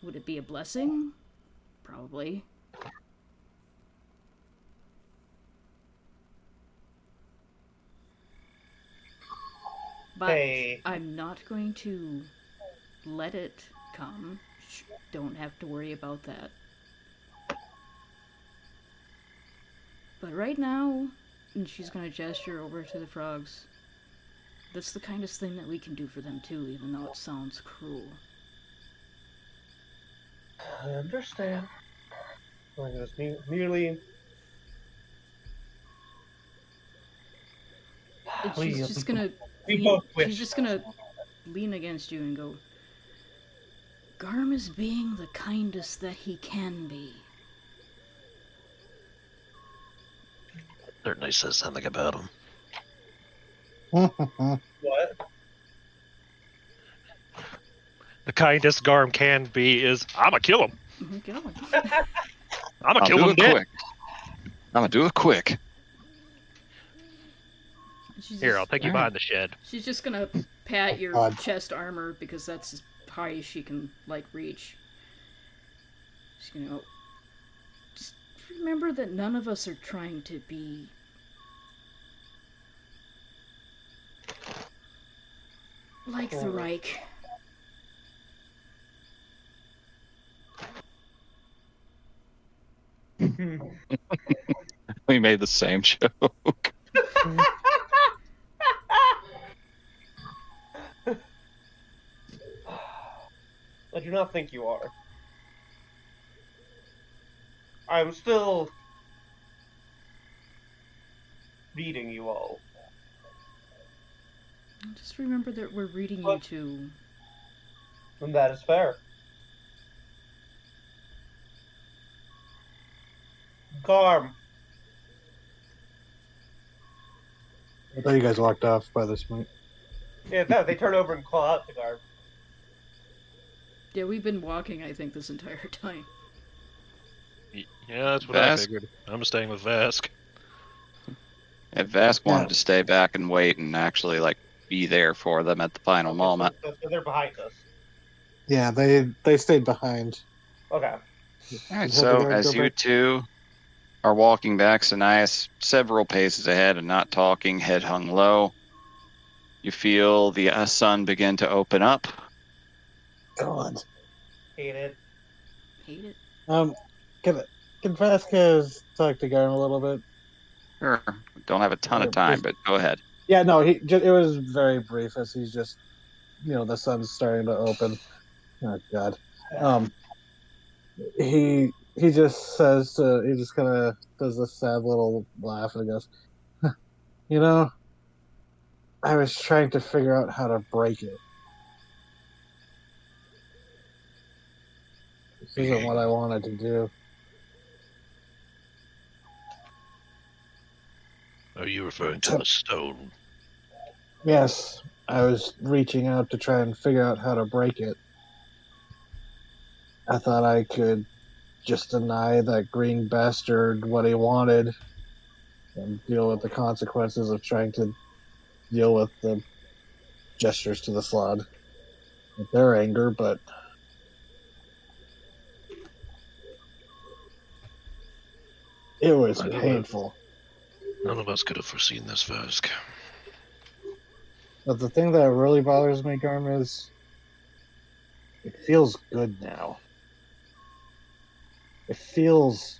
Would it be a blessing? Probably. But Hey. I'm not going to let it come. Don't have to worry about that. But right now, and she's going to gesture over to the frogs, that's the kindest thing that we can do for them too, even though it sounds cruel. I understand. Like, it's merely... And she's just gonna... We both wish. She's just gonna lean against you and go, Garm is being the kindest that he can be. Certainly says something about him. What? The kindest Garm can be is, I'ma kill him. Kill him. I'ma I'll kill do him it dead. quick. I'm gonna do it quick. Here, I'll take you behind the shed. She's just gonna pat your God. chest armor because that's as high as she can, like, reach. She's gonna go, just remember that none of us are trying to be like the Reich. We made the same joke. I do not think you are. I'm still reading you all. Just remember that we're reading you too. And that is fair. Garm. I thought you guys walked off by this point. Yeah, no, they turn over and call out to Garm. Yeah, we've been walking, I think, this entire time. Yeah, that's what Vask? I figured. I'm staying with Vask. If Vask wanted to stay back and wait and actually like be there for them at the final moment. So they're behind us. Yeah, they stayed behind. Okay. All right, Have so the guard as go you back. two are walking back, Sanias several paces ahead and not talking, head hung low, you feel the sun begin to open up. God. Hate it. Hate it. Can Vasquez talk to Garm a little bit? Sure, don't have a ton of time, but go ahead. Yeah, no, it was very brief as he's just, the sun's starting to open. Oh God. He just he just kind of does this sad little laugh and he goes, I was trying to figure out how to break it. This isn't what I wanted to do. Are you referring to the stone? Yes, I was reaching out to try and figure out how to break it. I thought I could just deny that green bastard what he wanted and deal with the consequences of trying to deal with the gestures to the slod with their anger, but it was painful. None of us could have foreseen this, Vask. But the thing that really bothers me, Garm, is it feels good now. It feels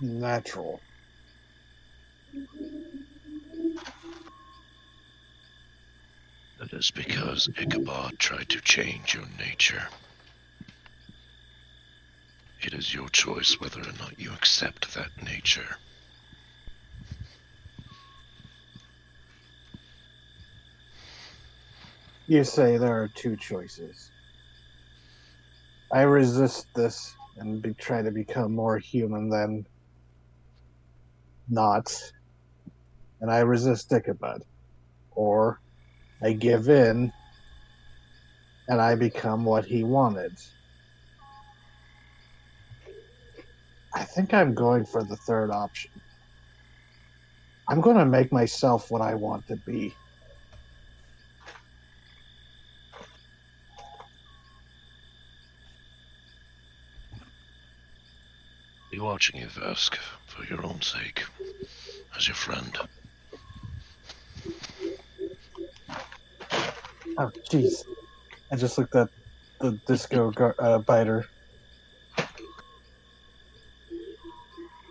natural. That is because Ichabod tried to change your nature. It is your choice whether or not you accept that nature. You say there are two choices. I resist this and try to become more human than not. And I resist Ichabod. Or I give in and I become what he wanted. I think I'm going for the third option. I'm going to make myself what I want to be. Be watching you, Vask, for your own sake, as your friend. Oh, jeez. I just looked at the disco biter.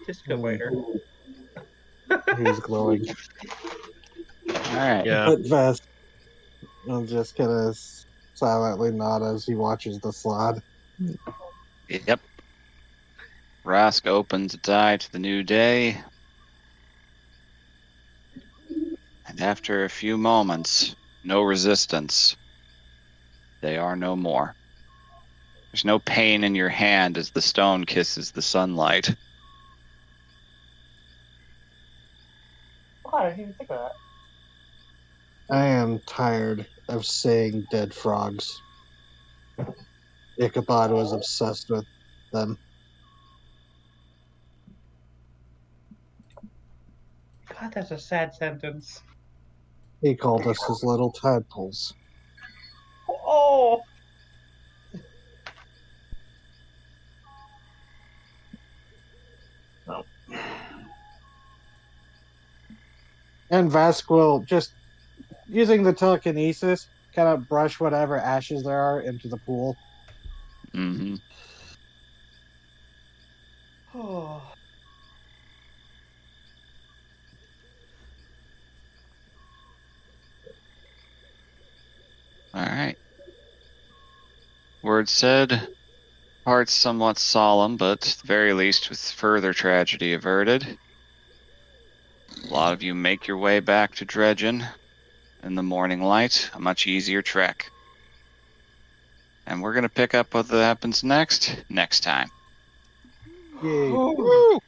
Disco biter. He was glowing. All right. Yeah. But Vest will just kind of silently nod as he watches the slot. Yep. Rask opens its eye to the new day. And after a few moments, no resistance, they are no more. There's no pain in your hand as the stone kisses the sunlight. Oh, I didn't even think of that. I am tired of seeing dead frogs. Ichabod was obsessed with them. God, that's a sad sentence. He called us his little tadpoles. Oh! And Vask will just, using the telekinesis, kind of brush whatever ashes there are into the pool. Mm-hmm. Oh. All right. Word said, hearts somewhat solemn, but at the very least with further tragedy averted. A lot of you make your way back to Dredgen in the morning light, a much easier trek. And we're going to pick up what happens next time. Yay. Woo!